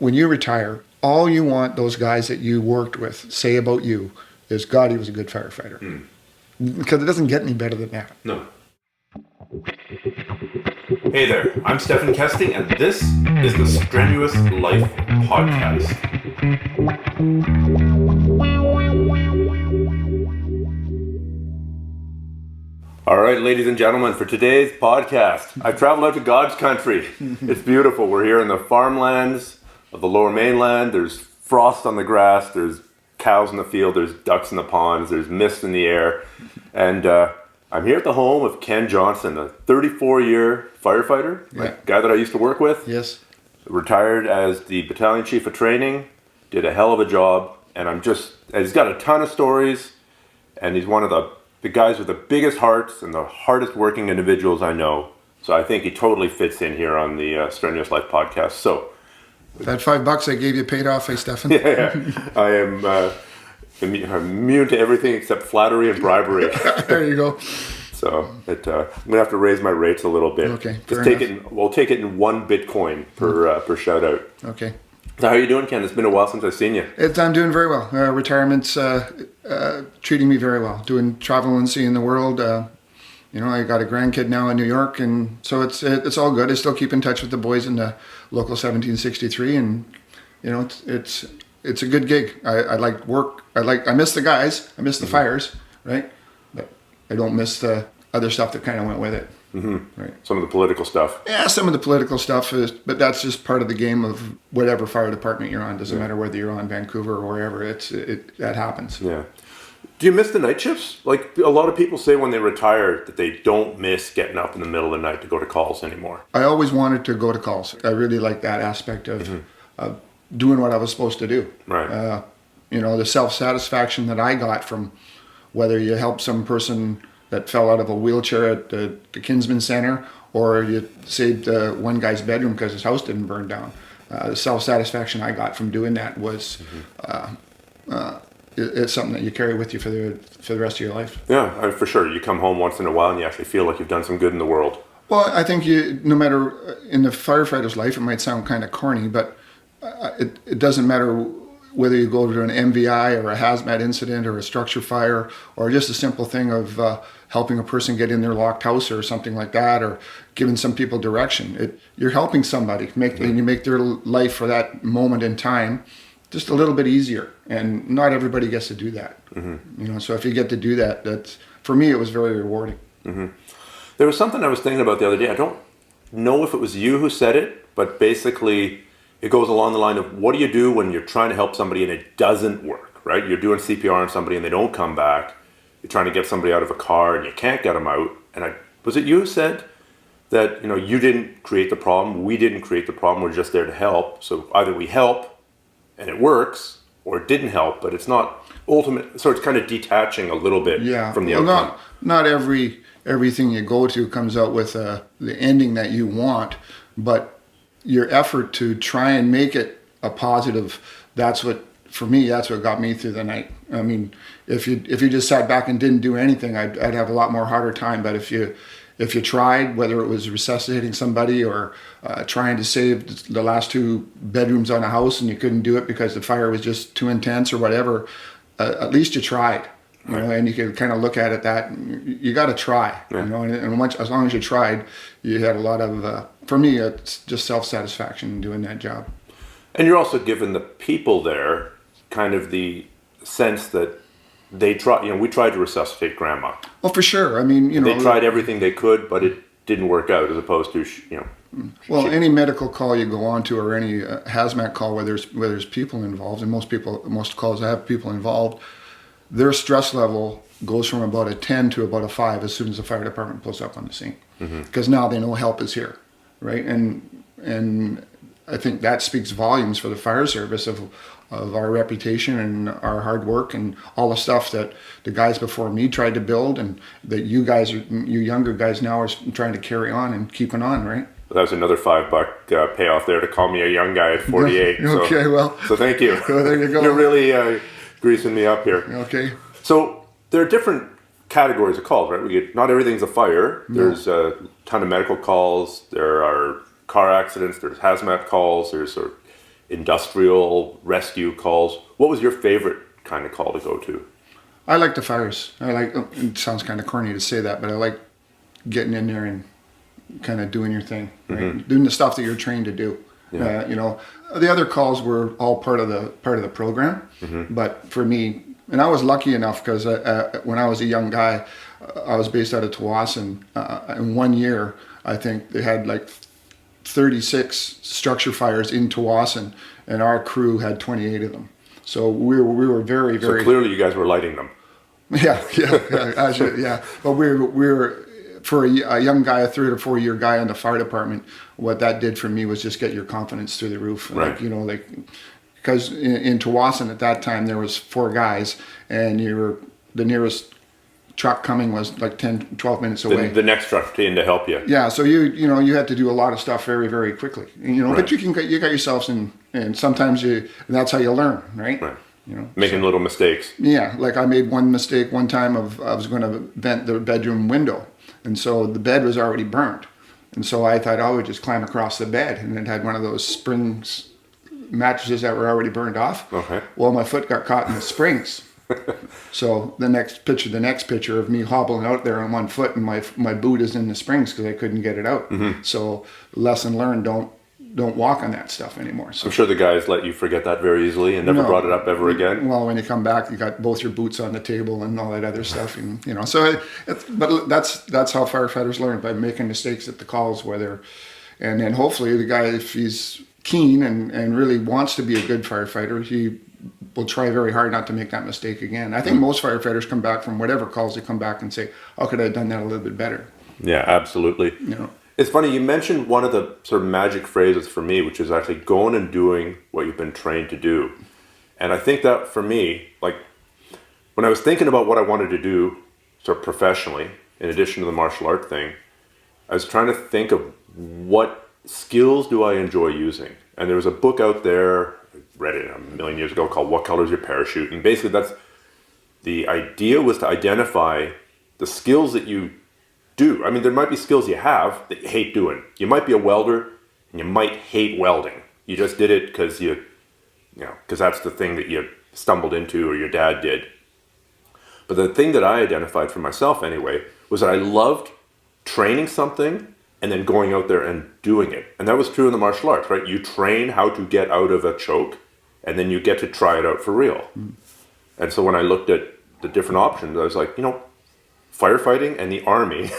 when you retire, all you want those guys that you worked with say about you is, God, he was a good firefighter. Because it doesn't get any better than that. No. Hey there, I'm Stephen Kesting, and this is the Strenuous Life Podcast. All right, ladies and gentlemen, for today's podcast, I've traveled out to God's country. It's beautiful. We're here in the farmlands of the Lower Mainland. There's frost on the grass. There's cows in the field. There's ducks in the ponds. There's mist in the air. And I'm here at the home of Ken Johnson, a 34-year firefighter, a guy that I used to work with. Yes. Retired as the Battalion Chief of Training, did a hell of a job, and he's got a ton of stories, and he's one of the guys with the biggest hearts and the hardest working individuals I know. So I think he totally fits in here on the Strenuous Life Podcast. So that $5 I gave you paid off, hey, Stephen? Yeah. I am immune to everything except flattery and bribery. There you go. So I'm going to have to raise my rates a little bit. Okay, we'll take it in 1 Bitcoin per shout out. Okay. So how are you doing, Ken? It's been a while since I've seen you. I'm doing very well. Retirement's treating me very well. Doing travel and seeing the world. I got a grandkid now in New York, and so it's all good. I still keep in touch with the boys in the local 1763, and it's a good gig. I like work. I miss the guys. I miss the fires, right? But I don't miss the other stuff that kind of went with it. Mm-hmm. Right. Some of the political stuff. Yeah, some of the political stuff is, but that's just part of the game of whatever fire department you're on. Doesn't matter whether you're on Vancouver or wherever. That happens. Yeah. Do you miss the night shifts? Like a lot of people say when they retire that they don't miss getting up in the middle of the night to go to calls anymore. I always wanted to go to calls. I really like that aspect of doing what I was supposed to do. Right. The self-satisfaction that I got from whether you help some person that fell out of a wheelchair at the Kinsman Center, or you saved one guy's bedroom because his house didn't burn down. The self-satisfaction I got from doing that was it's something that you carry with you for the rest of your life. Yeah, for sure. You come home once in a while and you actually feel like you've done some good in the world. Well, I think no matter in the firefighter's life, it might sound kind of corny, but it doesn't matter whether you go to an MVI or a hazmat incident or a structure fire or just a simple thing of helping a person get in their locked house or something like that, or giving some people direction. You're helping somebody, and you make their life for that moment in time just a little bit easier. And not everybody gets to do that. Mm-hmm. So if you get to do that, that's, for me, it was very rewarding. Mm-hmm. There was something I was thinking about the other day. I don't know if it was you who said it, but basically it goes along the line of, what do you do when you're trying to help somebody and it doesn't work, right? You're doing CPR on somebody and they don't come back. You're trying to get somebody out of a car and you can't get them out. And was it you who said that, you didn't create the problem, we didn't create the problem, we're just there to help. So either we help and it works, or it didn't help, but it's not ultimate. So it's kind of detaching a little bit from the outcome. Not everything you go to comes out with the ending that you want, but your effort to try and make it a positive, that's what got me through the night. I mean, if you just sat back and didn't do anything, I'd have a lot more harder time. But if you tried, whether it was resuscitating somebody or trying to save the last 2 bedrooms on a house and you couldn't do it because the fire was just too intense or whatever, at least you tried. And you can kind of look at it that you got to try. And as long as you tried, you had a lot of. For me, it's just self-satisfaction in doing that job. And you're also giving the people there kind of the sense that they try. We tried to resuscitate Grandma. Well, for sure. I mean, they tried everything they could, but it didn't work out. As opposed to, Well, any medical call you go on to, or any hazmat call where there's people involved, and most calls have people involved, their stress level goes from about a 10 to about a 5 as soon as the fire department pulls up on the scene, because now they know help is here, right? And I think that speaks volumes for the fire service of our reputation and our hard work and all the stuff that the guys before me tried to build, and that you younger guys now are trying to carry on and keeping on, right? Well, that was another $5 payoff there to call me a young guy at 48. Okay, so thank you. Well, there you go. You're really greasing me up here. Okay. So there are different categories of calls, right? Not everything's a fire. No. There's a ton of medical calls. There are car accidents. There's hazmat calls. There's industrial rescue calls. What was your favorite kind of call to go to? I like the fires. It sounds kind of corny to say that, but I like getting in there and kind of doing your thing, right? Doing the stuff that you're trained to do. Yeah. The other calls were all part of the program, but for me, and I was lucky enough because when I was a young guy, I was based out of Tawasin. In 1 year, I think they had like 36 structure fires in Tawasin, and our crew had 28 of them. So we were very, very. So clearly, you guys were lighting them. Yeah. But we were for a young guy, a 3 or 4 year guy in the fire department. What that did for me was just get your confidence through the roof. Right. Because in Tawasin at that time there was 4 guys, and the nearest truck coming was like 10, 12 minutes away. The next truck in to help you. Yeah, so you had to do a lot of stuff very, very quickly. Right. But you got yourselves in, and sometimes and that's how you learn, right? Right. Making little mistakes. Yeah, like I made one mistake one time I was going to vent the bedroom window, and so the bed was already burned, and so I thought I would just climb across the bed, and it had one of those springs mattresses that were already burned off. Okay. Well, my foot got caught in the springs. So the next picture of me hobbling out there on one foot, and my boot is in the springs because I couldn't get it out. So lesson learned: don't walk on that stuff anymore. So I'm sure the guys let you forget that very easily and never brought it up ever again. Well, when you come back, you got both your boots on the table and all that other stuff, and So, but that's how firefighters learn, by making mistakes at the calls, and then hopefully the guy, if he's keen and really wants to be a good firefighter, he will try very hard not to make that mistake again. I think most firefighters come back from whatever calls, they come back and say, "How could I have done that a little bit better?" Yeah, absolutely. It's funny, you mentioned one of the sort of magic phrases for me, which is actually going and doing what you've been trained to do. And I think that for me, like when I was thinking about what I wanted to do sort of professionally, in addition to the martial art thing, I was trying to think of what skills do I enjoy using. And there was a book out there, I read it a million years ago, called What Color is Your Parachute? And basically the idea was to identify the skills that you do. I mean, there might be skills you have that you hate doing. You might be a welder and you might hate welding. You just did it because because that's the thing that you stumbled into or your dad did. But the thing that I identified for myself anyway was that I loved training something and then going out there and doing it. And that was true in the martial arts, right? You train how to get out of a choke, and then you get to try it out for real. And so when I looked at the different options, I was like, firefighting and the army,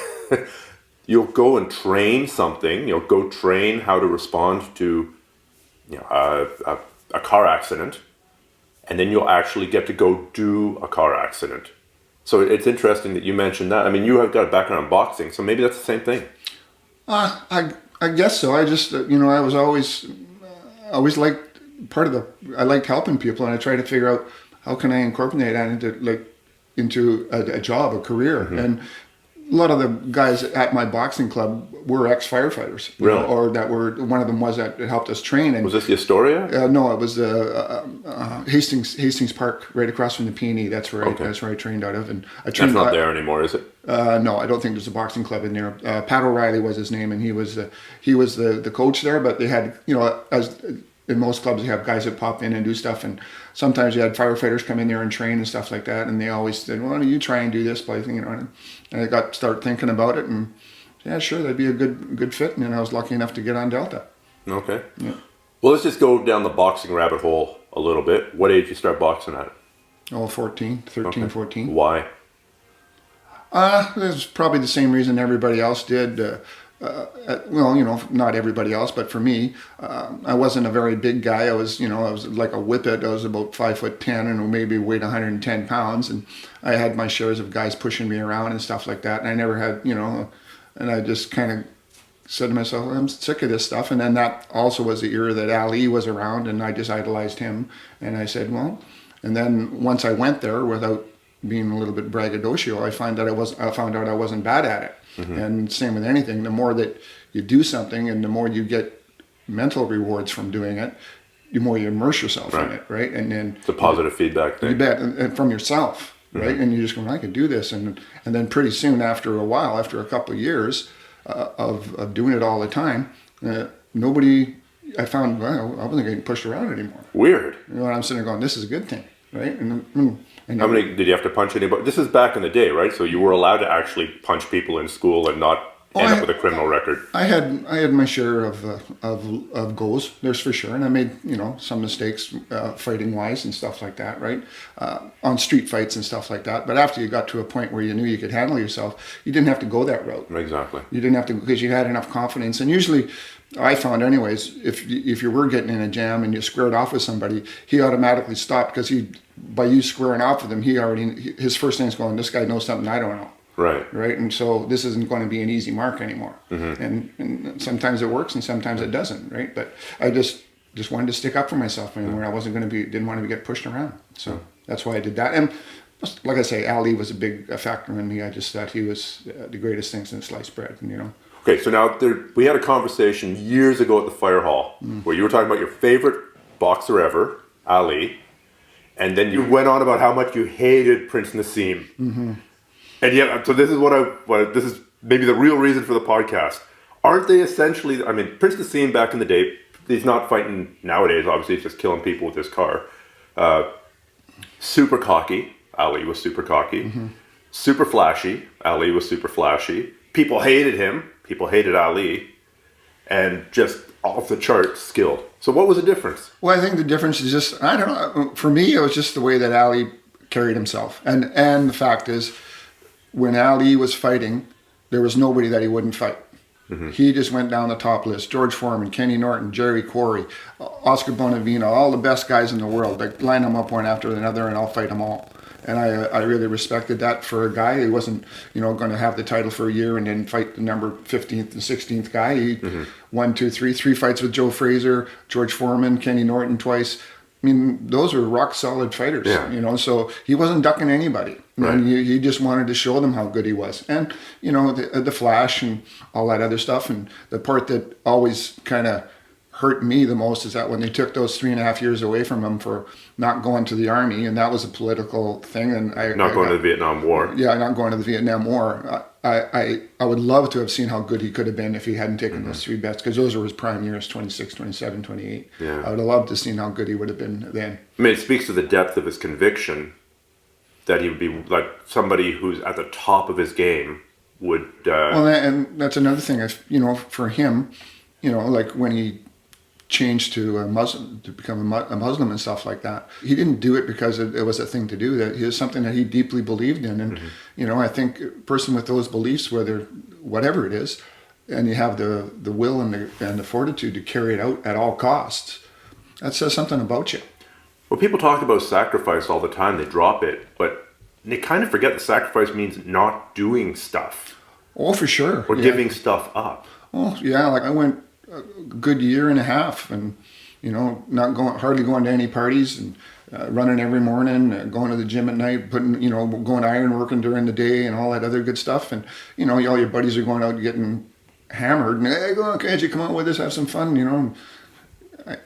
you'll go and train something, you'll go train how to respond to a car accident, and then you'll actually get to go do a car accident. So it's interesting that you mentioned that. I mean, you have got a background in boxing, so maybe that's the same thing. I guess so. I just, I was always liked I liked helping people, and I tried to figure out how can I incorporate that into a job, a career. And a lot of the guys at my boxing club were ex-firefighters, really? Or that were, one of them was that helped us train. And was this the Astoria? No, it was Hastings Park, right across from the P&E. That's where I trained out of. And I trained. That's not there anymore, is it? No, I don't think there's a boxing club in there. Pat O'Reilly was his name, and he was the coach there. But they had, as in most clubs, you have guys that pop in and do stuff, and sometimes you had firefighters come in there and train and stuff like that. And they always said, "Well, why don't you try and do this?" And I start thinking about it, and yeah, sure, that'd be a good fit. And then I was lucky enough to get on Delta. Okay. Yeah. Well, let's just go down the boxing rabbit hole a little bit. What age did you start boxing at? Oh, 13, 14. Why? It was probably the same reason everybody else did. Not everybody else, but for me, I wasn't a very big guy. I was like a whippet. I was about 5'10" and maybe weighed 110 pounds. And I had my shares of guys pushing me around and stuff like that. And I never had, and I just kind of said to myself, I'm sick of this stuff. And then that also was the era that Ali was around, and I just idolized him. And I said, well, and then once I went there, without being a little bit braggadocio, I found out I wasn't bad at it. And same with anything, the more that you do something and the more you get mental rewards from doing it, the more you immerse yourself in it, right? And then it's a positive feedback thing. You bet, and from yourself, right? And you just go, I could do this, and then pretty soon, after a couple of years of doing it all the time, nobody I found, well, I wasn't getting pushed around anymore. Weird. You know, and I'm sitting there going, this is a good thing, right? And How many did you have to punch anybody? This is back in the day, right? So you were allowed to actually punch people in school and not end up with a criminal record. I had my share of goals, there's for sure, and I made some mistakes fighting wise and stuff like that, right? On street fights and stuff like that. But after you got to a point where you knew you could handle yourself, you didn't have to go that route. Exactly. You didn't have to, because you had enough confidence. And usually, I found anyways, if you were getting in a jam and you squared off with somebody, he automatically stopped because by you squaring off with him, his first thing's going, this guy knows something I don't know. Right. And so this isn't going to be an easy mark anymore. Mm-hmm. And sometimes it works and sometimes it doesn't. Right. But I just wanted to stick up for myself anymore. I wasn't going to didn't want to get pushed around. So that's why I did that. And like I say, Ali was a big factor in me. I just thought he was the greatest thing since sliced bread, Okay. So now we had a conversation years ago at the fire hall where you were talking about your favorite boxer ever, Ali. And then you went on about how much you hated Prince Nassim. Mm-hmm. And yeah, so this is maybe the real reason for the podcast. Aren't they essentially, I mean, Prince Nassim back in the day, he's not fighting nowadays, obviously, he's just killing people with his car. Super cocky, Ali was super cocky. Mm-hmm. Super flashy, Ali was super flashy. People hated him, people hated Ali. And just off the charts skilled. So what was the difference? Well, I think the difference is just, I don't know, for me, it was just the way that Ali carried himself. And the fact is, when Ali was fighting, there was nobody that he wouldn't fight. Mm-hmm. He just went down the top list. George Foreman, Kenny Norton, Jerry Corey, Oscar Bonavino, all the best guys in the world. Like, line them up one after another and I'll fight them all. And I really respected that for a guy. He wasn't, going to have the title for a year and then fight the number 15th and 16th guy. He won 3 fights with Joe Frazier, George Foreman, Kenny Norton twice. I mean, those are rock solid fighters, so he wasn't ducking anybody. Right. And he just wanted to show them how good he was. And, the flash and all that other stuff. And the part that always kind of hurt me the most is that when they took those 3.5 years away from him for not going to the army, and that was a political thing. And not going to the Vietnam War. Yeah, not going to the Vietnam War. I would love to have seen how good he could have been if he hadn't taken those 3 bets, because those were his prime years, 26, 27, 28. Yeah. I would have loved to have seen how good he would have been then. I mean, it speaks to the depth of his conviction that he would be like somebody who's at the top of his game would... Well, and that's another thing, for him, like when he changed to a Muslim, to become a Muslim and stuff like that. He didn't do it because it was a thing to do. That it was something that he deeply believed in, and I think a person with those beliefs, whatever it is, and you have the will and the fortitude to carry it out at all costs, that says something about you. Well, people talk about sacrifice all the time. They drop it, but they kind of forget that sacrifice means not doing stuff. Oh, for sure. Or giving stuff up. Oh, yeah. Like I went a good 1.5 years and, hardly going to any parties and running every morning, going to the gym at night, going iron working during the day and all that other good stuff. And, all your buddies are going out getting hammered and, hey, can't you come out with us, have some fun,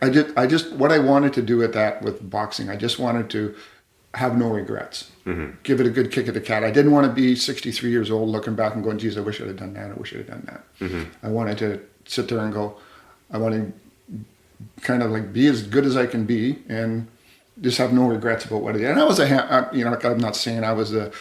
I just what I wanted to do with boxing, I just wanted to have no regrets. Mm-hmm. Give it a good kick at the cat. I didn't want to be 63 years old looking back and going, geez, I wish I'd have done that. I wish I'd have done that. Mm-hmm. I wanted to sit there and go, I want to kind of like be as good as I can be and just have no regrets about what I did. And I was I'm not saying I was a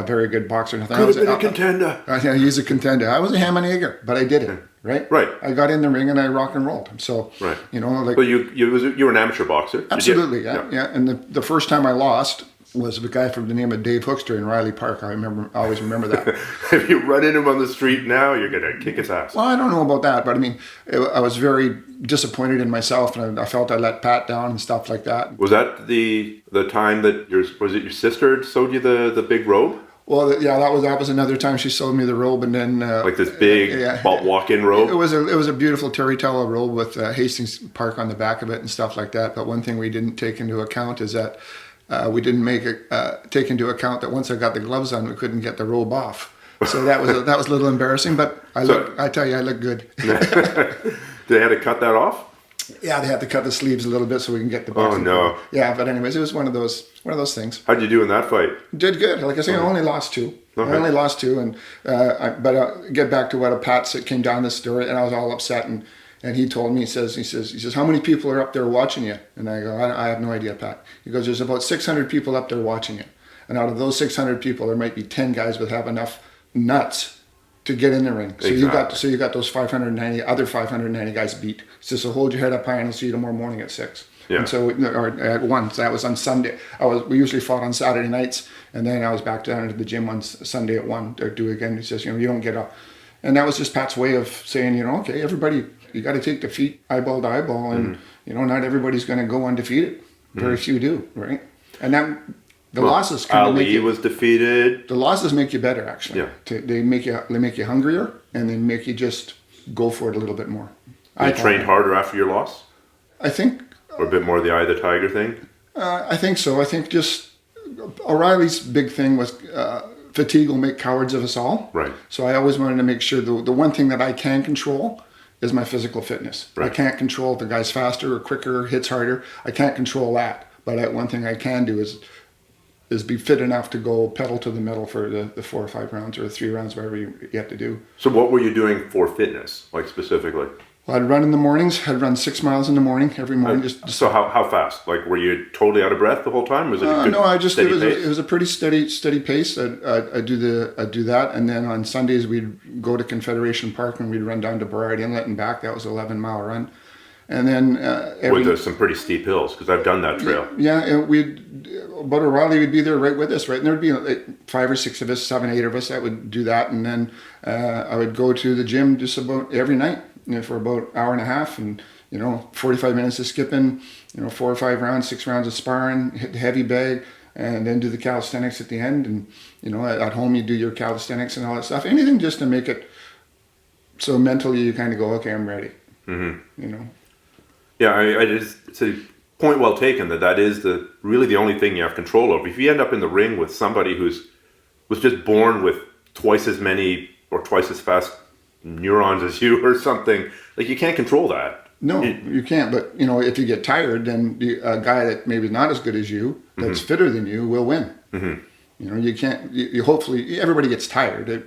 very good boxer or nothing. Could have been a contender. He's a contender. I was a ham and egger, but I did it. Right. I got in the ring and I rock and rolled. So, right. But you were an amateur boxer. Absolutely, yeah. And the first time I lost was a guy from the name of Dave Hookster in Riley Park. I always remember that. If you run into him on the street now, you're gonna kick his ass. Well, I don't know about that, but I mean, I was very disappointed in myself, and I felt I let Pat down and stuff like that. Was that the time that your sister sewed you the big robe? Well, that was another time she sold me the robe, and then like this big walk-in robe. It was a beautiful terry towel robe with Hastings Park on the back of it and stuff like that. But one thing we didn't take into account is that we didn't take into account that once I got the gloves on, we couldn't get the robe off. So that was a little embarrassing. But I tell you, I look good. They had to cut that off? Yeah, they had to cut the sleeves a little bit so we can get the box. Oh no! Yeah, but anyways, it was one of those things. How'd you do in that fight? Did good. Like I say, I only lost 2. Okay. I only lost 2, and but get back to what Pat came down the story, and I was all upset, and And he told me, he says, how many people are up there watching you? And I go, I have no idea, Pat. He goes, there's about 600 people up there watching you. And out of those 600 people, there might be 10 guys that have enough nuts to get in the ring. So Exactly. you got those 590 guys beat. He says, so hold your head up high and I'll see you tomorrow morning at 6. Yeah. And so, or at 1, so that was on Sunday. We usually fought on Saturday nights, and then I was back down to the gym on Sunday at 1 to do again. He says, you don't get up. And that was just Pat's way of saying, okay, everybody, you got to take defeat eyeball to eyeball, and not everybody's going to go undefeated. Very few do, right? And that the losses kind of make you. Was defeated. The losses make you better, actually. Yeah. They make you hungrier, and they make you just go for it a little bit more. You trained harder after your loss, I think. or a bit more of the eye of the tiger thing. I think so. I think just O'Reilly's big thing was fatigue will make cowards of us all. Right. So I always wanted to make sure the one thing that I can control is my physical fitness. Right. I can't control if the guy's faster or quicker or hits harder. I can't control that. But one thing I can do is be fit enough to go pedal to the metal for the 4 or 5 rounds or the 3 rounds, whatever you have to do. So what were you doing for fitness, like specifically? Well, I'd run in the mornings. I'd run 6 miles in the morning every morning. So how fast? Like, were you totally out of breath the whole time? Was it a good, No, steady pace? it was a pretty steady pace. I'd do that, and then on Sundays we'd go to Confederation Park and we'd run down to Burrard Inlet and back. That was an 11-mile run, and then With some pretty steep hills, because I've done that trail. Yeah, and about O'Reilly would be there right with us, right? And there'd be like 5 or 6 of us, 7, 8 of us that would do that, and then I would go to the gym just about every night. For about an hour and a half, and 45 minutes of skipping, 4 or 5 rounds, 6 rounds of sparring, hit the heavy bag, and then do the calisthenics at the end. And at home you do your calisthenics and all that stuff. Anything just to make it so mentally you kind of go, okay, I'm ready. Mm-hmm. Yeah, it's a point well taken that is really the only thing you have control over. If you end up in the ring with somebody was just born with twice as many or twice as fast neurons as you or something, like, you can't control that. No, you can't. But if you get tired, then a guy that maybe not as good as you, that's fitter than you, will win. Mm-hmm. You can't. You hopefully everybody gets tired,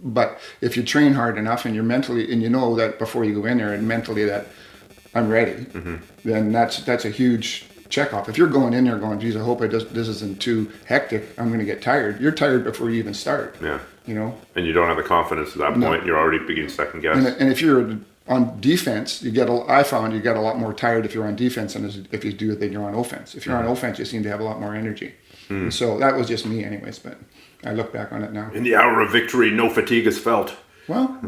but if you train hard enough and you're mentally, and that before you go in there and mentally that I'm ready, then that's a huge check off. If you're going in there going, geez, I hope this isn't too hectic, I'm going to get tired. You're tired before you even start. Yeah. And you don't have the confidence at that point. You're already beginning second guess. And if you're on defense, I found you get a lot more tired if you're on defense than if you do it then you're on offense. If you're on offense, you seem to have a lot more energy. And so that was just me anyways, but I look back on it now. In the hour of victory, no fatigue is felt. Well,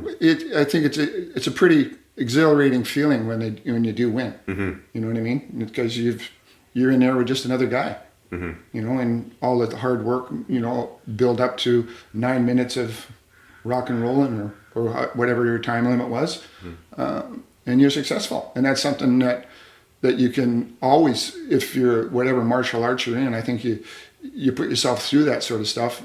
I think it's a pretty exhilarating feeling when you do win. Mm-hmm. You know what I mean? Because you're in there with just another guy. Mm-hmm. And all the hard work, build up to 9 minutes of rock and rolling or whatever your time limit was, and you're successful. And that's something that you can always, if you're whatever martial arts you're in, I think you put yourself through that sort of stuff,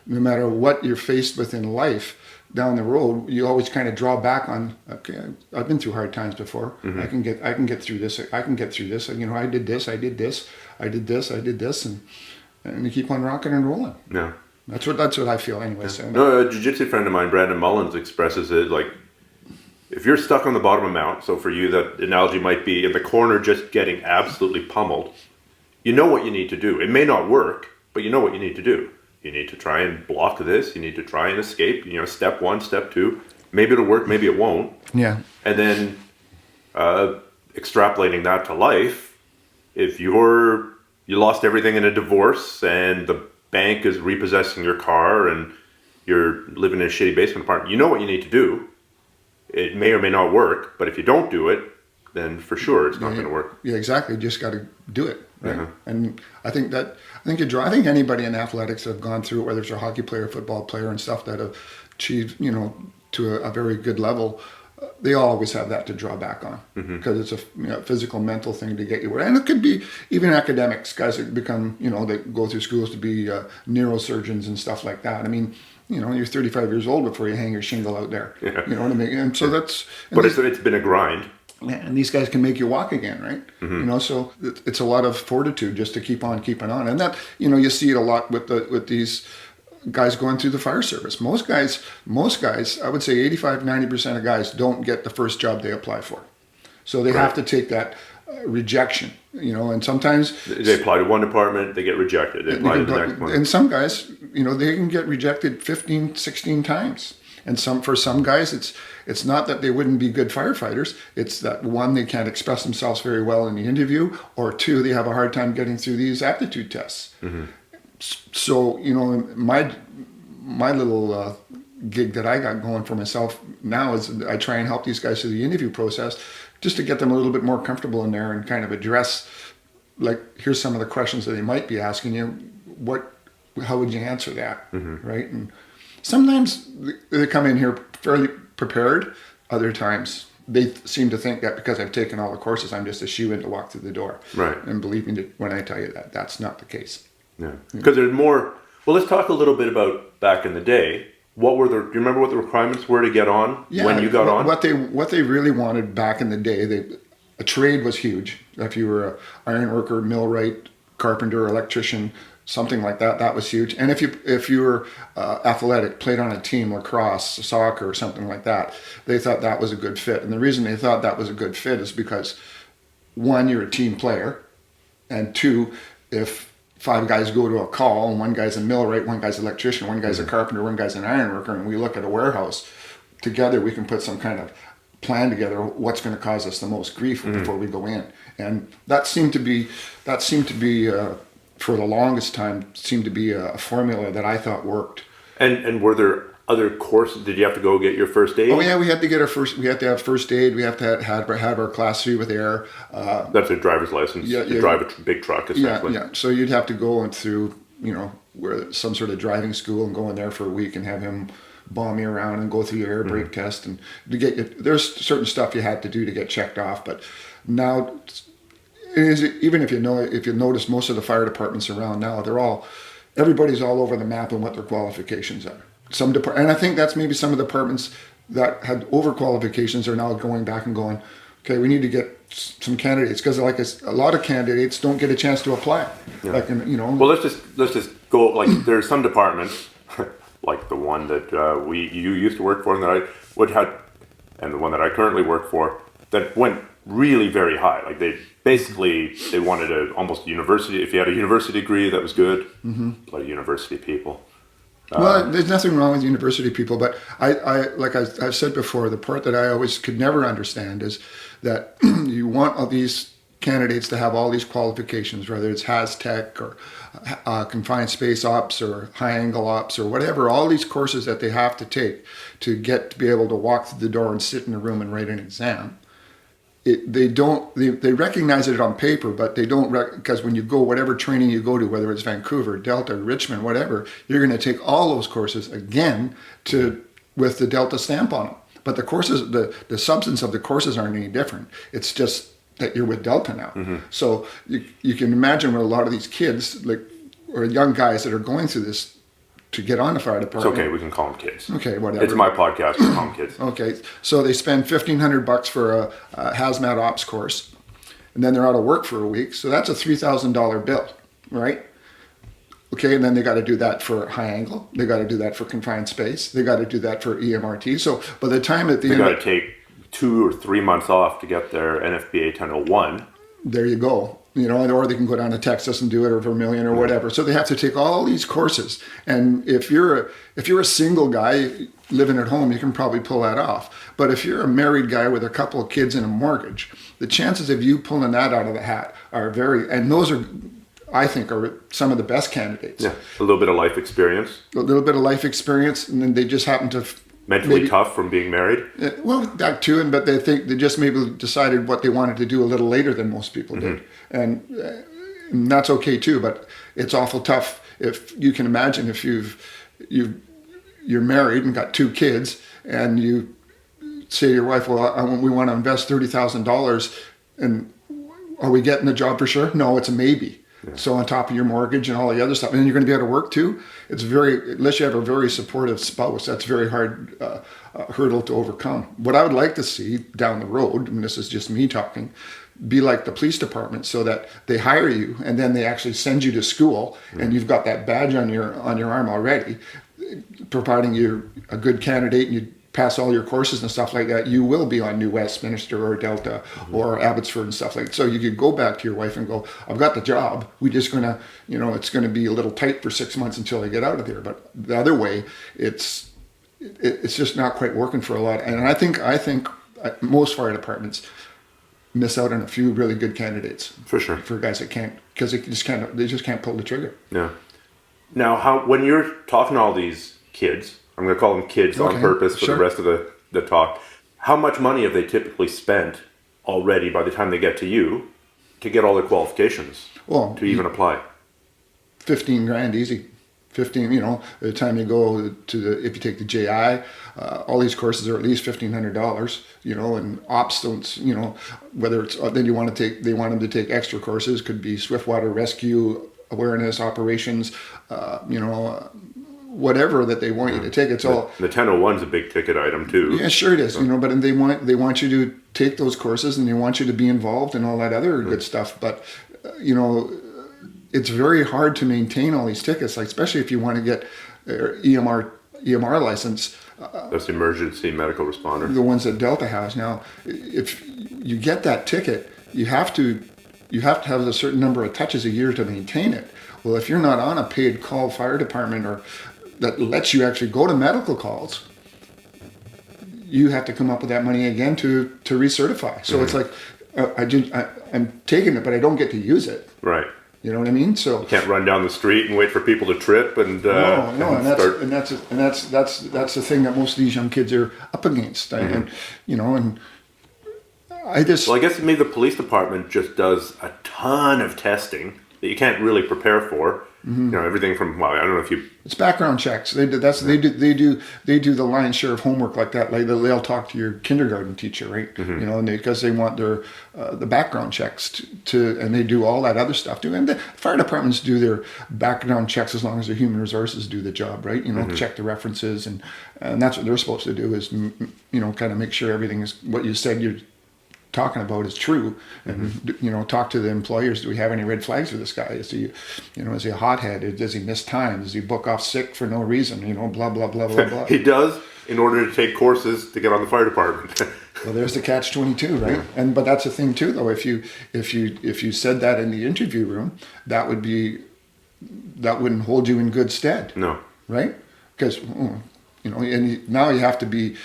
no matter what you're faced with in life. Down the road, you always kind of draw back on. Okay, I've been through hard times before. Mm-hmm. I can get through this. I can get through this. I did this. I did this. I did this. I did this, and you keep on rocking and rolling. Yeah, that's what I feel anyway. Yeah. So, no, a jiu-jitsu friend of mine, Brandon Mullins, expresses it like, if you're stuck on the bottom of a mountain. So for you, that analogy might be in the corner, just getting absolutely pummeled. You know what you need to do. It may not work, but you know what you need to do. You need to try and block this. You need to try and escape. Step 1, step 2. Maybe it'll work, maybe it won't. Yeah. And then extrapolating that to life, if you lost everything in a divorce and the bank is repossessing your car and you're living in a shitty basement apartment, you know what you need to do. It may or may not work, but if you don't do it, then for sure it's not going to work. Yeah, exactly. You just got to do it, right? Uh-huh. And I think anybody in athletics that have gone through it, whether it's a hockey player, football player, and stuff that have achieved, to a very good level, they always have that to draw back on, because it's a physical, mental thing to get you where. And it could be even academics, guys that become, that go through schools to be neurosurgeons and stuff like that. I mean, you're 35 years old before you hang your shingle out there. Yeah. You know what I mean? And so that's. But it's been a grind. And these guys can make you walk again, right? Mm-hmm. So it's a lot of fortitude just to keep on keeping on. And that, you see it a lot with these guys going through the fire service. Most guys, I would say 85-90% of guys don't get the first job they apply for. So they have to take that rejection, and sometimes they apply to one department, they get rejected. They apply to the next one. And some guys, they can get rejected 15, 16 times. And for some guys, it's not that they wouldn't be good firefighters. It's that one, they can't express themselves very well in the interview, or two, they have a hard time getting through these aptitude tests. Mm-hmm. So, my little gig that I got going for myself now is I try and help these guys through the interview process, just to get them a little bit more comfortable in there and kind of address, like, here's some of the questions that they might be asking you. How would you answer that? Mm-hmm. Right? And sometimes they come in here fairly prepared. Other times they seem to think that because I've taken all the courses, I'm just a shoe-in to walk through the door. Right. And believe me when I tell you that, that's not the case. Yeah. Because there's more. Well, let's talk a little bit about back in the day. Do you remember what the requirements were to get on when you got on? What they really wanted back in the day, a trade was huge. If you were an iron worker, millwright, carpenter, electrician, something like that, that was huge. And if you were athletic, played on a team, lacrosse, soccer, or something like that, they thought that was a good fit. And the reason they thought that was a good fit is because, one, you're a team player, and two, if 5 guys go to a call, and one guy's a millwright, one guy's an electrician, one guy's a carpenter, one guy's an iron worker, and we look at a warehouse, together we can put some kind of plan together what's going to cause us the most grief before we go in. And that seemed to be for the longest time, seemed to be a formula that I thought worked. And were there other courses? Did you have to go get your first aid? Oh yeah, we had to have first aid. We have to have our class 3 with air. That's a driver's license to drive a big truck, essentially. Yeah. So you'd have to go through, where some sort of driving school and go in there for a week and have him bomb you around and go through your air brake test, and to get there's certain stuff you had to do to get checked off. But now, even if you notice, most of the fire departments around now, everybody's all over the map on what their qualifications are. And I think that's maybe some of the departments that had overqualifications are now going back and going, okay, we need to get some candidates, because like a lot of candidates don't get a chance to apply. Yeah. Well, let's just go, like, there's some departments like the one that you used to work for, and that I would have, and the one that I currently work for, that went really very high. Like they wanted almost university. If you had a university degree, that was good. Mm-hmm. A lot of university people. Well, there's nothing wrong with university people, but I've said before, the part that I always could never understand is that you want all these candidates to have all these qualifications, whether it's HazTech or confined space ops or high angle ops or whatever, all these courses that they have to take to be able to walk through the door and sit in a room and write an exam. They recognize it on paper, but they don't, because when you go, whatever training you go to, whether it's Vancouver, Delta, Richmond, whatever, you're going to take all those courses again with the Delta stamp on them. But the courses, the substance of the courses aren't any different. It's just that you're with Delta now. Mm-hmm. So you can imagine what a lot of these kids, or young guys that are going through this to get on the fire department. It's okay, we can call them kids. Okay, whatever. It's my podcast, we call them kids. Okay, so they spend $1,500 for a hazmat ops course, and then they're out of work for a week, so that's a $3,000 bill, right? Okay, and then they got to do that for high angle, they got to do that for confined space, they got to do that for EMRT, so by the time at the end... They got to take 2 or 3 months off to get their NFPA 1001. There you go. Or they can go down to Texas and do it, or Vermilion or whatever. So they have to take all these courses. And if you're a single guy living at home, you can probably pull that off. But if you're a married guy with a couple of kids and a mortgage, the chances of you pulling that out of the hat are and those are, I think, are some of the best candidates. Yeah, a little bit of life experience. And then they just happen to... Mentally tough from being married? Well, that too, but they think they just maybe decided what they wanted to do a little later than most people did. And that's okay too, but it's awful tough. If you can imagine, if you're married and got 2 kids, and you say to your wife, well, we want to invest $30,000, and are we getting the job for sure? No, it's a maybe. Yeah. So on top of your mortgage and all the other stuff, and then you're going to be able to work too. It's unless you have a very supportive spouse, that's a very hard hurdle to overcome. What I would like to see down the road, and this is just me talking, be like the police department, so that they hire you and then they actually send you to school, and you've got that badge on your arm already, providing you're a good candidate and you pass all your courses and stuff like that. You will be on New Westminster or Delta or Abbotsford and stuff like that. So you could go back to your wife and go, I've got the job. We're just gonna, it's gonna be a little tight for 6 months until I get out of there. But the other way, it's just not quite working for a lot. And I think most fire departments miss out on a few really good candidates. For sure. For guys that can't, because they just can't pull the trigger. Yeah. Now, when you're talking to all these kids, I'm going to call them kids on purpose for the rest of the talk, how much money have they typically spent already by the time they get to you to get all their qualifications to even apply? 15 grand easy. 15, by the time you go to if you take the JI, all these courses are at least $1,500, and ops don't, whether it's, then they want them to take extra courses, could be swiftwater rescue, awareness, operations, whatever that they want you to take. It's all. The 1001's a big ticket item too. Yeah, sure it is, but they want you to take those courses, and they want you to be involved in all that other good stuff. But, it's very hard to maintain all these tickets, like especially if you want to get EMR license. That's emergency medical responder. The ones that Delta has now. If you get that ticket, you have to have a certain number of touches a year to maintain it. Well, if you're not on a paid call fire department or that lets you actually go to medical calls, you have to come up with that money again to recertify. So it's like I'm taking it, but I don't get to use it. Right. You know what I mean? So you can't run down the street and wait for people to trip and that's the thing that most of these young kids are up against. And I just. Well, I guess maybe the police department just does a ton of testing that you can't really prepare for. Everything from I don't know if you. It's background checks. They do the lion's share of homework like that. Like they'll talk to your kindergarten teacher, right? Because they want their the background checks and they do all that other stuff too. And the fire departments do their background checks as long as their human resources do the job, right? Check the references and that's what they're supposed to do is kind of make sure everything is what you said you're talking about is true, and talk to the employers. Do we have any red flags for this guy? Is he, is he a hothead? Does he miss time? Does he book off sick for no reason? Blah blah blah blah blah. He does in order to take courses to get on the fire department. Well, there's the catch-22, right? Yeah. But that's the thing too, though. If you said that in the interview room, that wouldn't hold you in good stead. No. Right? Because and now you have to be.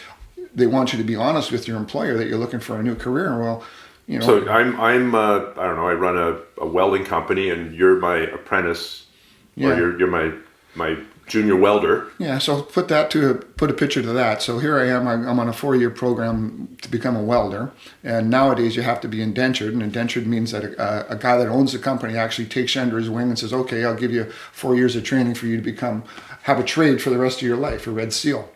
They want you to be honest with your employer that you're looking for a new career. Well, So I'm I don't know. I run a welding company, and you're my apprentice, or you're my junior welder. Yeah. So put a picture to that. So here I am. I'm on a 4-year program to become a welder, and nowadays you have to be indentured, and indentured means that a guy that owns the company actually takes you under his wing and says, "Okay, I'll give you 4 years of training for you to have a trade for the rest of your life, a Red Seal."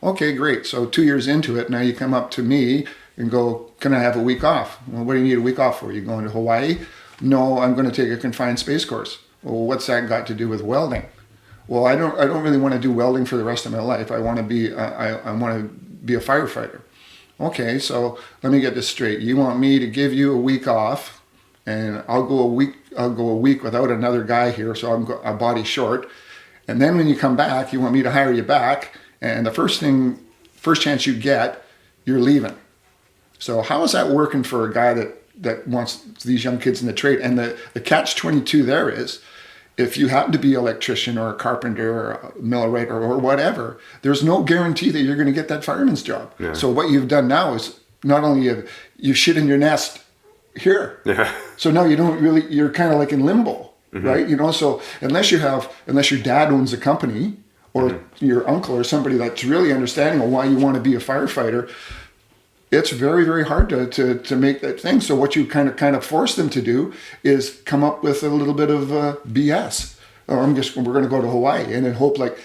Okay, great. So 2 years into it, now you come up to me and go, "Can I have a week off?" Well, what do you need a week off for? You going to Hawaii? No, I'm going to take a confined space course. Well, what's that got to do with welding? Well, I don't really want to do welding for the rest of my life. I want to be I want to be a firefighter. Okay, so let me get this straight. You want me to give you a week off, and I'll go a week without another guy here, so I'm a body short. And then when you come back, you want me to hire you back. And the first chance you get, you're leaving. So how is that working for a guy that wants these young kids in the trade? And the catch-22 there is, if you happen to be an electrician or a carpenter or a millwright or whatever, there's no guarantee that you're going to get that fireman's job. Yeah. So what you've done now is not only you shit in your nest here. Yeah. So now you're kind of like in limbo, right? So unless your dad owns a company, or your uncle or somebody that's really understanding of why you want to be a firefighter, it's very, very hard to make that thing. So what you kind of force them to do is come up with a little bit of BS. We're going to go to Hawaii and then hope like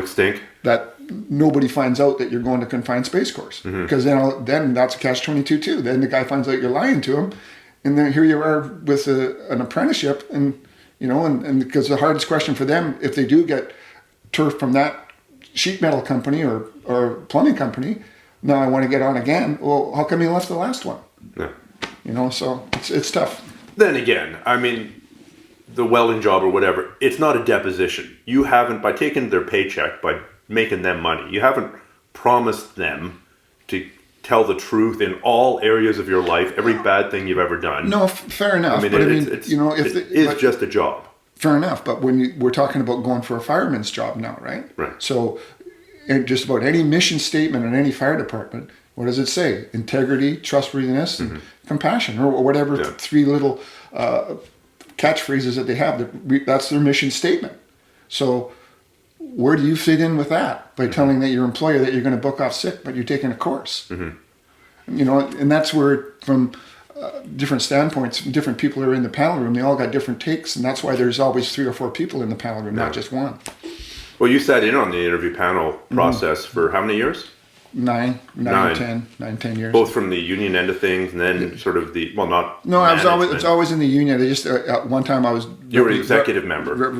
stink that nobody finds out that you're going to confined space course, because then that's a catch-22 too. Then the guy finds out you're lying to him, and then here you are with an apprenticeship, and because the hardest question for them, if they do get turf from that sheet metal company or plumbing company, now I want to get on again. Well, how come you left the last one? Yeah. You know, so it's tough. Then again, I mean, the welding job or whatever, it's not a deposition. You haven't, by taking their paycheck, by making them money, you haven't promised them to tell the truth in all areas of your life, every bad thing you've ever done. No, fair enough. I mean, but it's, you know, if it is just a job. Fair enough, but we're talking about going for a fireman's job now, right? Right. So, in just about any mission statement in any fire department, what does it say? Integrity, trustworthiness, and compassion, or whatever three little catchphrases that they have. That's their mission statement. So, where do you fit in with that? By telling that your employer that you're going to book off sick, but you're taking a course. You know, and that's where from different standpoints, different people are in the panel room. They all got different takes, and that's why there's always 3 or 4 people in the panel room, not just one. Well, you sat in on the interview panel process for how many years? 9 or 10 years. Both from the union end of things, and then sort of the not. No, I was always in the union. They just at one time I was. You were an executive member.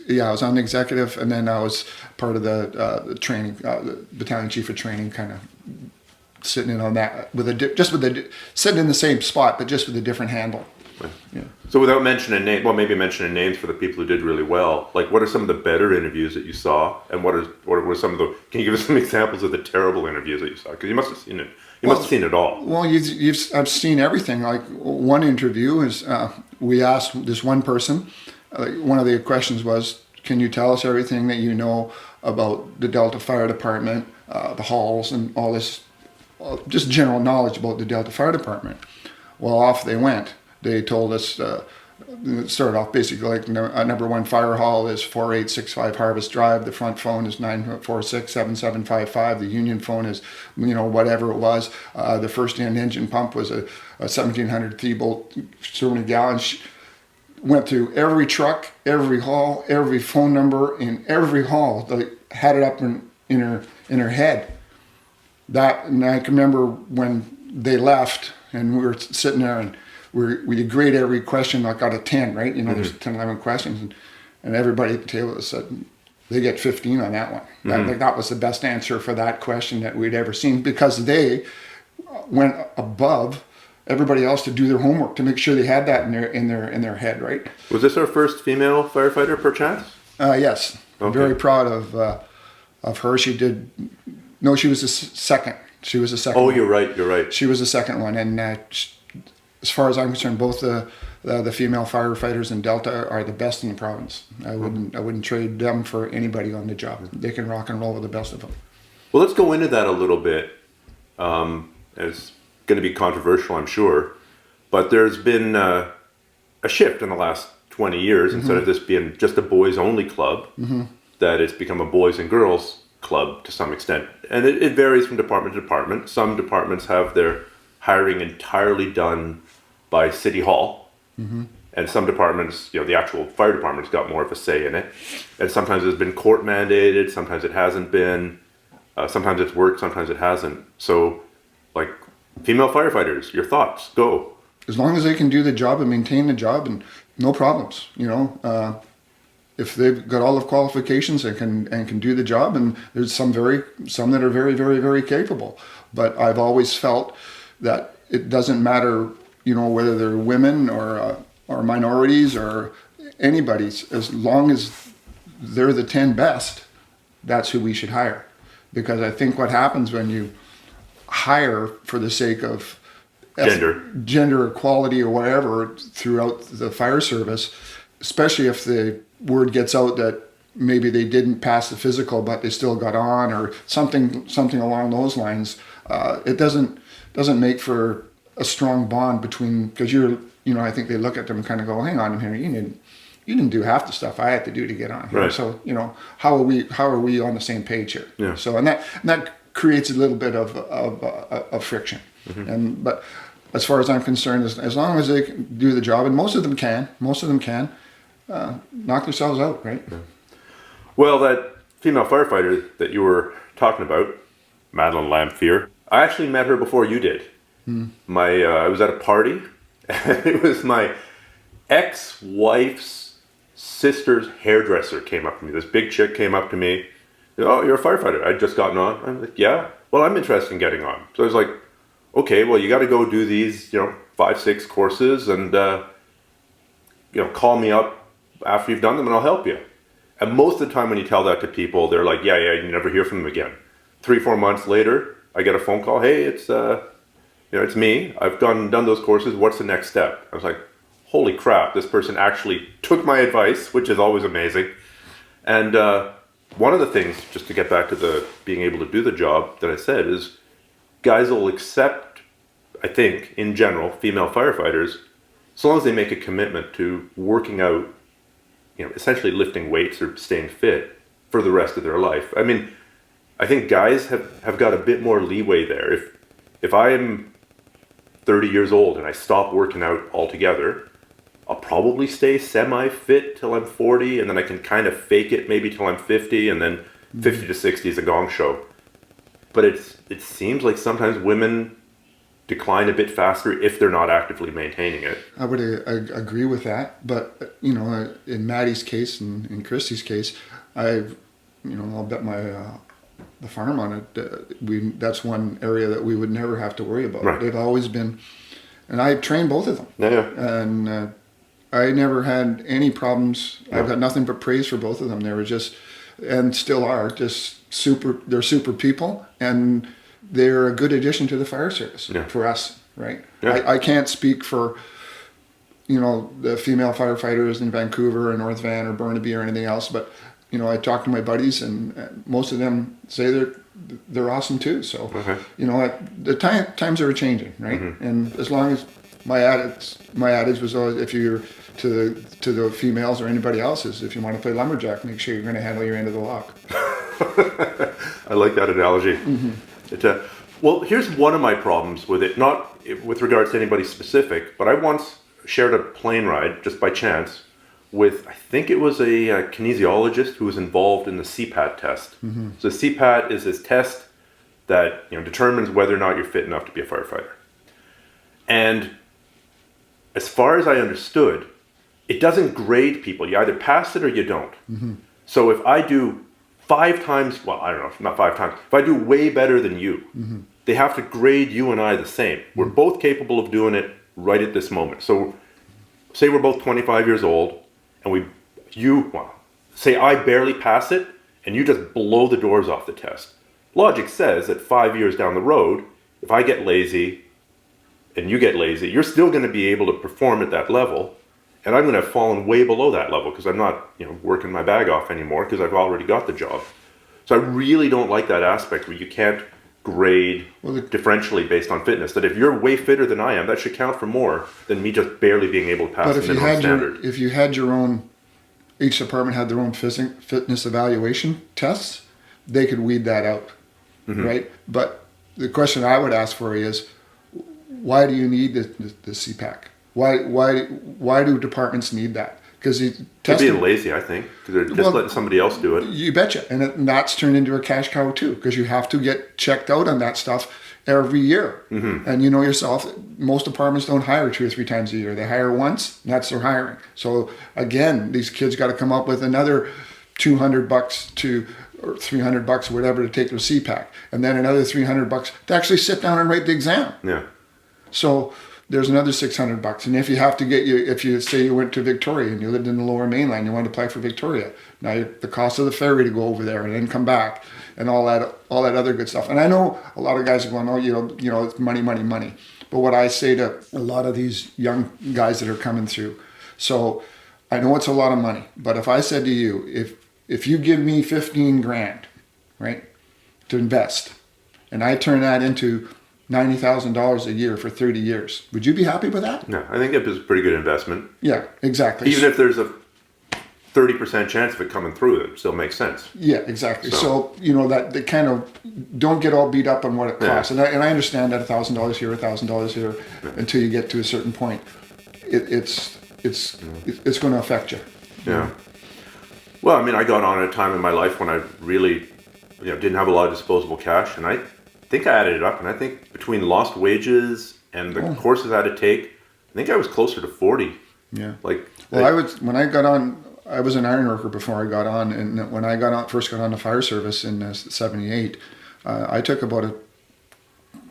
Yeah, I was on the executive, and then I was part of the training, the battalion chief of training, kind of sitting in on that sitting in the same spot, but just with a different handle. Right. Yeah. So without mentioning names, well, maybe mentioning names for the people who did really well. Like, what are some of the better interviews that you saw, and what were some of the? Can you give us some examples of the terrible interviews that you saw? Because you must have seen it. You must have seen it all. Well, I've seen everything. Like one interview is we asked this one person. One of the questions was, "Can you tell us everything that you know about the Delta Fire Department, the halls, and all this, just general knowledge about the Delta Fire Department?" Well, off they went. They told us, it started off basically like number 1 fire hall is 4865 Harvest Drive. The front phone is 946-7755. The union phone is, whatever it was. The first engine pump was a 1700 Thiebault 70 gallons. Went through every truck, every hall, every phone number in every hall. They had it up in her head. And I can remember when they left and we were sitting there and we did grade every question. I got a 10, right? There's 10, 11 questions, and everybody at the table said they get 15 on that one. That was the best answer for that question that we'd ever seen, because they went above everybody else to do their homework to make sure they had that in their head, right? Was this our first female firefighter, perchance? Yes. Okay. I'm very proud of her. She was the second. She was the second. Oh, one. You're right. She was the second one, and as far as I'm concerned, both the female firefighters in Delta are the best in the province. I wouldn't trade them for anybody on the job. They can rock and roll with the best of them. Well, let's go into that a little bit. It's going to be controversial, I'm sure, but there's been a shift in the last 20 years. Instead of this being just a boys-only club, that it's become a boys and girls club to some extent. And it varies from department to department. Some departments have their hiring entirely done by City Hall. And some departments, the actual fire department's got more of a say in it. And sometimes it's been court mandated, sometimes it hasn't been. Sometimes it's worked, sometimes it hasn't. So, like, female firefighters, your thoughts, go. As long as they can do the job and maintain the job, and no problems, if they've got all the qualifications and can do the job, and there's some that are very, very, very capable. But I've always felt that it doesn't matter, whether they're women or minorities or anybody's, as long as they're the 10 best, that's who we should hire. Because I think what happens when you hire for the sake of gender equality or whatever throughout the fire service, especially if the word gets out that maybe they didn't pass the physical but they still got on, or something along those lines, it doesn't make for a strong bond between, because I think they look at them and kind of go, hang on here, you didn't do half the stuff I had to do to get on here. Right. So, how are we on the same page here? Yeah. So, and that creates a little bit of friction. But as far as I'm concerned, as long as they can do the job, and most of them can knock themselves out, right? Yeah. Well, that female firefighter that you were talking about, Madeline Lamphere, I actually met her before you did. I was at a party, and it was my ex-wife's sister's hairdresser came up to me. This big chick came up to me. "Oh, you're a firefighter." I'd just gotten on. I'm like, "Yeah. Well, I'm interested in getting on." So I was like, "Okay, well, you got to go do these, 5, 6 courses, and call me up after you've done them, and I'll help you. And most of the time, when you tell that to people, they're like, yeah, you never hear from them again. 3, 4 months later, I get a phone call. Hey, it's me. I've done those courses. What's the next step? I was like, holy crap! This person actually took my advice, which is always amazing. And one of the things, just to get back to the being able to do the job that I said, is guys will accept, I think, in general, female firefighters, as long as they make a commitment to working out, essentially lifting weights or staying fit for the rest of their life. I mean, I think guys have got a bit more leeway there. If I am 30 years old and I stop working out altogether, I'll probably stay semi-fit till I'm 40, and then I can kind of fake it maybe till I'm 50, and then 50 to 60 is a gong show. But it seems like sometimes women decline a bit faster if they're not actively maintaining it. I would agree with that, but in Maddie's case and in Christy's case, I'll bet the farm on it. That's one area that we would never have to worry about. Right. They've always been, and I trained both of them. Yeah. And I never had any problems. Yeah. I've got nothing but praise for both of them. They were just, and still are, just super. They're super people, and they're a good addition to the fire service for us, right? Yeah. I can't speak for, the female firefighters in Vancouver or North Van or Burnaby or anything else, but I talk to my buddies, and most of them say they're awesome too. So, the times are changing, right? Mm-hmm. And as long as my adage was always, if you're to the females or anybody else's, if you want to play lumberjack, make sure you're going to handle your end of the lock. I like that analogy. Mm-hmm. Well, here's one of my problems with it, not with regards to anybody specific, but I once shared a plane ride, just by chance, with, I think it was a kinesiologist who was involved in the CPAT test. Mm-hmm. So CPAT is this test that determines whether or not you're fit enough to be a firefighter. And as far as I understood, it doesn't grade people. You either pass it or you don't. Mm-hmm. So if I do 5 times, well, I don't know, not 5 times, if I do way better than you, mm-hmm. they have to grade you and I the same. Mm-hmm. We're both capable of doing it right at this moment. So say we're both 25 years old, and say I barely pass it, and you just blow the doors off the test. Logic says that 5 years down the road, if I get lazy and you get lazy, you're still going to be able to perform at that level, and I'm going to have fallen way below that level because I'm not working my bag off anymore because I've already got the job. So I really don't like that aspect where you can't grade differentially based on fitness. That if you're way fitter than I am, that should count for more than me just barely being able to pass the minimum standard. If you had your own, each department had their own fitness evaluation tests, they could weed that out, mm-hmm. right? But the question I would ask for you is, why do you need the CPAC? Why do departments need that? Because they're being lazy, I think, because they're just letting somebody else do it. You betcha, and that's turned into a cash cow too, because you have to get checked out on that stuff every year. Mm-hmm. And you know yourself, most departments don't hire 2 or 3 times a year. They hire once, and that's their hiring. So again, these kids got to come up with another $200 or $300 or whatever to take their CPAC, and then another $300 to actually sit down and write the exam. Yeah. So there's another $600, and if you have to if you say you went to Victoria and you lived in the Lower Mainland, you want to apply for Victoria. Now the cost of the ferry to go over there and then come back, and all that other good stuff. And I know a lot of guys are going, oh, it's money, money, money. But what I say to a lot of these young guys that are coming through, so I know it's a lot of money, but if I said to you, if you give me $15,000, right, to invest, and I turn that into $90,000 a year for 30 years. Would you be happy with that? No, I think it was a pretty good investment. Yeah, exactly. Even if there's a 30% chance of it coming through, it still makes sense. Yeah, exactly. So that they kind of don't get all beat up on what it costs. Yeah. And I understand that $1,000 here, $1,000 here, until you get to a certain point, it's going to affect you. Yeah. Well, I mean, I got on at a time in my life when I really, didn't have a lot of disposable cash, and I think I added it up, and I think between lost wages and the courses I had to take, I think I was closer to 40. Yeah. When I got on, I was an iron worker before I got on, and when I first got on the fire service in '78, I took about a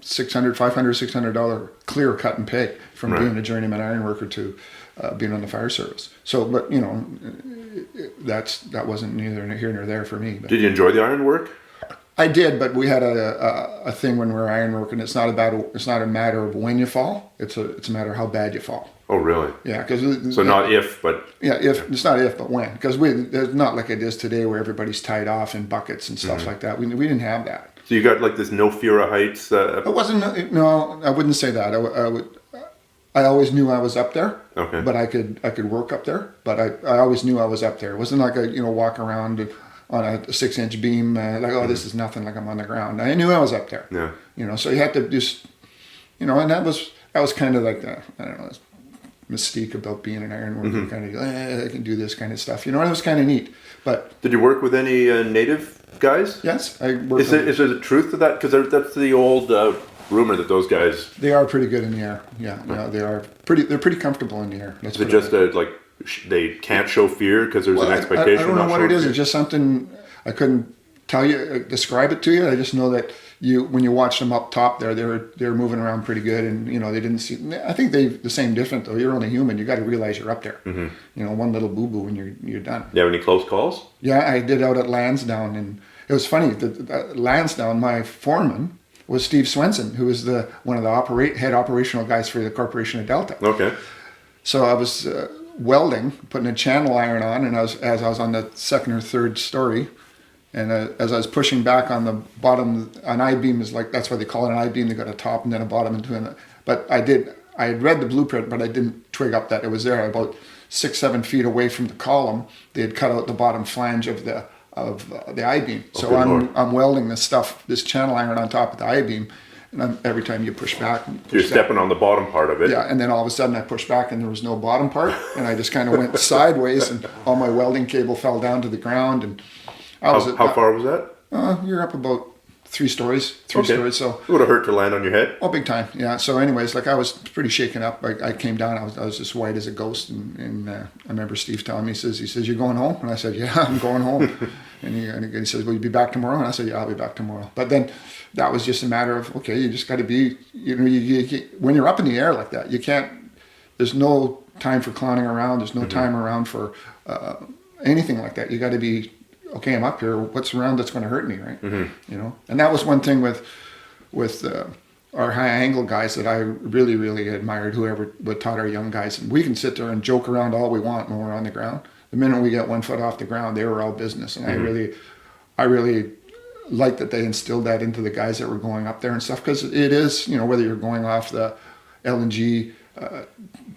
$600 clear cut and pay from being a journeyman iron worker to being on the fire service. So, but you know, that wasn't neither here nor there for me. But Did you enjoy the iron work? I did, but we had a thing when we were iron working. It's not a matter of when you fall. It's a matter of how bad you fall. Oh, really? Yeah, because So not if, but it's not if, but when. Because it's not like it is today where everybody's tied off in buckets and stuff like that. We didn't have that. so you got like this no fear of heights. It wasn't. No, I wouldn't say that. I always knew I was up there. Okay. But I could work up there. But I always knew I was up there. It wasn't like walk around on a 6-inch beam like, oh, this is nothing, like I'm on the ground. I knew I was up there. Yeah. So you had to just and that was kind of like the, I don't know, mystique about being an iron worker. Kind of I can do this kind of stuff. And it was kind of neat. But Did you work with any native guys? yes, I worked. Is there a truth to that? Because that's the old rumor that those guys. They are pretty good in the air. Yeah, they are pretty. They're pretty comfortable in the air. Is it just they can't show fear because there's an expectation? I don't know what it is. It's just something I couldn't tell you, describe it to you. I just know that when you watch them up top there, they're moving around pretty good, and they didn't see. I think they the same different though. You're only human. You got to realize you're up there. One little boo boo and you're done. You have any close calls? Yeah, I did out at Lansdowne, and it was funny. Lansdowne, my foreman was Steve Swenson, who was one of the head operational guys for the Corporation of Delta. Okay. So I was welding, putting a channel iron on, and as I was on the second or third story, and as I was pushing back on the bottom, an I-beam is like, that's why they call it an I-beam. They got a top and then a bottom and two. But I had read the blueprint, but I didn't twig up that it was there. About 6-7 feet away from the column, they had cut out the bottom flange of the I-beam. So I'm welding this channel iron on top of the I-beam, and every time you push back, you're stepping on the bottom part of it. Yeah, and then all of a sudden I pushed back and there was no bottom part, and I just kind of went sideways, and all my welding cable fell down to the ground. And how far was that? You're up about 3 stories. Stories. So it would have hurt to land on your head. Oh, big time. Yeah. So, anyways, I was pretty shaken up. I came down. I was just white as a ghost, and I remember Steve telling me, he says, "You're going home?" And I said, "Yeah, I'm going home." and he says, "Will you be back tomorrow?" And I said, "Yeah, I'll be back tomorrow." But then that was just a matter of, okay, you just got to be, when you're up in the air like that, you can't. There's no time for clowning around. There's no time around for anything like that. You got to be. Okay, I'm up here. What's around that's going to hurt me, right? And that was one thing with our high angle guys that I really, really admired. Whoever taught our young guys, and we can sit there and joke around all we want when we're on the ground. The minute we get 1 foot off the ground, they were all business. And I really liked that they instilled that into the guys that were going up there and stuff, because it is, whether you're going off the LNG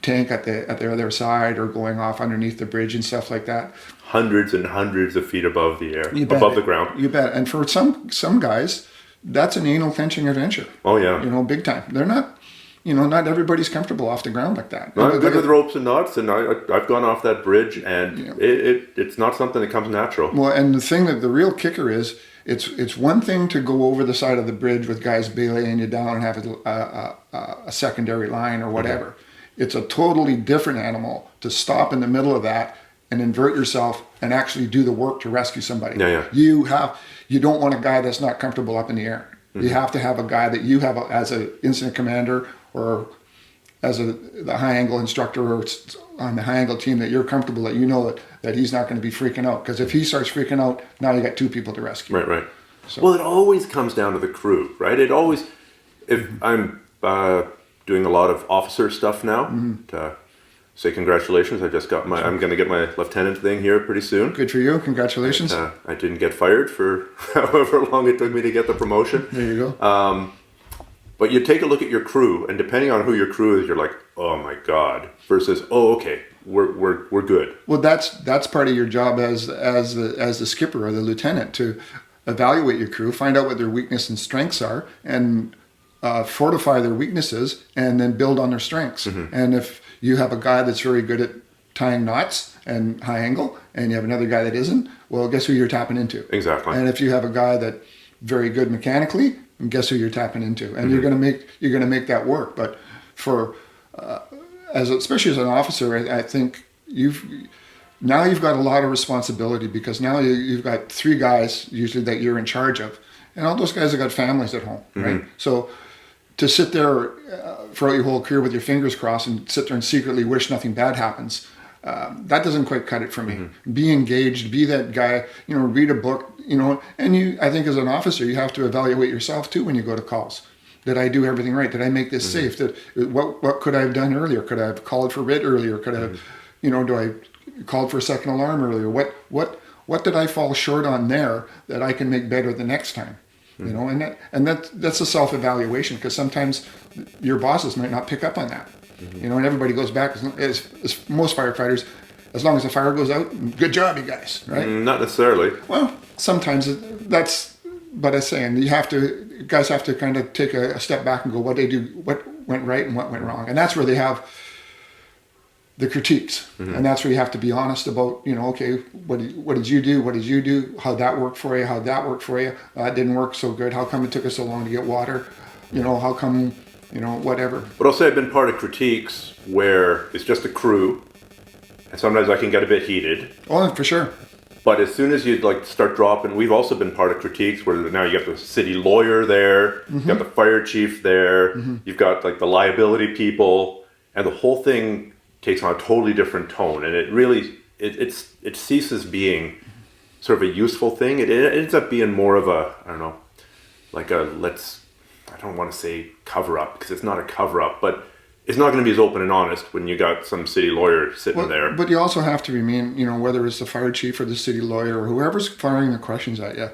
tank at the other side or going off underneath the bridge and stuff like that. Hundreds and hundreds of feet above the air, above the ground. You bet. And for some guys, that's an anal clenching adventure. Oh yeah. Big time. They're not, not everybody's comfortable off the ground like that. I'm good with ropes and knots, and I've gone off that bridge, and it's not something that comes natural. Well, and the thing that the real kicker is, it's one thing to go over the side of the bridge with guys belaying you down and have a secondary line or whatever. It's a totally different animal to stop in the middle of that and invert yourself and actually do the work to rescue somebody. Yeah. You don't want a guy that's not comfortable up in the air. You have to have a guy that you have as an incident commander or as the high angle instructor or on the high angle team, that you're comfortable, that that he's not going to be freaking out. Because if he starts freaking out, now you got 2 people to rescue. Right. So. Well, it always comes down to the crew, right? It always, if I'm doing a lot of officer stuff now, to say congratulations. I'm going to get my lieutenant thing here pretty soon. Good for you. Congratulations. I didn't get fired for however long it took me to get the promotion. There you go. But you take a look at your crew, and depending on who your crew is, you're like, oh my God, versus, oh, okay, we're good. Well, that's part of your job as the skipper or the lieutenant, to evaluate your crew, find out what their weaknesses and strengths are, and fortify their weaknesses, and then build on their strengths. And if you have a guy that's very good at tying knots and high angle, and you have another guy that isn't, well, guess who you're tapping into? Exactly. And if you have a guy that very good mechanically, guess who you're tapping into? And you're gonna make that work. But for especially as an officer, I think you've got a lot of responsibility, because now you've got 3 guys usually that you're in charge of, and all those guys have got families at home, right? So to sit there throughout your whole career with your fingers crossed and sit there and secretly wish nothing bad happens, that doesn't quite cut it for me. Be engaged, be that guy, read a book, and I think as an officer, you have to evaluate yourself too when you go to calls. Did I do everything right? Did I make this safe? What could I have done earlier? Could I have called for writ earlier? Could I have, do I called for a second alarm earlier? What did I fall short on there that I can make better the next time? And that's a self-evaluation, because sometimes your bosses might not pick up on that. And everybody goes back, as most firefighters, as long as the fire goes out, good job, you guys, right? Not necessarily. Well, sometimes but I'm saying guys have to kind of take a step back and go, what went right and what went wrong. And that's where they have the critiques. And that's where you have to be honest about, okay, what did you do? What did you do? How'd that work for you? How'd that work for you? That didn't work so good. How come it took us so long to get water? How come, whatever. But I'll say I've been part of critiques where it's just a crew, and sometimes I can get a bit heated. Oh, for sure. But as soon as you start dropping, we've also been part of critiques where now you got the city lawyer there, you've got the fire chief there, you've got the liability people, and the whole thing takes on a totally different tone, and it really it ceases being sort of a useful thing. It ends up being more of a, I don't know, I don't want to say cover up, because it's not a cover up, but it's not going to be as open and honest when you got some city lawyer sitting there. But you also have to remain, whether it's the fire chief or the city lawyer or whoever's firing the questions at you,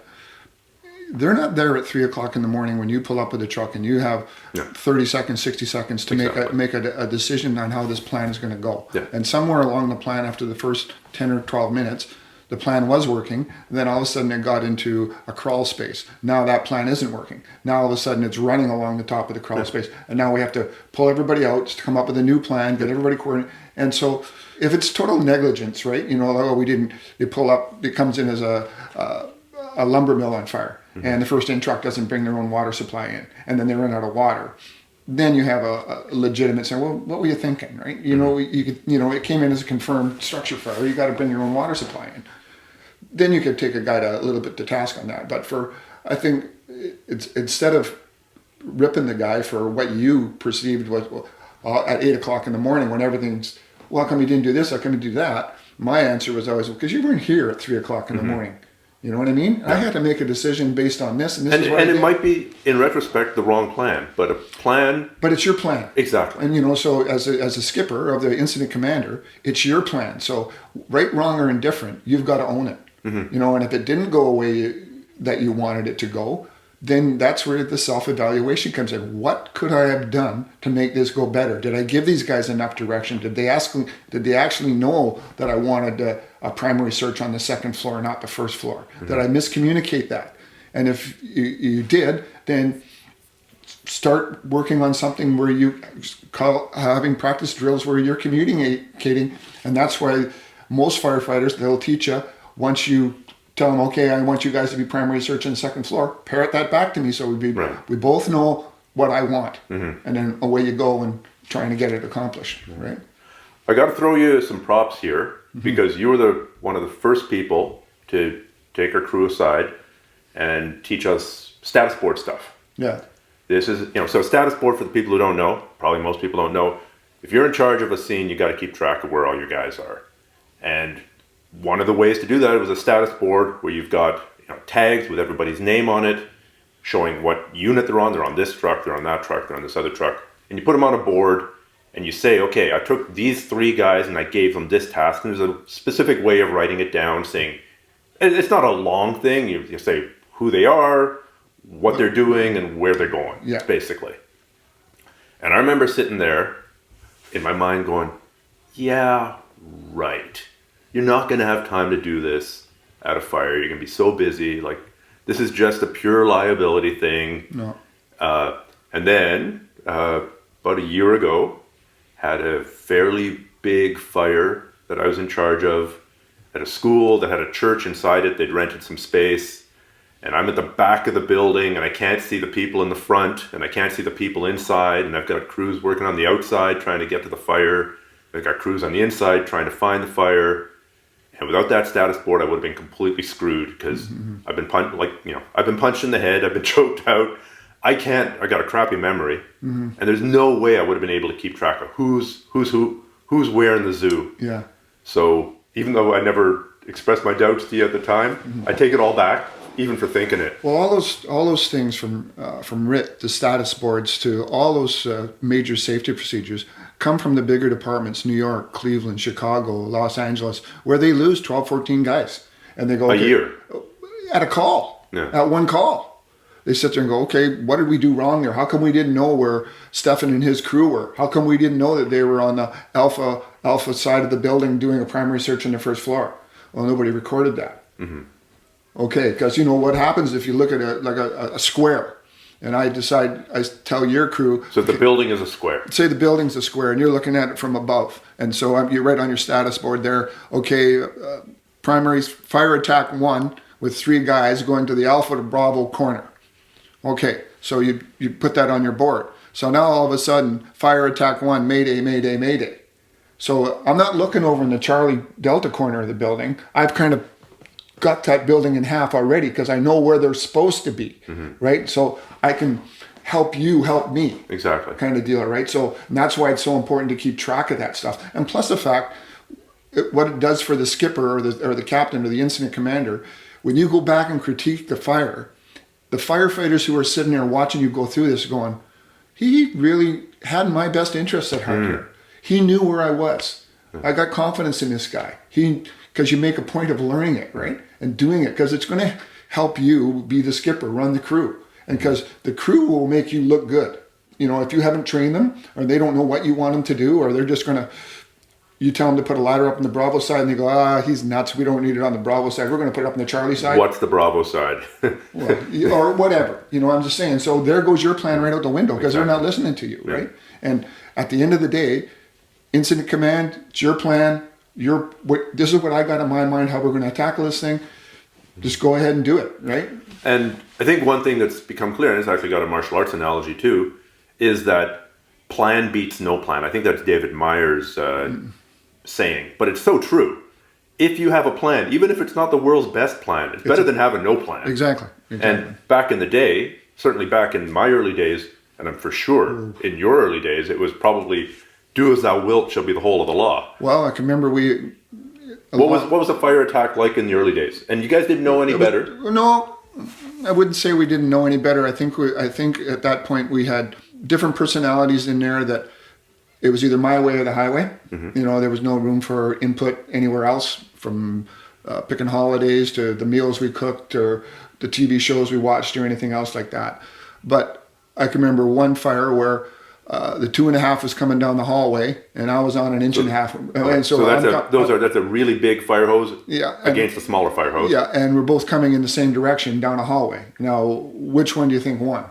they're not there at 3 o'clock in the morning when you pull up with a truck and you have 30 seconds, 60 seconds to make a decision on how this plan is going to go. Yeah. And somewhere along the plan, after the first 10 or 12 minutes, the plan was working. Then all of a sudden it got into a crawl space. Now that plan isn't working. Now all of a sudden it's running along the top of the crawl space. And now we have to pull everybody out to come up with a new plan, get everybody coordinated. And so if it's total negligence, right? We didn't, they pull up, it comes in as a lumber mill on fire. And the first in truck doesn't bring their own water supply in. And then they run out of water. Then you have a legitimate saying, well, what were you thinking, right? It came in as a confirmed structure fire. You got to bring your own water supply in. Then you could take a guy a little bit to task on that. But I think it's instead of ripping the guy for what you perceived was at 8 o'clock in the morning when everything's, well, how come you didn't do this? How come you do that? My answer was always, because you weren't here at 3 o'clock in the morning. You know what I mean? Yeah. I had to make a decision based on this, and this is what I did. And it might be, in retrospect, the wrong plan, but a plan. But it's your plan. Exactly. And so as a skipper of the incident commander, it's your plan. So right, wrong, or indifferent, you've got to own it. And if it didn't go away that you wanted it to go, then that's where the self-evaluation comes in. What could I have done to make this go better? Did I give these guys enough direction? Did they actually know that I wanted a primary search on the second floor, not the first floor? Did I miscommunicate that? And if you did, then start working on something where you having practice drills where you're communicating. And that's why most firefighters, they'll teach you, once you tell them, okay, I want you guys to be primary search on the second floor, parrot that back to me so we both know what I want. And then away you go and trying to get it accomplished, right? I got to throw you some props here because you were one of the first people to take our crew aside and teach us status board stuff. Yeah. This is, so status board, for the people who don't know, probably most people don't know, if you're in charge of a scene, you got to keep track of where all your guys are. And one of the ways to do that was a status board where you've got tags with everybody's name on it, showing what unit they're on. They're on this truck, they're on that truck, they're on this other truck. And you put them on a board and you say, okay, I took these 3 guys and I gave them this task. And there's a specific way of writing it down, saying, it's not a long thing. You say who they are, what they're doing, and where they're going, basically. And I remember sitting there in my mind going, yeah, right. You're not going to have time to do this at a fire. You're going to be so busy. This is just a pure liability thing. No. And then, about a year ago, had a fairly big fire that I was in charge of at a school that had a church inside it. They'd rented some space. And I'm at the back of the building, and I can't see the people in the front, and I can't see the people inside. And I've got crews working on the outside trying to get to the fire. I've got crews on the inside trying to find the fire. And without that status board, I would have been completely screwed because I've been punched in the head, I've been choked out, I got a crappy memory, and there's no way I would have been able to keep track of who's where in the zoo. Yeah. So even though I never expressed my doubts to you at the time, I take it all back, even for thinking it. Well, all those things from RIT to status boards to all those major safety procedures come from the bigger departments, New York, Cleveland, Chicago, Los Angeles, where they lose 12, 14 guys. And they go, A year. At a call, at one call. They sit there and go, okay, what did we do wrong there? How come we didn't know where Stefan and his crew were? How come we didn't know that they were on the alpha side of the building doing a primary search on the first floor? Well, nobody recorded that. Okay, because you know what happens if you look at a square, and I tell your crew. So if the building is a square. Say the building's a square, and you're looking at it from above, and so you're right on your status board there. Okay, primary fire attack 1 with 3 guys going to the Alpha to Bravo corner. Okay, so you put that on your board. So now all of a sudden, fire attack 1, Mayday, Mayday, Mayday. So I'm not looking over in the Charlie Delta corner of the building. I've kind of got that building in half already because I know where they're supposed to be, right? So I can help you help me. Exactly. Kind of deal, right? So and that's why it's so important to keep track of that stuff. And plus the fact, what it does for the skipper or the captain or the incident commander, when you go back and critique the firefighters who are sitting there watching you go through this going, he really had my best interests at heart here. He knew where I was. I got confidence in this guy. Because you make a point of learning it, right? And doing it, because it's going to help you be the skipper, run the crew. And because the crew will make you look good. You know, if you haven't trained them, or they don't know what you want them to do, or they're just going to, you tell them to put a ladder up on the Bravo side, and they go, he's nuts, we don't need it on the Bravo side, we're going to put it up on the Charlie side. What's the Bravo side? Well, or whatever. You know, I'm just saying. So there goes your plan right out the window, because they're not listening to you, right? And at the end of the day, incident command, it's your plan. This is what I got in my mind, how we're going to tackle this thing. Just go ahead and do it, right? And I think one thing that's become clear, and it's actually got a martial arts analogy too, is that plan beats no plan. I think that's David Meyer's saying, but it's so true. If you have a plan, even if it's not the world's best plan, it's better than having no plan. Exactly. And back in the day, certainly back in my early days, and I'm for sure in your early days, it was probably do as thou wilt shall be the whole of the law. Well, I can remember what was a fire attack like in the early days? And you guys didn't know any better? No, I wouldn't say we didn't know any better. I think at that point we had different personalities in there that it was either my way or the highway. You know, there was no room for input anywhere else, from picking holidays to the meals we cooked or the TV shows we watched or anything else like that. But I can remember one fire where the 2.5 was coming down the hallway, and I was on an 1.5 inch. And so that's a really big fire hose against a smaller fire hose. Yeah, and we're both coming in the same direction down a hallway. Now, which one do you think won?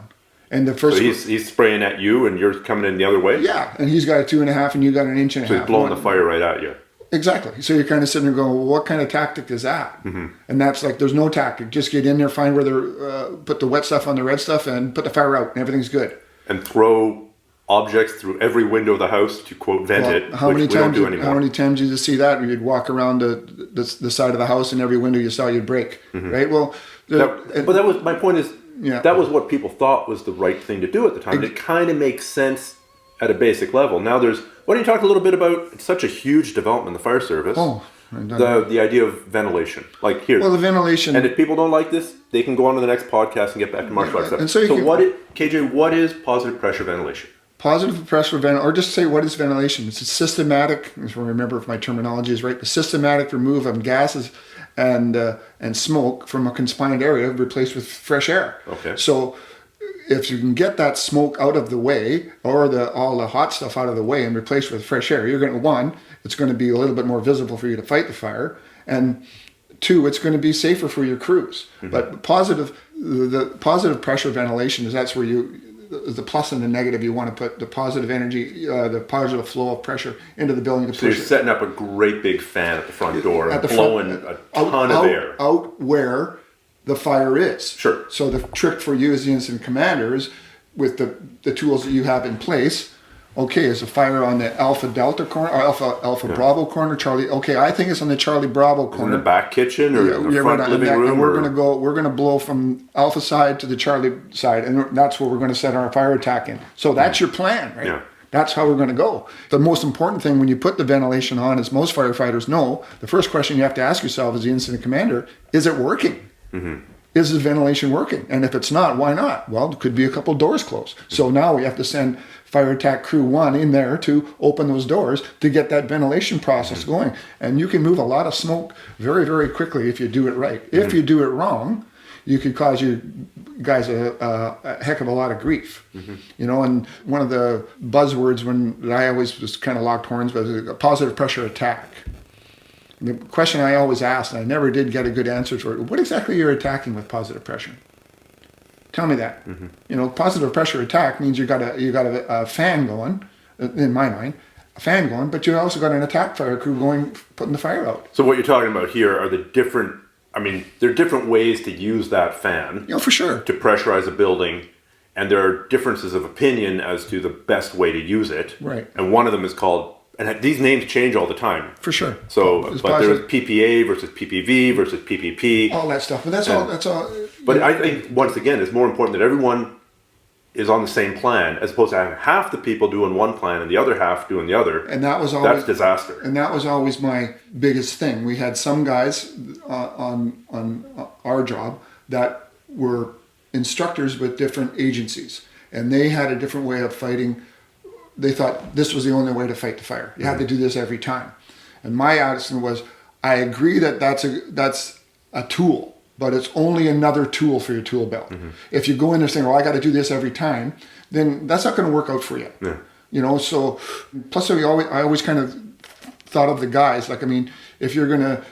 And the first, so he's spraying at you, and you're coming in the other way. Yeah, and he's got a 2.5, and you got an 1.5 inches. So he's blowing the fire right at you. Exactly. So you're kind of sitting there going, well, what kind of tactic is that? And that's like, there's no tactic. Just get in there, find where they're, put the wet stuff on the red stuff, and put the fire out, and everything's good. And throw objects through every window of the house to quote vent it. How many times did you see that? You'd walk around the side of the house, and every window you saw you'd break, right? Well, but that was my point. That was what people thought was the right thing to do at the time. It kind of makes sense at a basic level. Now why don't you talk a little bit about, it's such a huge development in the fire service. The idea of ventilation. Like here. Well, the ventilation. And if people don't like this, they can go on to the next podcast and get back to martial arts stuff. And so KJ, what is positive pressure ventilation? Positive pressure ventilation, or just say what is ventilation? It's a systematic, if I remember if my terminology is right, the systematic removal of gases and smoke from a confined area replaced with fresh air. Okay. So if you can get that smoke out of the way, or all the hot stuff out of the way and replace with fresh air, you're going to, one, it's going to be a little bit more visible for you to fight the fire, and two, it's going to be safer for your crews. But the positive pressure ventilation that's where the plus and the negative, you want to put the positive energy, the positive flow of pressure into the building to push it. So you're setting up a great big fan at the front door and blowing a ton of air. Out where the fire is. Sure. So the trick for you as the incident commander is, with the tools that you have in place, Okay, is the fire on the Alpha Delta corner, or Alpha Bravo corner, Charlie? Okay, I think it's on the Charlie Bravo corner. In the back kitchen or in the front right, living room? And we're gonna blow from Alpha side to the Charlie side, and that's where we're gonna set our fire attack in. So that's your plan, right? Yeah. That's how we're gonna go. The most important thing when you put the ventilation on, as most firefighters know, the first question you have to ask yourself as the incident commander, is it working? Is the ventilation working? And if it's not, why not? Well, it could be a couple doors closed. So now we have to send fire attack crew 1 in there to open those doors to get that ventilation process going. And you can move a lot of smoke very, very quickly if you do it right. If you do it wrong, you could cause you guys a heck of a lot of grief. You know, and one of the buzzwords that I always was kind of locked horns was a positive pressure attack. The question I always asked, and I never did get a good answer to it, what exactly are you attacking with positive pressure? Tell me that. You know, positive pressure attack means you got a fan going, in my mind, a fan going, but you also got an attack fire crew going, putting the fire out. So what you're talking about here are there are different ways to use that fan. You know, for sure. To pressurize a building, and there are differences of opinion as to the best way to use it. Right. And one of them is called, and these names change all the time. For sure. So, but there's PPA versus PPV versus PPP. All that stuff, but that's all. But I think, once again, it's more important that everyone is on the same plan, as opposed to having half the people doing one plan and the other half doing the other. And that was always, that's disaster. And that was always my biggest thing. We had some guys on our job that were instructors with different agencies, and they had a different way of fighting. They thought this was the only way to fight the fire. You had to do this every time. And my attitude was, I agree that that's a tool, but it's only another tool for your tool belt. If you go in there saying, well, I got to do this every time, then that's not going to work out for you. Yeah. You know, so plus I always kind of thought of the guys, like, I mean, if you're going to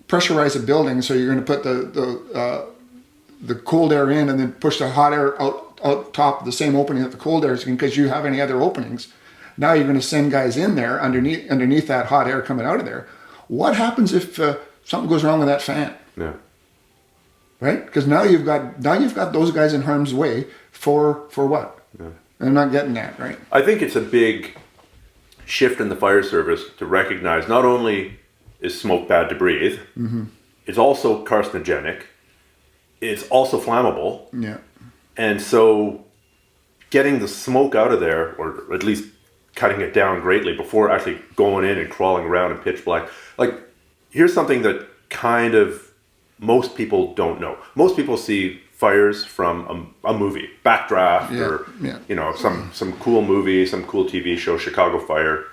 pressurize a building, so you're going to put the cold air in and then push the hot air out top of the same opening that the cold air is in, because you have any other openings. Now you're going to send guys in there underneath that hot air coming out of there. What happens if something goes wrong with that fan? Yeah. Right? Because now you've got those guys in harm's way for what? Yeah. I'm not getting that, right? I think it's a big shift in the fire service to recognize not only is smoke bad to breathe, it's also carcinogenic, it's also flammable. Yeah. And so getting the smoke out of there, or at least cutting it down greatly before actually going in and crawling around in pitch black. Like, here's something that kind of most people don't know. Most people see fires from a movie, Backdraft, or you know, some cool movie, some cool TV show, Chicago Fire.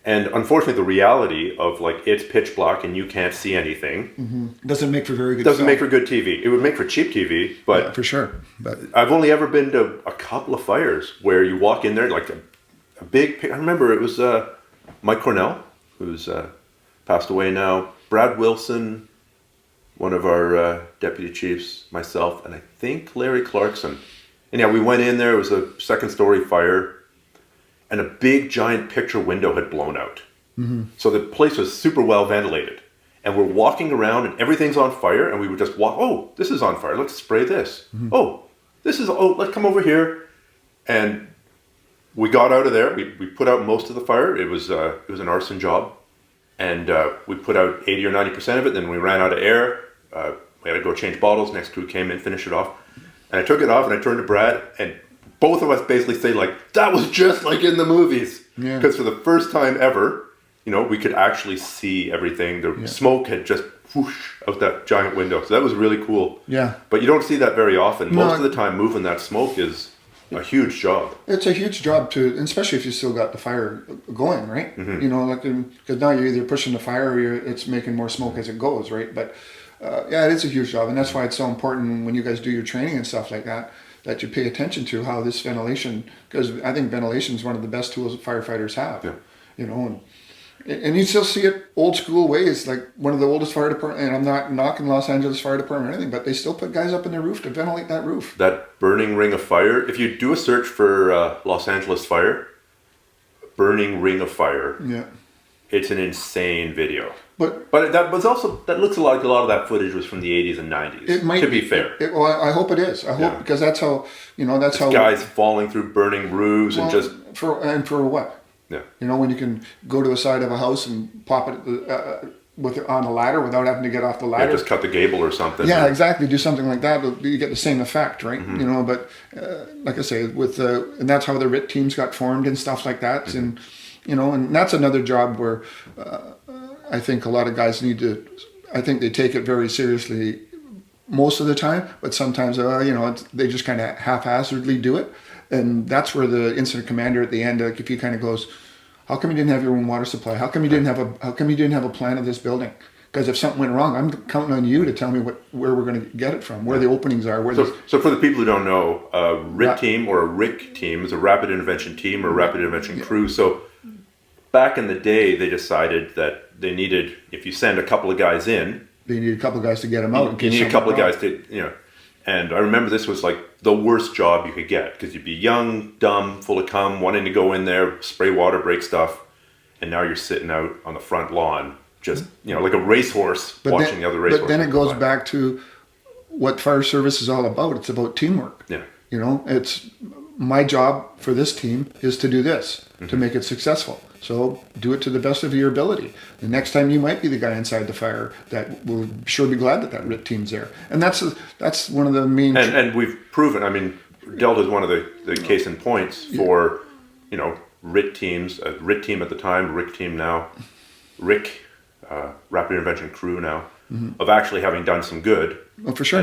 And unfortunately, the reality of, like, it's pitch black and you can't see anything doesn't make for very good. Doesn't make for good TV. It would make for cheap TV, but yeah, for sure. But I've only ever been to a couple of fires where you walk in there, like a big. I remember it was Mike Cornell, who's passed away now. Brad Wilson, one of our deputy chiefs, myself, and I think Larry Clarkson. And yeah, we went in there. It was a second-story fire. And a big giant picture window had blown out. So the place was super well ventilated. And we're walking around and everything's on fire, and we would just walk, oh, this is on fire, let's spray this. Oh, let's come over here. And we got out of there, we put out most of the fire. It was an arson job. And we put out 80 or 90% of it, then we ran out of air. We had to go change bottles, next crew came in, finished it off. And I took it off and I turned to Brad, and both of us basically say, like, that was just like in the movies. Because for the first time ever, you know, we could actually see everything. The smoke had just whoosh out that giant window. So that was really cool. Yeah. But you don't see that very often. Most of the time, moving that smoke is a huge job. It's a huge job too, especially if you still got the fire going, right? You know, like, because now you're either pushing the fire or it's making more smoke as it goes, right? But yeah, it is a huge job. And that's why it's so important when you guys do your training and stuff like that, that you pay attention to how this ventilation, because I think ventilation is one of the best tools that firefighters have. Yeah. You know, and you still see it old school ways, like one of the oldest fire departments, and I'm not knocking Los Angeles Fire Department or anything, but they still put guys up in their roof to ventilate that roof. That burning ring of fire, if you do a search for Los Angeles Fire, burning ring of fire, it's an insane video. But that was also, that looks like a lot of that footage was from the 80s and 90s. it might to be fair. Well, I hope it is. I hope, because that's how, that's how Guys falling through burning roofs and just for what? yeah. When you can go to the side of a house and pop it on a ladder without having to get off the ladder. Yeah, just cut the gable or something. Yeah, exactly. Do something like that. You get the same effect, right? Mm-hmm. But like I say, and that's how the RIT teams got formed and stuff like that. Mm-hmm. And that's another job where I think a lot of guys need to. I think they take it very seriously most of the time, but sometimes they just kind of haphazardly do it, and that's where the incident commander at the end, if he kind of goes, how come you didn't have your own water supply? How come you didn't have a plan of this building? Because if something went wrong, I'm counting on you to tell me where we're going to get it from, where the openings are. So for the people who don't know, a RIT team or a RIC team is a rapid intervention team or rapid intervention crew. So back in the day, they decided that they needed, if you send a couple of guys in, they need a couple of guys to get them out. You need a couple of guys to, And I remember this was like the worst job you could get because you'd be young, dumb, full of cum, wanting to go in there, spray water, break stuff, and now you're sitting out on the front lawn, just like a racehorse watching the other racehorse. But then it goes back to what fire service is all about. It's about teamwork. Yeah. It's my job for this team is to do this to make it successful. So do it to the best of your ability. The next time you might be the guy inside the fire that will sure be glad that RIT team's there. And that's one of the main... And we've proven, Delta is one of the case in points for, RIT teams, a RIT team at the time, RIC team now, RIC, Rapid Intervention Crew now, of actually having done some good. Oh, for sure.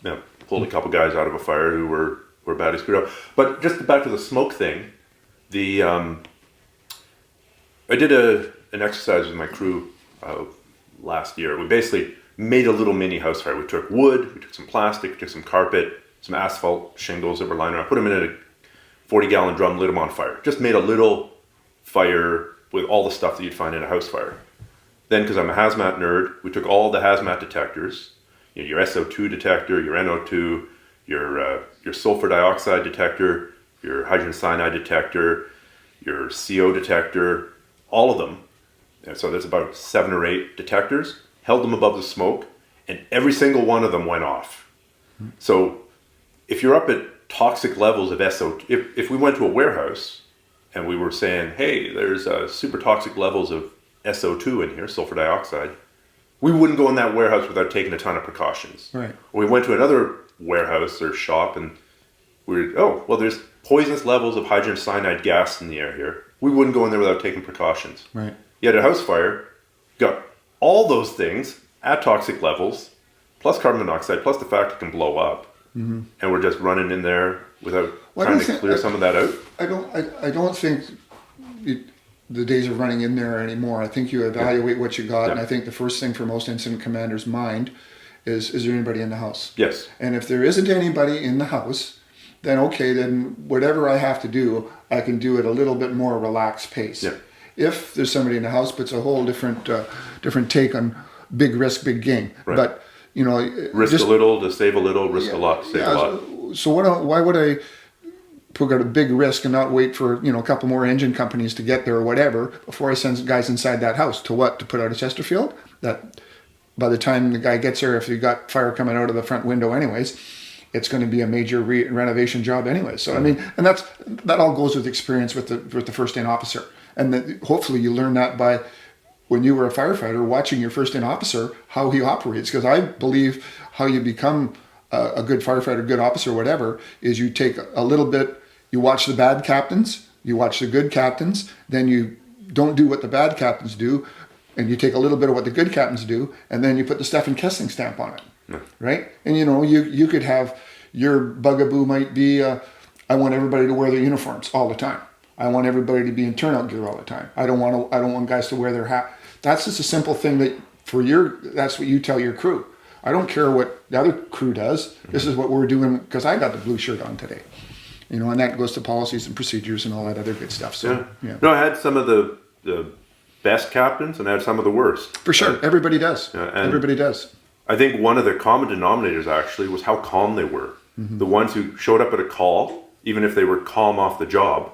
And pulled a couple guys out of a fire who were badly screwed up. But just back to the smoke thing, I did an exercise with my crew last year. We basically made a little mini house fire. We took wood, we took some plastic, we took some carpet, some asphalt shingles that were lying around, put them in a 40-gallon drum, lit them on fire. Just made a little fire with all the stuff that you'd find in a house fire. Then, because I'm a hazmat nerd, we took all the hazmat detectors, your SO2 detector, your NO2, your sulfur dioxide detector, your hydrogen cyanide detector, your CO detector, all of them. And so there's about 7 or 8 detectors, held them above the smoke, and every single one of them went off. So if you're up at toxic levels of SO2, if we went to a warehouse and we were saying, hey, there's super toxic levels of SO2 in here, sulfur dioxide, we wouldn't go in that warehouse without taking a ton of precautions. Right. We went to another warehouse or shop and there's poisonous levels of hydrogen cyanide gas in the air here. We wouldn't go in there without taking precautions. Right. Yet at a house fire, got all those things at toxic levels, plus carbon monoxide, plus the fact it can blow up, and we're just running in there without trying to clear some of that out. I don't think the days of running in there anymore. I think you evaluate what you got, and I think the first thing for most incident commanders' mind is there anybody in the house? Yes. And if there isn't anybody in the house, then okay, then whatever I have to do, I can do at a little bit more relaxed pace. Yeah. If there's somebody in the house, but it's a whole different take on big risk, big gain. Right. But risk a little to save a little, risk a lot to save a lot. So why would I put out a big risk and not wait for a couple more engine companies to get there or whatever before I send guys inside that house to what? To put out a Chesterfield? That by the time the guy gets there, if you got fire coming out of the front window anyways, it's going to be a major renovation job anyway. So and that all goes with experience with the first aid officer, and hopefully you learn that by when you were a firefighter watching your first aid officer how he operates. Because I believe how you become a good firefighter, good officer, whatever, is you take a little bit, you watch the bad captains, you watch the good captains, then you don't do what the bad captains do, and you take a little bit of what the good captains do, and then you put the Stephen Kessling stamp on it. Right? And you could have, your bugaboo might be, I want everybody to wear their uniforms all the time. I want everybody to be in turnout gear all the time. I don't want guys to wear their hat. That's just a simple thing that's what you tell your crew. I don't care what the other crew does. This is what we're doing because I got the blue shirt on today. And that goes to policies and procedures and all that other good stuff. So yeah. No, I had some of the best captains and I had some of the worst. For sure. Everybody does. Everybody does. I think one of the common denominators actually was how calm they were. The ones who showed up at a call, even if they were calm off the job,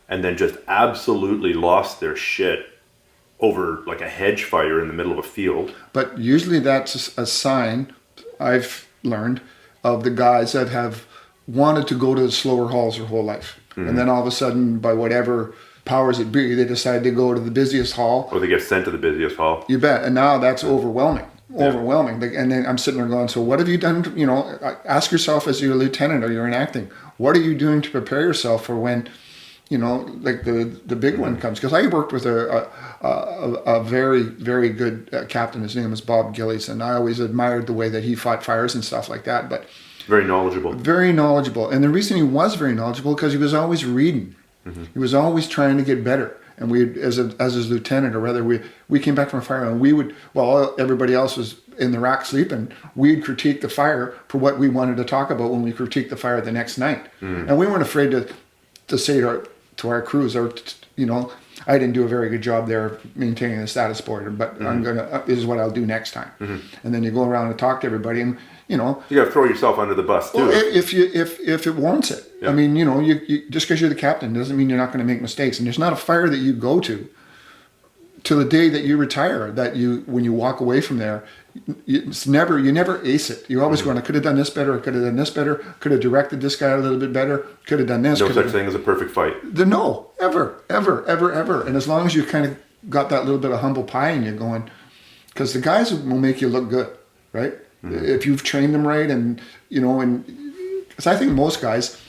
and then just absolutely lost their shit over like a hedge fire in the middle of a field. But usually that's a sign, I've learned, of the guys that have wanted to go to the slower hauls their whole life. And then all of a sudden, by whatever powers it be, they decide to go to the busiest haul. Or they get sent to the busiest haul. You bet. And now that's overwhelming. Overwhelming. And then I'm sitting there going, so what have you done? You know, ask yourself as you're a lieutenant or you're enacting, what are you doing to prepare yourself for when, you know, like the big one comes? Because I worked with a very, very good captain. His name was Bob Gillies. And I always admired the way that he fought fires and stuff like that. But very knowledgeable. Very knowledgeable. And the reason he was very knowledgeable because he was always reading. He was always trying to get better. And we, as his lieutenant, or rather, we came back from a fire, and we would, while everybody else was in the rack sleeping, we'd critique the fire for what we wanted to talk about when we critiqued the fire the next night. And we weren't afraid to say to our crews, or you know, I didn't do a very good job there of maintaining the status board, but this is what I'll do next time. And then you go around and talk to everybody, and you know, you got to throw yourself under the bus too. Well, if it warrants it. Yeah. I mean, you know, you just because you're the captain doesn't mean you're not going to make mistakes. And there's not a fire that you go to till the day that you retire that when you walk away from there, you never ace it. You're always going, I could have done this better. I could have done this better. Could have directed this guy a little bit better. Could have done this. No such thing as a perfect fight. No, ever. And as long as you kind of got that little bit of humble pie in you going, because the guys will make you look good, right? If you've trained them right, and you know, and because I think most guys,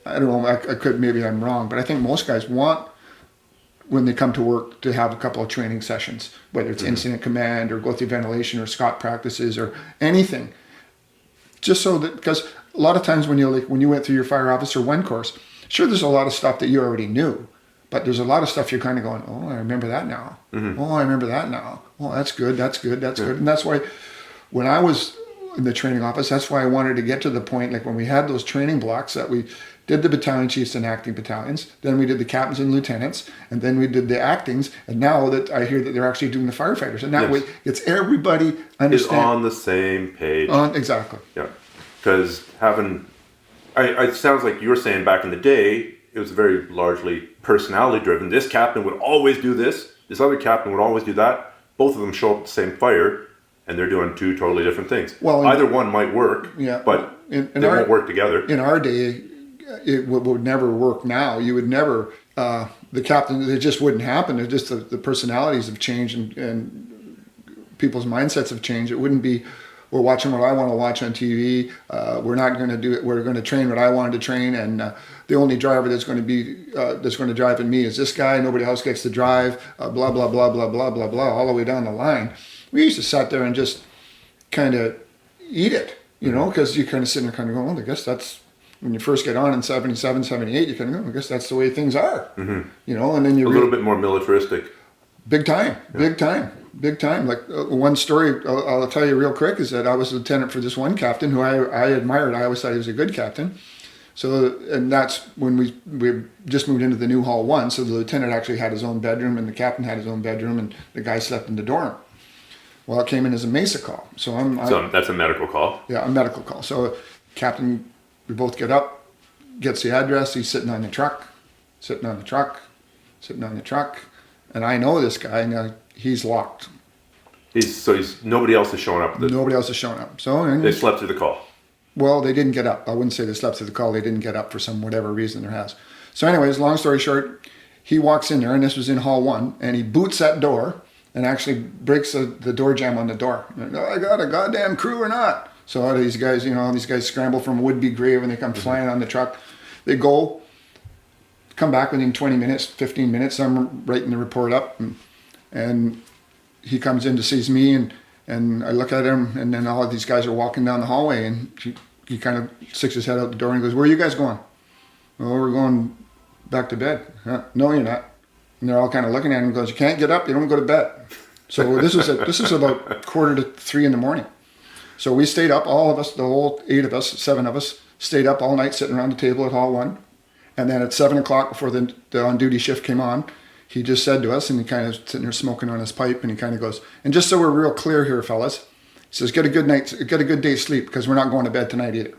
I don't know, I could, maybe I'm wrong, but I think most guys want, when they come to work, to have a couple of training sessions, whether it's incident command or go through ventilation or SCOT practices or anything, just so that, because a lot of times when you went through your fire officer 1 course, sure, there's a lot of stuff that you already knew, but there's a lot of stuff you're kind of going, oh, I remember that now. Oh, I remember that now. Oh, that's good. And that's why when I was in the training office, that's why I wanted to get to the point, like when we had those training blocks, that we did the battalion chiefs and acting battalions, then we did the captains and lieutenants, and then we did the actings, and now that I hear that they're actually doing the firefighters, and that way it's everybody understand. Is on the same page. Exactly. Yeah, because it sounds like you were saying back in the day, it was very largely personality driven. This captain would always do this, this other captain would always do that. Both of them show up at the same fire, and they're doing 2 totally different things. Well, either one might work, but they won't work together. In our day, it would never work now. You would never, the captain, it just wouldn't happen. It's just the personalities have changed and people's mindsets have changed. It wouldn't be, we're watching what I want to watch on TV. We're not going to do it. We're going to train what I wanted to train. And the only driver that's going to drive in me is this guy. Nobody else gets to drive, blah, blah, blah, blah, blah, blah, blah, all the way down the line. We used to sit there and just kind of eat it, you know, because you kind of sit there kind of go, well, I guess that's, when you first get on in 77, 78, you kind of go, I guess that's the way things are, you know, and then you're a little bit more militaristic. Big time. Like one story I'll tell you real quick is that I was a lieutenant for this one captain who I admired. I always thought he was a good captain. So, and that's when we just moved into the new Hall 1. So the lieutenant actually had his own bedroom and the captain had his own bedroom and the guy slept in the dorm. Well, it came in as a MESA call. So that's a medical call? Yeah, a medical call. So captain, we both get up, gets the address. He's sitting on the truck. And I know this guy, and he's locked. He's nobody else is showing up. Nobody else is showing up. So they slept through the call. Well, they didn't get up. I wouldn't say they slept through the call. They didn't get up for some whatever reason there has. So anyways, long story short, he walks in there, and this was in Hall 1, and he boots that door and actually breaks the door jamb on the door. I got a goddamn crew or not? So all these guys, these guys scramble from a would-be grave and they come flying on the truck. They come back within 20 minutes, 15 minutes. I'm writing the report up and he comes in to see me and I look at him and then all of these guys are walking down the hallway and he kind of sticks his head out the door and goes, "Where are you guys going?" "Oh, we're going back to bed." "No, you're not." And they're all kind of looking at him and goes, "You can't get up, you don't go to bed." So this is about 2:45 in the morning. So we stayed up, all of us, the whole 7 of us, stayed up all night sitting around the table at Hall 1. And then at 7 o'clock before the on-duty shift came on, he just said to us, and he kind of sitting there smoking on his pipe, and he kind of goes, "And just so we're real clear here, fellas," he says, get a good day's sleep, because we're not going to bed tonight either."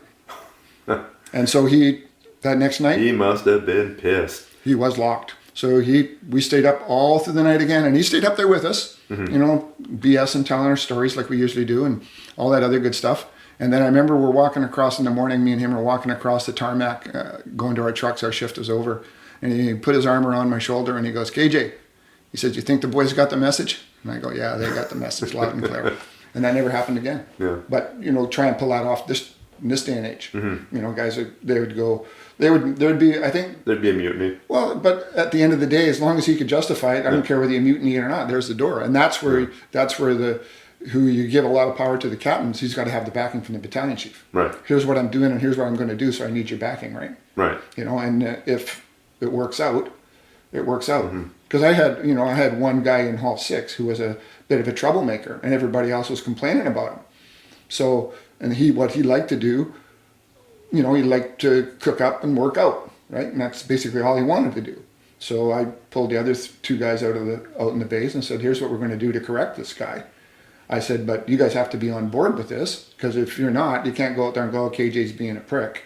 And so that next night... He must have been pissed. He was locked. So we stayed up all through the night again, and he stayed up there with us, BS and telling our stories like we usually do and all that other good stuff. And then I remember we're walking across in the morning, me and him are walking across the tarmac, going to our trucks, our shift was over. And he put his arm around my shoulder and he goes, KJ, he said, you think the boys got the message? And I go, yeah, they got the message loud and clear. And that never happened again. Yeah. But, try and pull that off in this day and age. Guys, they would go, there'd be, I think. There'd be a mutiny. Well, but at the end of the day, as long as he could justify it, I don't care whether you mutiny or not, there's the door. And that's where who you give a lot of power to the captains, he's got to have the backing from the battalion chief. Right. Here's what I'm doing and here's what I'm going to do, so I need your backing, right? Right. And if it works out, it works out. Because I had one guy in Hall 6 who was a bit of a troublemaker and everybody else was complaining about him. So, and what he liked to do, he liked to cook up and work out, right? And that's basically all he wanted to do. So I pulled the other two guys out in the base and said, here's what we're going to do to correct this guy. I said, but you guys have to be on board with this, because if you're not, you can't go out there and go, oh, KJ's being a prick.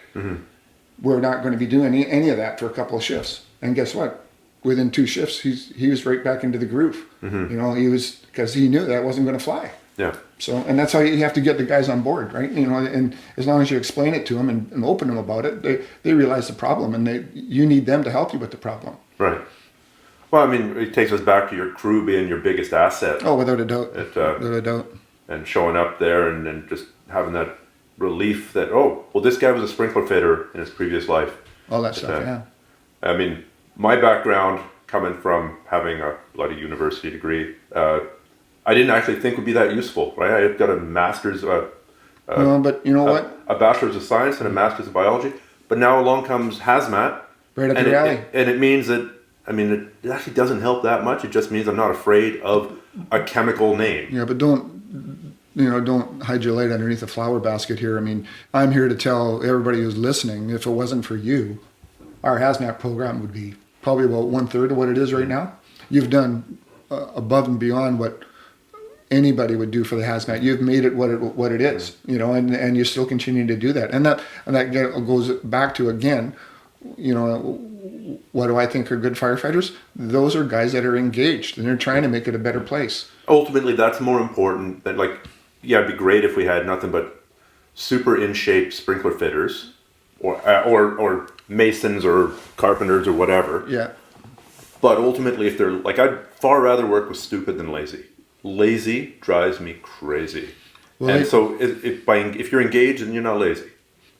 We're not going to be doing any of that for a couple of shifts. And guess what? Within 2 shifts, he was right back into the groove. Because he knew that wasn't going to fly. Yeah. So, and that's how you have to get the guys on board, right? And as long as you explain it to them and open them about it, they realize the problem, and you need them to help you with the problem. Right. Well, I mean, it takes us back to your crew being your biggest asset. Oh, without a doubt. Without a doubt. And showing up there and just having that relief that, oh, well, this guy was a sprinkler fitter in his previous life. All that stuff, yeah. I mean, my background coming from having a bloody university degree, I didn't actually think would be that useful, right? I had got a master's, but you know what? A bachelor's of science and a master's of biology. But now along comes hazmat. Right up your alley. And it means that, it actually doesn't help that much. It just means I'm not afraid of a chemical name. Yeah, but don't hide your light underneath a flower basket here. I'm here to tell everybody who's listening, if it wasn't for you, our hazmat program would be probably about 1/3 of what it is right now. You've done above and beyond what anybody would do for the hazmat. You've made it what it is, and you're still continuing to do that. And that goes back to, again, what do I think are good firefighters? Those are guys that are engaged and they're trying to make it a better place. Ultimately, that's more important than, it'd be great if we had nothing but super in shape sprinkler fitters or masons or carpenters or whatever. Yeah. But ultimately, if they're I'd far rather work with stupid than lazy. Lazy drives me crazy. Well, and so if you're engaged, then you're not lazy.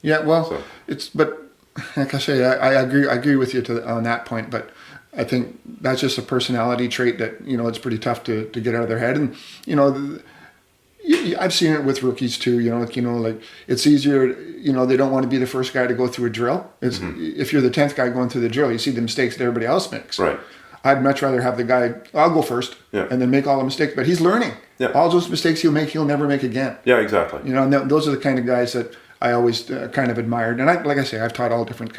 Yeah, well, but like I say, I agree with you on that point, but I think that's just a personality trait that, it's pretty tough to get out of their head. And, I've seen it with rookies too, it's easier, they don't want to be the first guy to go through a drill. It's if you're the 10th guy going through the drill, you see the mistakes that everybody else makes. Right. I'd much rather have the guy, I'll go first, and then make all the mistakes, but he's learning. Yeah. All those mistakes he'll make, he'll never make again. Yeah, exactly. And those are the kind of guys that I always kind of admired. And like I say, I've taught all different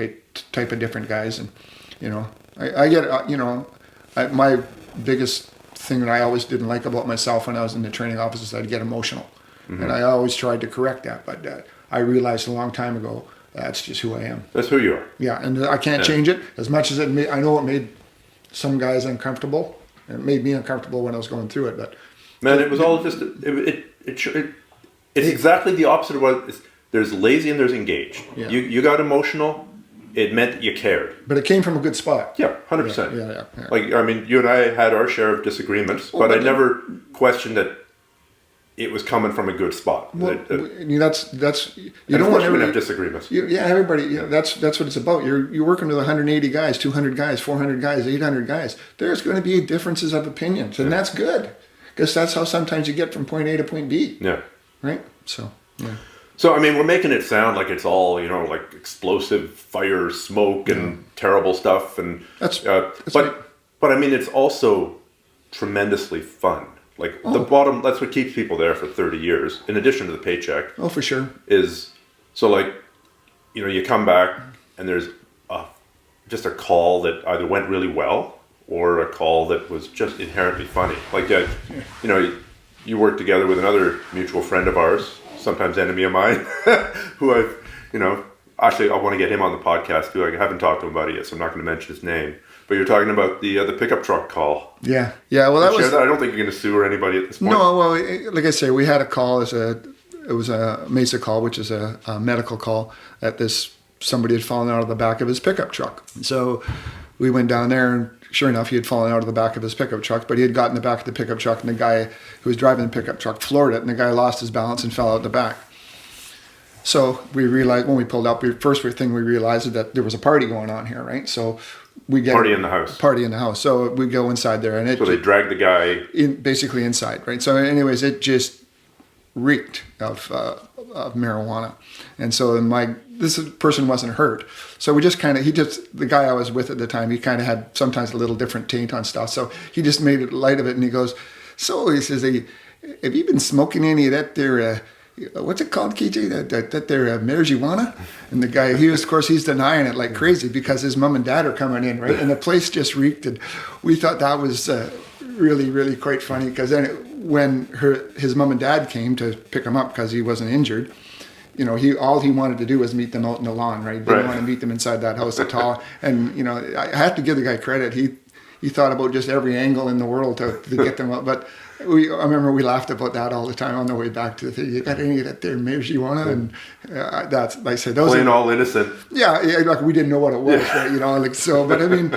type of different guys, and I get my biggest thing that I always didn't like about myself when I was in the training office is I'd get emotional, and I always tried to correct that. But I realized a long time ago that's just who I am. That's who you are. Yeah, and I can't change it as much as I know it made some guys uncomfortable. It made me uncomfortable when I was going through it, but man, it was all just it's exactly the opposite of what. There's lazy and there's engaged. Yeah. You got emotional. It meant that you cared. But it came from a good spot. Yeah, 100%. Yeah. You and I had our share of disagreements, but I never questioned that it was coming from a good spot. Well, that's you don't want to have disagreements. Everybody. That's what it's about. You're working with 180 guys, 200 guys, 400 guys, 800 guys. There's going to be differences of opinions, and that's good, because that's how sometimes you get from point A to point B. Yeah. Right. So. Yeah. So, we're making it sound like it's all, explosive fire, smoke, and terrible stuff. And but it's also tremendously fun. The bottom, that's what keeps people there for 30 years, in addition to the paycheck. Oh, for sure. You come back and there's just a call that either went really well or a call that was just inherently funny. You work together with another mutual friend of ours, sometimes enemy of mine, who actually I want to get him on the podcast too. I haven't talked to him about it yet, so I'm not going to mention his name. But you're talking about the pickup truck call. Yeah. Well, that was. I don't think you're going to sue or anybody at this point. No, well, like I say, we had a call it was a MESA call, which is a medical call that somebody had fallen out of the back of his pickup truck. So we went down there, and sure enough, he had fallen out of the back of his pickup truck, but he had gotten in the back of the pickup truck, and the guy who was driving the pickup truck floored it, and the guy lost his balance and fell out the back. So we realized when we pulled up, first thing we realized is that there was a party going on here, right? So we get Party in the house. Party in the house. So we go inside there, and so they dragged the guy basically inside, right? So, anyways, it just reeked of marijuana, and so this person wasn't hurt. So we just the guy I was with at the time, he kind of had sometimes a little different taint on stuff. So he just made it light of it, and he goes, "So," he says, "have you been smoking any of that there?" What's it called, KJ? That they're marijuana? And the guy, he's denying it like crazy because his mom and dad are coming in, right? And the place just reeked. And we thought that was really, really quite funny because then when his mom and dad came to pick him up because he wasn't injured, all he wanted to do was meet them out in the lawn, right? Didn't want to meet them inside that house at all. And I have to give the guy credit. He thought about just every angle in the world to get them up, but. I remember we laughed about that all the time on the way back to the thing. You got any of that there marijuana? And that's, like I said, those plain all innocent. Yeah, like we didn't know what it was, right? Like so. But I mean,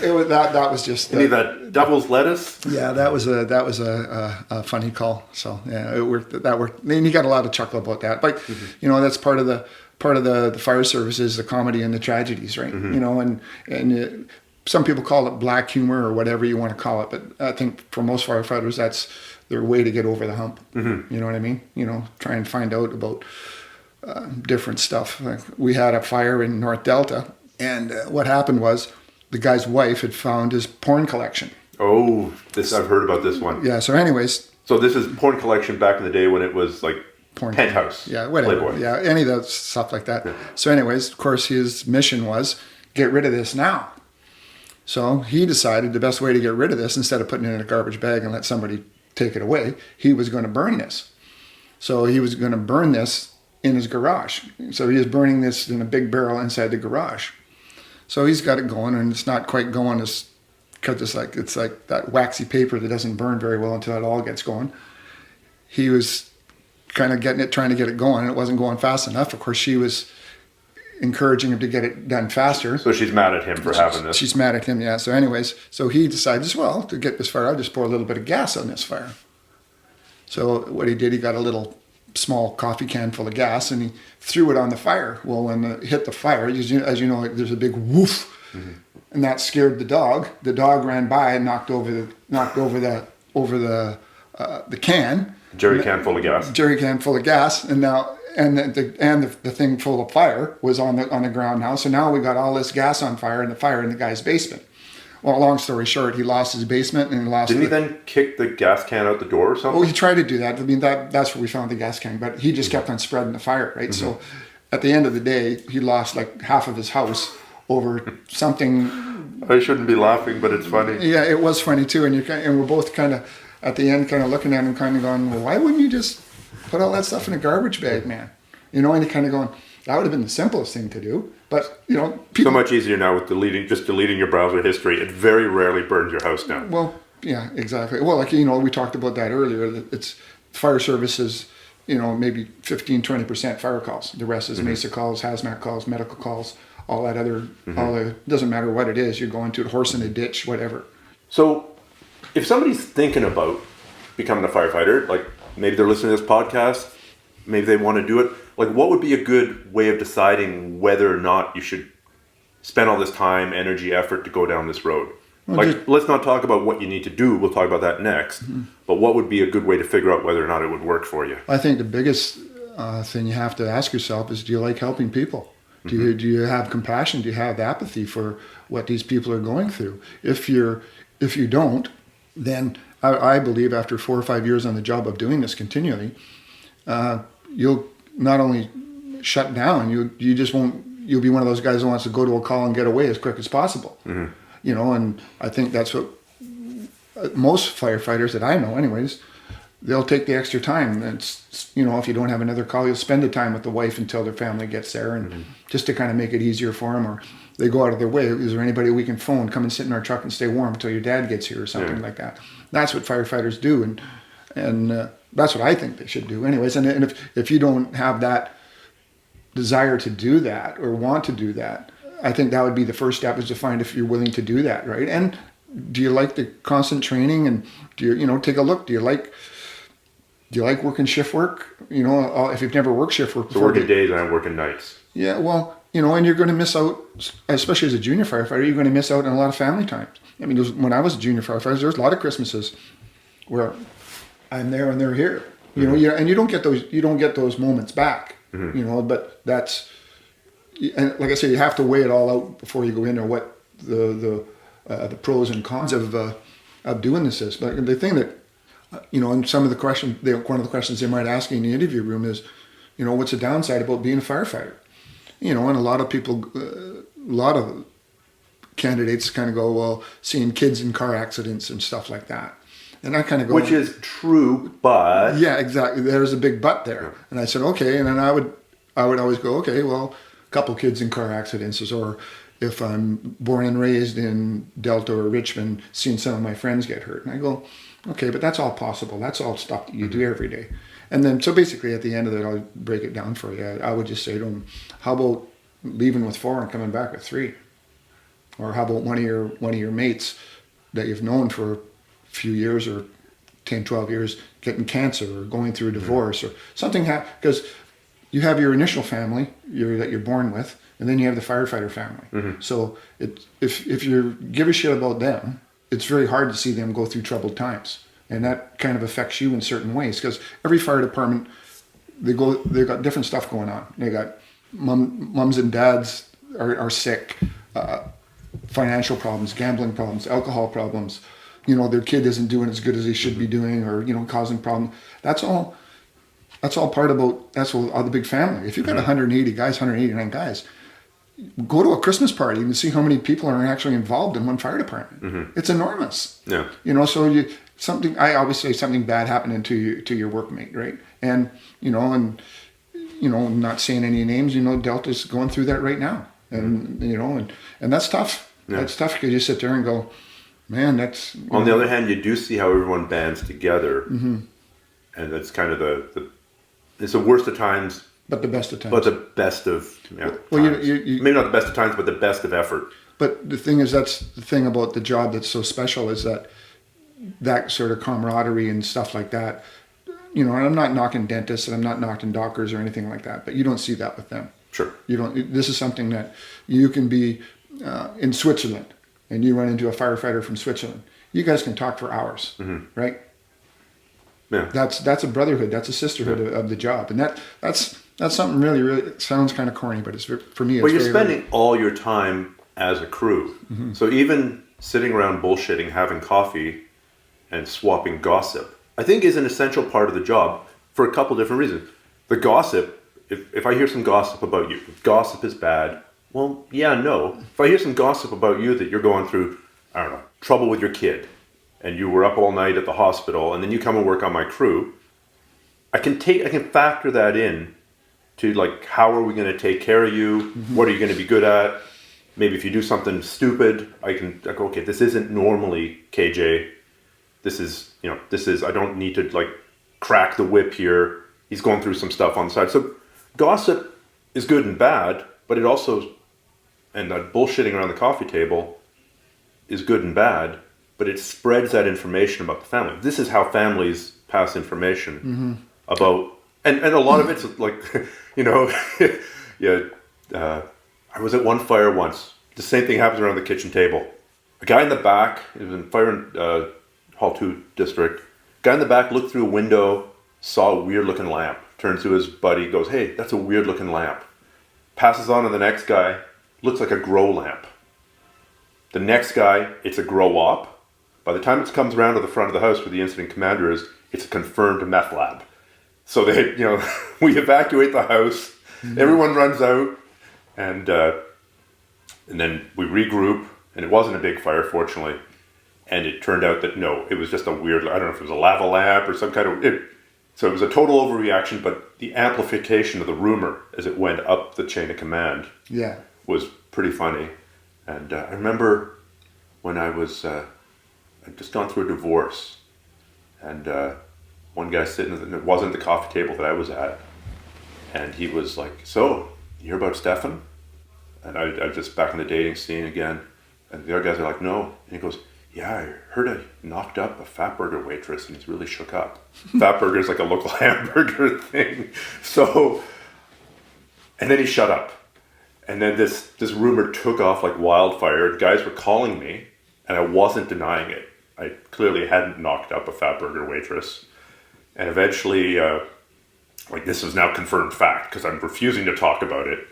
it was that was just. Any of that devil's lettuce? Yeah, that was a funny call. So yeah, it worked. That worked. And you got a lot of chuckle about that. But that's part of the fire service is the comedy and the tragedies, right? And some people call it black humor or whatever you want to call it, but I think for most firefighters, that's their way to get over the hump. You know what I mean? Try and find out about different stuff. Like we had a fire in North Delta, and what happened was the guy's wife had found his porn collection. Oh, I've heard about this one. Yeah, so anyways. So this is porn collection back in the day when it was like porn Penthouse. Yeah, whatever. Playboy. Yeah, any of that stuff like that. Yeah. So anyways, of course, his mission was get rid of this now. So he decided the best way to get rid of this, instead of putting it in a garbage bag and let somebody take it away, he was going to burn this. So he was going to burn this in his garage. So he was burning this in a big barrel inside the garage. So he's got it going, and it's not quite going as, because it's like that waxy paper that doesn't burn very well until it all gets going. He was kind of trying to get it going, and it wasn't going fast enough. Of course, she was encouraging him to get it done faster. So she's mad at him for having this. She's mad at him, yeah. So anyways, so he decides, well, to get this fire, I'll just pour a little bit of gas on this fire. So what he did, he got a little small coffee can full of gas, and he threw it on the fire. Well, when it hit the fire, as you know, there's a big woof, and that scared the dog. The dog ran by and knocked over the can. Jerry can full of gas. Jerry can full of gas, and now. And the thing full of fire was on the ground now. So now we got all this gas on fire, and the fire in the guy's basement. Well, long story short, he lost his basement and he lost. Didn't he then kick the gas can out the door or something? Oh, he tried to do that. I mean, that's where we found the gas can, but he just kept on spreading the fire, right? So at the end of the day, he lost like half of his house over something. I shouldn't be laughing, but it's funny. Yeah, it was funny too, and we're both kind of at the end, kind of looking at him, kind of going, well, why wouldn't you just put all that stuff in a garbage bag, man? And you're kind of going, that would have been the simplest thing to do. But, people... So much easier now with deleting your browser history. It very rarely burns your house down. Well, yeah, exactly. Well, we talked about that earlier. It's fire services, maybe 15, 20% fire calls. The rest is MESA calls, hazmat calls, medical calls, all that other, doesn't matter what it is. You're going to a horse in a ditch, whatever. So if somebody's thinking about becoming a firefighter, like maybe they're listening to this podcast, maybe they want to do it. Like, what would be a good way of deciding whether or not you should spend all this time, energy, effort to go down this road? Well, let's not talk about what you need to do. We'll talk about that next. But what would be a good way to figure out whether or not it would work for you? I think the biggest thing you have to ask yourself is, do you like helping people? Do you have compassion? Do you have apathy for what these people are going through? If you don't, then I believe after 4 or 5 years on the job of doing this continually, you'll not only shut down, you just won't. You'll be one of those guys who wants to go to a call and get away as quick as possible. And I think that's what most firefighters that I know, anyways, they'll take the extra time. It's, if you don't have another call, you'll spend the time with the wife until their family gets there, and just to kind of make it easier for them. Or they go out of their way. Is there anybody we can phone? Come and sit in our truck and stay warm until your dad gets here, or something like that. That's what firefighters do, and that's what I think they should do, anyways. And if you don't have that desire to do that or want to do that, I think that would be the first step, is to find if you're willing to do that, right? And do you like the constant training? And do you, take a look? Do you like working shift work? If you've never worked shift work before. So working days and I'm working nights. Yeah, well, and you're going to miss out, especially as a junior firefighter, you're going to miss out on a lot of family times. I mean, when I was a junior firefighter, there was a lot of Christmases where I'm there and they're here. And you don't get those moments back. But that's, and like I said, you have to weigh it all out before you go in, or what the pros and cons of doing this is. But the thing that, and some of the questions, one of the questions they might ask you in the interview room is, what's the downside about being a firefighter? And a lot of people, a lot of candidates kind of go, well, seeing kids in car accidents and stuff like that. And I kind of go, which is true, but yeah, exactly. There's a big but there. Yeah. And I said, okay. And then I would always go, okay, well, a couple kids in car accidents, or if I'm born and raised in Delta or Richmond, seeing some of my friends get hurt. And I go, okay, but that's all possible. That's all stuff that you do every day. And then, so basically at the end of it, I'll break it down for you. I would just say to them, how about leaving with 4 and coming back with 3? Or how about one of your mates that you've known for a few years, or 10, 12 years, getting cancer or going through a divorce, or something, because you have your initial family that you're born with, and then you have the firefighter family. So if you give a shit about them, it's very hard to see them go through troubled times. And that kind of affects you in certain ways, because every fire department, they've got different stuff going on. They got mums and dads are sick, financial problems, gambling problems, alcohol problems. Their kid isn't doing as good as he should be doing, or causing problems. That's all part about, that's all the big family. If you've got 180 guys, 189 guys, go to a Christmas party and see how many people are actually involved in one fire department. It's enormous. Yeah. So I always say something bad happening to your workmate, right? And not saying any names, Delta's going through that right now, and and that's tough. Yeah. That's tough, because you sit there and go, man, that's. On the other hand, you do see how everyone bands together, and that's kind of it's the worst of times, but the best of times. But the best of times. Maybe not the best of times, but the best of effort. But the thing is, that's the thing about the job that's so special, is that sort of camaraderie and stuff like that. And I'm not knocking dentists, and I'm not knocking doctors or anything like that, but you don't see that with them. Sure. You don't. This is something that you can be in Switzerland, and you run into a firefighter from Switzerland. You guys can talk for hours, right? Yeah. That's a brotherhood. That's a sisterhood of the job, and that's something really, really, it sounds kind of corny, but it's, for me, it's. Well, you're spending all your time as a crew, so even sitting around bullshitting, having coffee, and swapping gossip, I think is an essential part of the job for a couple different reasons. The gossip, if I hear some gossip about you, gossip is bad. Well, yeah, no. If I hear some gossip about you that you're going through, I don't know, trouble with your kid, and you were up all night at the hospital, and then you come and work on my crew, I can factor that in to, like, how are we going to take care of you? What are you going to be good at? Maybe if you do something stupid, I go, okay, this isn't normally KJ. This is, I don't need to, like, crack the whip here. He's going through some stuff on the side. So gossip is good and bad, but it also, and that bullshitting around the coffee table is good and bad, but it spreads that information about the family. This is how families pass information about, and a lot of it's like, I was at one fire once. The same thing happens around the kitchen table. A guy in the back, it was in fire Hall 2 district, guy in the back looked through a window, saw a weird looking lamp, turns to his buddy, goes, hey, that's a weird looking lamp. Passes on to the next guy, looks like a grow lamp. The next guy, it's a grow op. By the time it comes around to the front of the house where the incident commander is, it's a confirmed meth lab. So they, we evacuate the house, everyone runs out, and then we regroup, and it wasn't a big fire, fortunately. And it turned out that no, it was just a weird, I don't know if it was a lava lamp or some kind of, so it was a total overreaction, but the amplification of the rumor as it went up the chain of command was pretty funny. And I remember when I'd just gone through a divorce, and one guy sitting, and it wasn't the coffee table that I was at, and he was like, "So, you hear about Stefan?" And I just back in the dating scene again, and the other guys are like, "No," and he goes, "Yeah, I heard I knocked up a Fatburger waitress and he's really shook up." Fatburger is like a local hamburger thing. So, and then he shut up. And then this rumor took off like wildfire. Guys were calling me, and I wasn't denying it. I clearly hadn't knocked up a Fatburger waitress. And eventually, like this is now confirmed fact because I'm refusing to talk about it.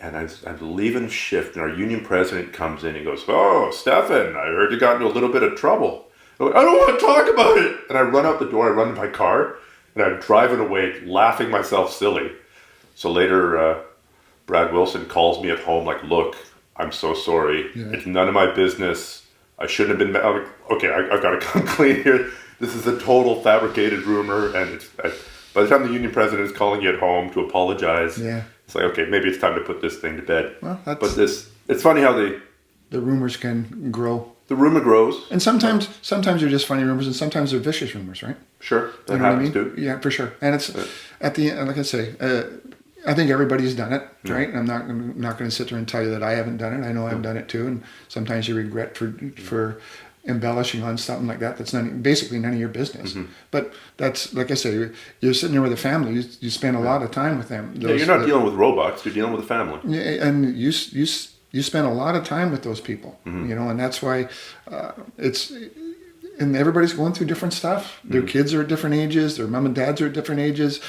And I'm leaving shift, and our union president comes in and goes, "Oh, Stefan, I heard you got into a little bit of trouble." I'm like, "I don't want to talk about it." And I run out the door, I run to my car, and I'm driving away, laughing myself silly. So later, Brad Wilson calls me at home, like, "Look, I'm so sorry. Yeah. It's none of my business. I shouldn't have been." I'm like, "Okay, I've got to come clean here. This is a total fabricated rumor." And by the time the union president is calling you at home to apologize, it's like, okay, maybe it's time to put this thing to bed. Well, it's funny how the rumors can grow. The rumor grows. And sometimes they're just funny rumors, and sometimes they're vicious rumors, right? Sure, that happens too. Yeah, for sure. And it's at the end, like I say, I think everybody's done it, right? I'm not going to sit there and tell you that I haven't done it. I know I've done it too, and sometimes you regret for embellishing on something like that. That's basically none of your business. Mm-hmm. But that's, like I say, you're sitting there with a family. You spend a lot of time with them. You're not dealing with robots. You're dealing with a family. Yeah, and you spend a lot of time with those people, and that's why and everybody's going through different stuff. Their kids are at different ages. Their mom and dads are at different ages.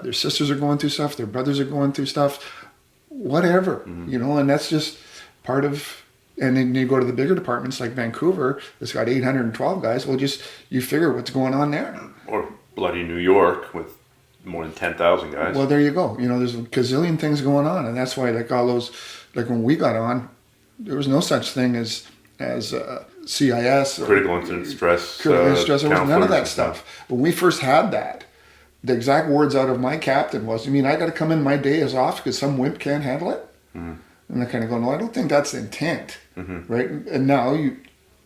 Their sisters are going through stuff. Their brothers are going through stuff. Whatever, and that's just part of. And then you go to the bigger departments like Vancouver, that's got 812 guys. Well, you figure what's going on there. Or bloody New York with more than 10,000 guys. Well, there you go. There's a gazillion things going on, and that's why all those, when we got on, there was no such thing as CIS. Critical incident stress. Critical incident stress. There was none of that stuff. When we first had that, the exact words out of my captain was, "You mean I got to come in my day is off because some wimp can't handle it?" Mm-hmm. And I kind of go, "No, I don't think that's the intent." Mm-hmm. Right? And now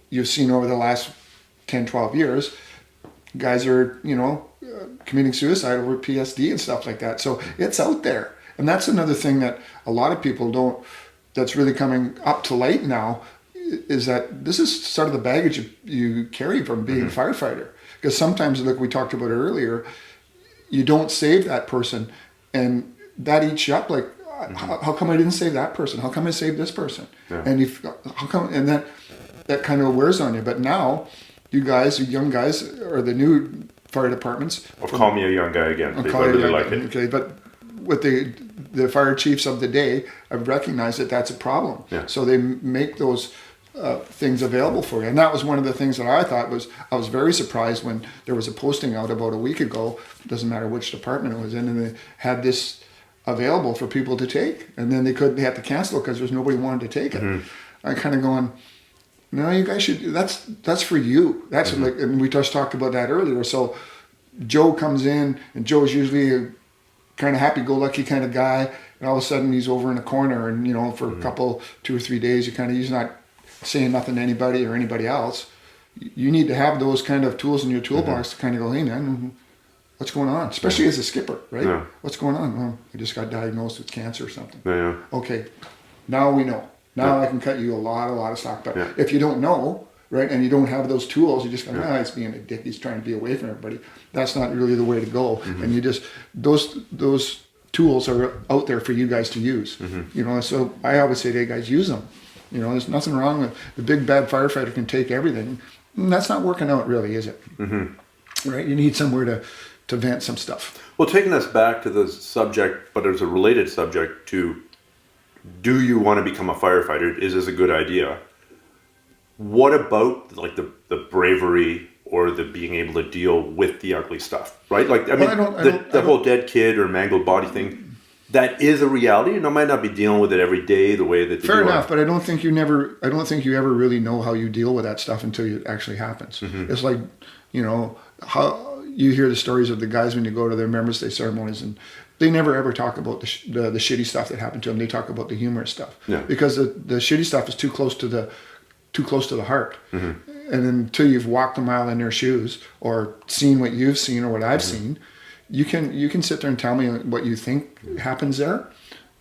you've seen over the last 10, 12 years, guys are, committing suicide over PSD and stuff like that. So it's out there. And that's another thing that a lot of people that's really coming up to light now, is that this is sort of the baggage you carry from being a firefighter. Because sometimes, like we talked about earlier, you don't save that person, and that eats you up. Like, how come I didn't save that person? How come I saved this person? Yeah. And how come? And that kind of wears on you. But now, you young guys, or the new fire departments. Well, call me a young guy again. I really like it. Okay, but with the fire chiefs of the day, I've recognized that that's a problem. Yeah. So they make those things available for you. And that was one of the things that I thought I was very surprised when there was a posting out about a week ago, doesn't matter which department it was in, and they had this available for people to take, and then they had to cancel it because there's nobody wanted to take it. Mm-hmm. I kind of going, no, you guys should. That's for you. That's and we just talked about that earlier. So Joe comes in, and Joe's usually a kind of happy-go-lucky kind of guy, and all of a sudden he's over in a corner, and for a couple, 2 or 3 days, he's not saying nothing to anybody or anybody else. You need to have those kind of tools in your toolbox to kind of go, hey man, what's going on? Especially as a skipper, right? Yeah. What's going on? Well, I just got diagnosed with cancer or something. Yeah. Okay, now we know. Now I can cut you a lot of slack. But if you don't know, right, and you don't have those tools, you just go, he's being a dick. He's trying to be away from everybody. That's not really the way to go. Mm-hmm. And you just, those tools are out there for you guys to use. Mm-hmm. So I always say, hey guys, use them. There's nothing wrong with the big bad firefighter can take everything. And that's not working out really, is it? Mm-hmm. Right? You need somewhere to vent some stuff. Well, taking us back to the subject, but there's a related subject to, do you want to become a firefighter? Is this a good idea? What about like the bravery or the being able to deal with the ugly stuff, right? Like, the whole dead kid or mangled body thing, that is a reality. And I might not be dealing with it every day the way that Fair enough, but I don't think you ever really know how you deal with that stuff until it actually happens. It's like, how you hear the stories of the guys when you go to their Remembrance Day ceremonies, and they never ever talk about the shitty stuff that happened to them. They talk about the humorous stuff, because the shitty stuff is too close to the heart. And until you've walked a mile in their shoes or seen what you've seen or what I've seen, you can sit there and tell me what you think happens there.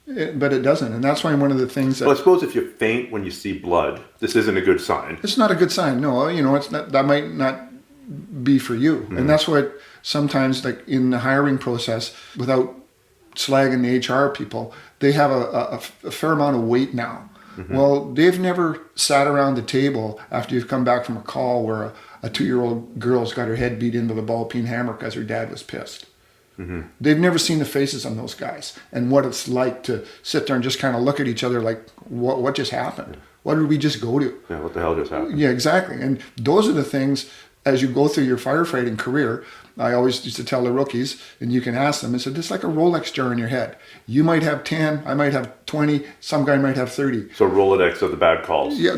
But it doesn't, and that's why one of the things that... Well, I suppose if you faint when you see blood, this isn't a good sign. It's not a good sign. No, it's not. That might not be for you, and that's what sometimes, like in the hiring process, without slagging the HR people, they have a fair amount of weight now. Well, they've never sat around the table after you've come back from a call where a 2-year-old girl's got her head beat in with a ball-peen hammer because her dad was pissed. They've never seen the faces on those guys and what it's like to sit there and just kind of look at each other like, what just happened? What did we just go to? Yeah, what the hell just happened? Yeah, exactly. And those are the things, as you go through your firefighting career, I always used to tell the rookies, and you can ask them, I said, it's like a Rolex jar in your head. You might have 10, I might have 20, some guy might have 30. So Rolodex of the bad calls. Yeah,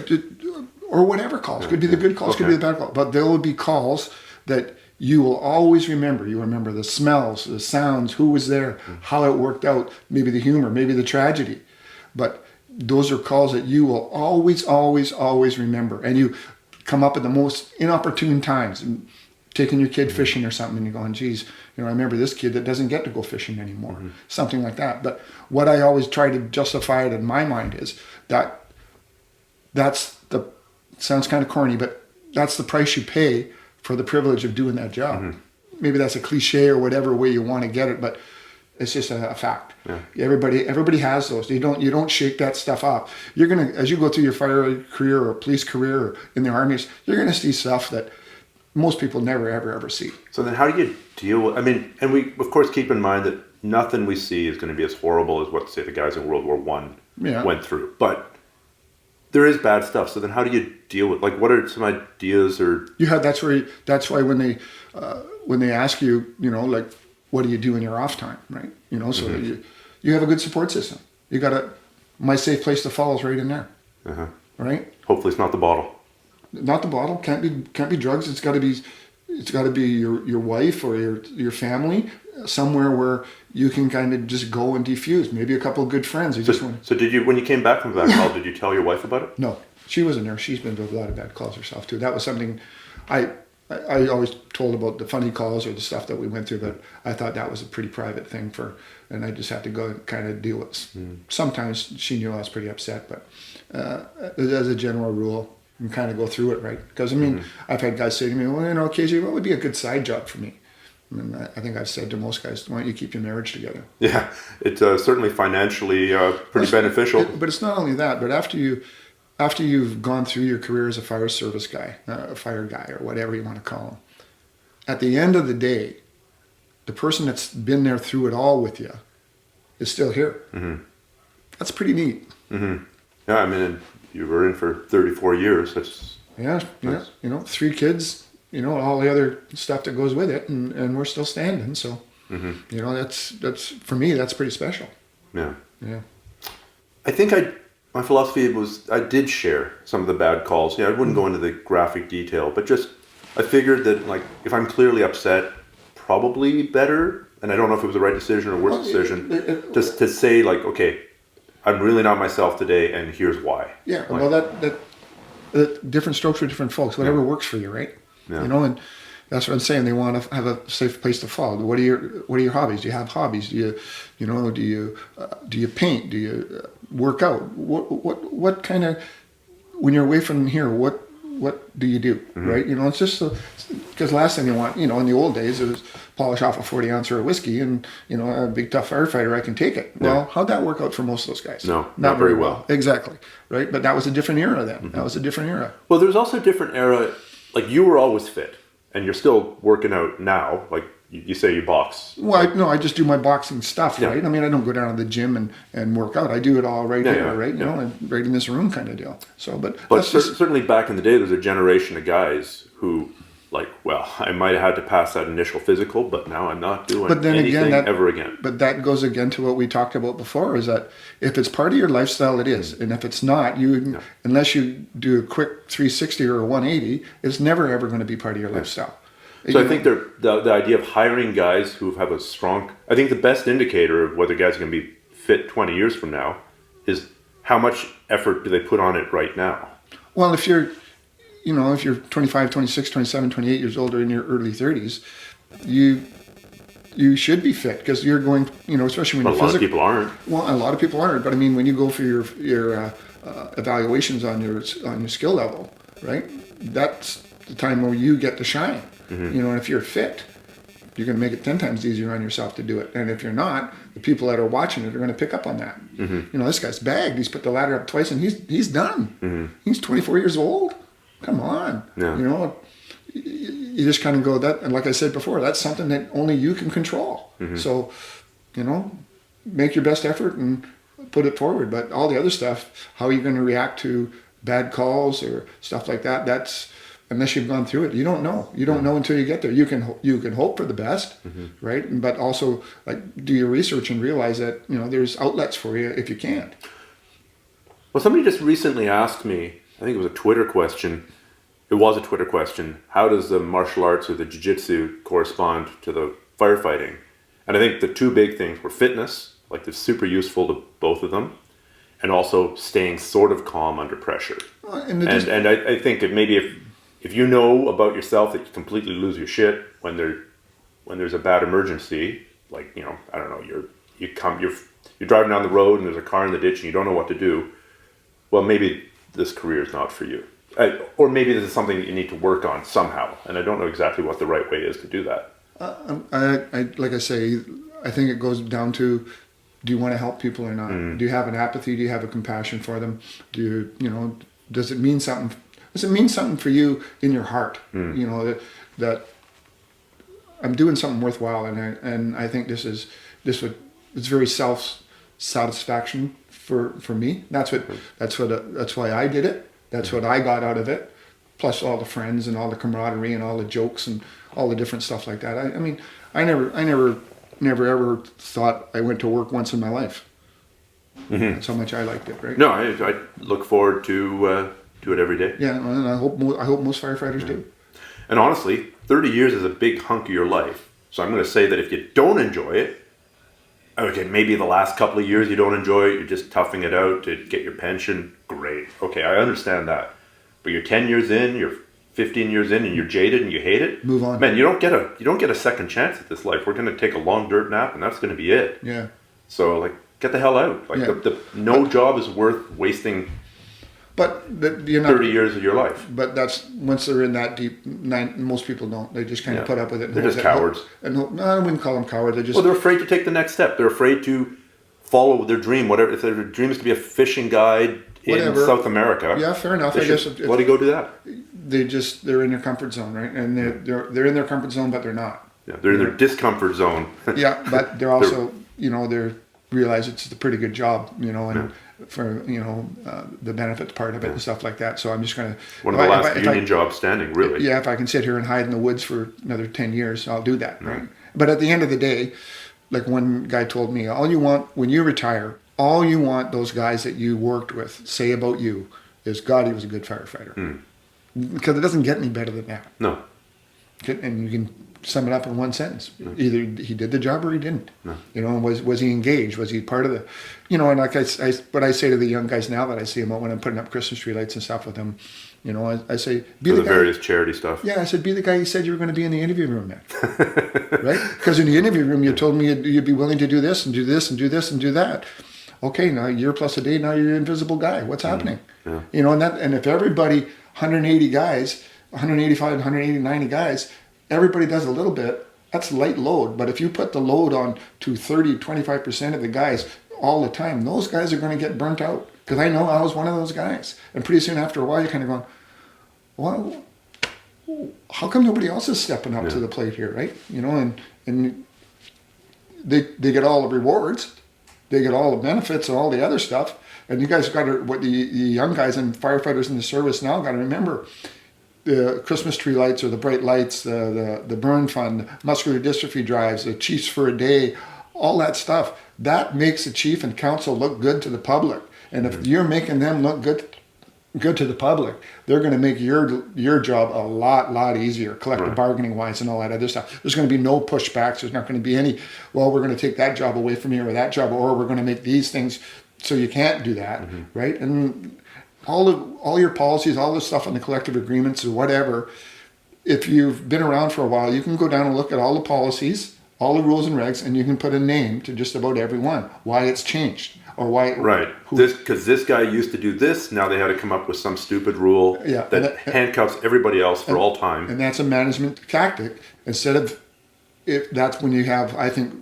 or whatever calls. Could be the good calls, could be the bad calls. But there will be calls that you will always remember. You remember the smells, the sounds, who was there, how it worked out, maybe the humor, maybe the tragedy. But those are calls that you will always, always, always remember. And you come up at the most inopportune times, taking your kid fishing or something, and you're going, geez, I remember this kid that doesn't get to go fishing anymore. Something like that. But what I always try to justify it in my mind is sounds kind of corny, but that's the price you pay for the privilege of doing that job. Maybe that's a cliche or whatever way you want to get it, but it's just a fact. Yeah. Everybody has those. You don't shake that stuff up. You're gonna, as you go through your fire career or police career or in the armies, you're gonna see stuff that most people never ever see. So then, how do you deal with? I mean, and we of course keep in mind that nothing we see is going to be as horrible as what, say, the guys in World War One went through, but there is bad stuff. So then how do you deal with, like, what are some ideas or... That's why when they ask you, like, what do you do in your off time, right? So you have a good support system. You got my safe place to fall is right in there, right? Hopefully it's not the bottle. Not the bottle. Can't be drugs. It's got to be your wife or your family, somewhere where you can kind of just go and defuse. Maybe a couple of good friends. So did you, when you came back from that call, did you tell your wife about it? No, she wasn't there. She's been to a lot of bad calls herself too. That was something I always told about, the funny calls or the stuff that we went through, but I thought that was a pretty private thing and I just had to go and kind of deal with. Sometimes she knew I was pretty upset, but as a general rule, and kind of go through it, right? Because, I've had guys say to me, well, occasionally, what would be a good side job for me? And I think I've said to most guys, why don't you keep your marriage together? Yeah, it's certainly financially pretty beneficial. But it's not only that, but after you've gone through your career as a fire service guy, a fire guy, or whatever you want to call him, at the end of the day, the person that's been there through it all with you is still here. That's pretty neat. Yeah, you were in for 34 years. That's 3 kids, all the other stuff that goes with it, and we're still standing. So, that's for me, that's pretty special. Yeah. Yeah. I think my philosophy was I did share some of the bad calls. I wouldn't go into the graphic detail, but just I figured that, like, if I'm clearly upset, probably better, and I don't know if it was the right decision or worst decision, just to say, like, okay, I'm really not myself today, and here's why. Yeah, well, that different strokes for different folks. Whatever works for you, right? Yeah. And that's what I'm saying. They want to have a safe place to fall. What are your hobbies? Do you have hobbies? Do you paint? Do you work out? What kind of, when you're away from here, what do you do, right? It's just because last thing you want, in the old days, it was polish off a 40 ounce of whiskey and, a big tough firefighter, I can take it. Yeah. Well, how'd that work out for most of those guys? No, not very well. Exactly, right? But that was a different era then. That was a different era. Well, there's also a different era. Like, you were always fit, and you're still working out now. Like, you say you box. Well, I just do my boxing stuff, right? I don't go down to the gym and work out. I do it all right here, right? Right in this room kind of deal. So, but certainly back in the day, there's a generation of guys who like, well, I might have had to pass that initial physical, but now I'm not doing But then anything again, ever again. But that goes again to what we talked about before, is that if it's part of your lifestyle, it is. And if it's not, unless you do a quick 360 or a 180, it's never ever going to be part of your lifestyle. So I think the idea of hiring guys who have a strong, I think the best indicator of whether guys are going to be fit 20 years from now is how much effort do they put on it right now? Well, if you're 25, 26, 27, 28 years old or in your early 30s, you should be fit because you're going, especially when But a lot of people aren't. Well, a lot of people aren't. But I mean, when you go for your evaluations on your skill level, right? That's the time where you get to shine. Mm-hmm. And if you're fit, you're going to make it 10 times easier on yourself to do it. And if you're not, the people that are watching it are going to pick up on that. Mm-hmm. This guy's bagged. He's put the ladder up twice and he's done. Mm-hmm. He's 24 years old. Come on. Yeah. You just kind of go that. And like I said before, that's something that only you can control. Mm-hmm. So, make your best effort and put it forward. But all the other stuff, how are you going to react to bad calls or stuff like that? That's, unless you've gone through it, you don't know. You don't know until you get there. You can hope for the best, right? But also, like, do your research and realize that there's outlets for you if you can't. Well, somebody just recently asked me, I think it was a Twitter question. It was a Twitter question. How does the martial arts or the jiu-jitsu correspond to the firefighting? And I think the two big things were fitness, like it's super useful to both of them, and also staying sort of calm under pressure. And I think that maybe if you know about yourself that you completely lose your shit when there's a bad emergency, like, I don't know, you're driving down the road and there's a car in the ditch and you don't know what to do. Well, maybe this career is not for you. Or maybe this is something that you need to work on somehow. And I don't know exactly what the right way is to do that. Like I say, I think it goes down to, do you want to help people or not? Do you have an apathy? Do you have a compassion for them? Does it mean something? Does it mean something for you in your heart? That I'm doing something worthwhile, and I think it's very self-satisfaction for me. That's why I did it. That's what I got out of it. Plus all the friends and all the camaraderie and all the jokes and all the different stuff like that. I mean, I never ever thought I went to work once in my life. Mm-hmm. That's how much I liked it, right? No, I look forward to it every day. Yeah, and I hope most firefighters do. And honestly, 30 years is a big hunk of your life. So I'm going to say that if you don't enjoy it, okay, maybe the last couple of years you don't enjoy it, you're just toughing it out to get your pension, great. Okay, I understand that. But you're 10 years in, you're 15 years in, and you're jaded and you hate it. Move on. Man, you don't get a second chance at this life. We're going to take a long dirt nap, and that's going to be it. Yeah. So, like, get the hell out. Like, no job is worth wasting. But you're not 30 years of your life. But that's, once they're in that deep, most people don't. They just kind of put up with it. They're just cowards. No, I wouldn't call them cowards. They're afraid to take the next step. They're afraid to follow their dream. Whatever, if their dream is to be a fishing guide in South America. Yeah, fair enough. I guess. Why do you go do that? They're in their comfort zone, right? And they're in their comfort zone, but they're not. Yeah, they're in their discomfort zone. Yeah, but they're also, they realize it's a pretty good job, and for the benefits part of it and stuff like that. So I'm just going to one of the last union jobs standing, really. Yeah, if I can sit here and hide in the woods for another 10 years, I'll do that, right? But at the end of the day, like one guy told me, all you want when you retire, all you want those guys that you worked with say about you is, God, he was a good firefighter. Because it doesn't get any better than that. No. And you can sum it up in one sentence. Either he did the job or he didn't. Was he engaged? Was he part of the, and like what I say to the young guys now that I see them when I'm putting up Christmas tree lights and stuff with them, I say, be the guy. Various charity stuff. Yeah, I said, be the guy you said you were going to be in the interview room, man. Right? Because in the interview room, you told me you'd be willing to do this and do this and do this and do that. Okay, now a year plus a day, now you're an invisible guy. What's happening? Yeah. And if everybody, 180 guys, 185, 180, 90 guys, everybody does a little bit, that's light load. But if you put the load on to 30, 25% of the guys all the time, those guys are going to get burnt out. Because I know I was one of those guys. And pretty soon after a while, you're kind of going, well, how come nobody else is stepping up to the plate here, right? And they get all the rewards. They get all the benefits and all the other stuff. And you guys got to, what the young guys and firefighters in the service now got to remember, the Christmas tree lights or the bright lights, the burn fund, muscular dystrophy drives, the Chiefs for a Day, all that stuff, that makes the chief and council look good to the public. And if you're making them look good to the public, they're going to make your job a lot easier, collective bargaining wise and all that other stuff. There's going to be no pushbacks. There's not going to be any, well, we're going to take that job away from you or that job, or we're going to make these things so you can't do that, right? And all your policies, all the stuff on the collective agreements or whatever, if you've been around for a while, you can go down and look at all the policies, all the rules and regs, and you can put a name to just about every one, why it's changed. Or why? Right. Because this guy used to do this. Now they had to come up with some stupid rule that handcuffs everybody else for all time. And that's a management tactic. Instead of, that's when you have, I think,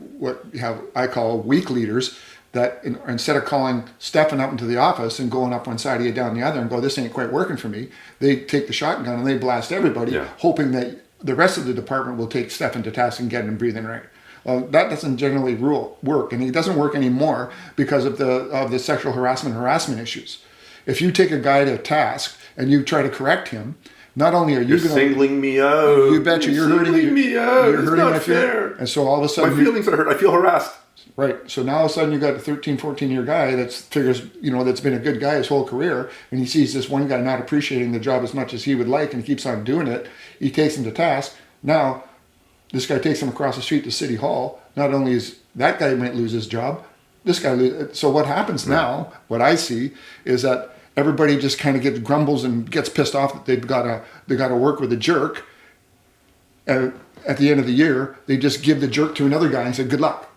I call weak leaders that instead of stepping up into the office and going up one side of you, down the other, and go, this ain't quite working for me, they take the shotgun and they blast everybody, hoping that the rest of the department will take Stefan to task and get him breathing right. Well, that doesn't generally work, and it doesn't work anymore because of the sexual harassment issues. If you take a guy to task and you try to correct him, not only are you singling me out, you betcha, you're hurting me out. You're hurting my feelings, and so all of a sudden my feelings are hurt. I feel harassed. Right. So now all of a sudden you got a 13, 14-year guy that's been a good guy his whole career, and he sees this one guy not appreciating the job as much as he would like, and he keeps on doing it. He takes him to task. Now, this guy takes him across the street to City Hall. Not only is that guy might lose his job, this guy so what happens now, what I see, is that everybody just kind of grumbles and gets pissed off that they got to work with a jerk. And at the end of the year, they just give the jerk to another guy and say, good luck.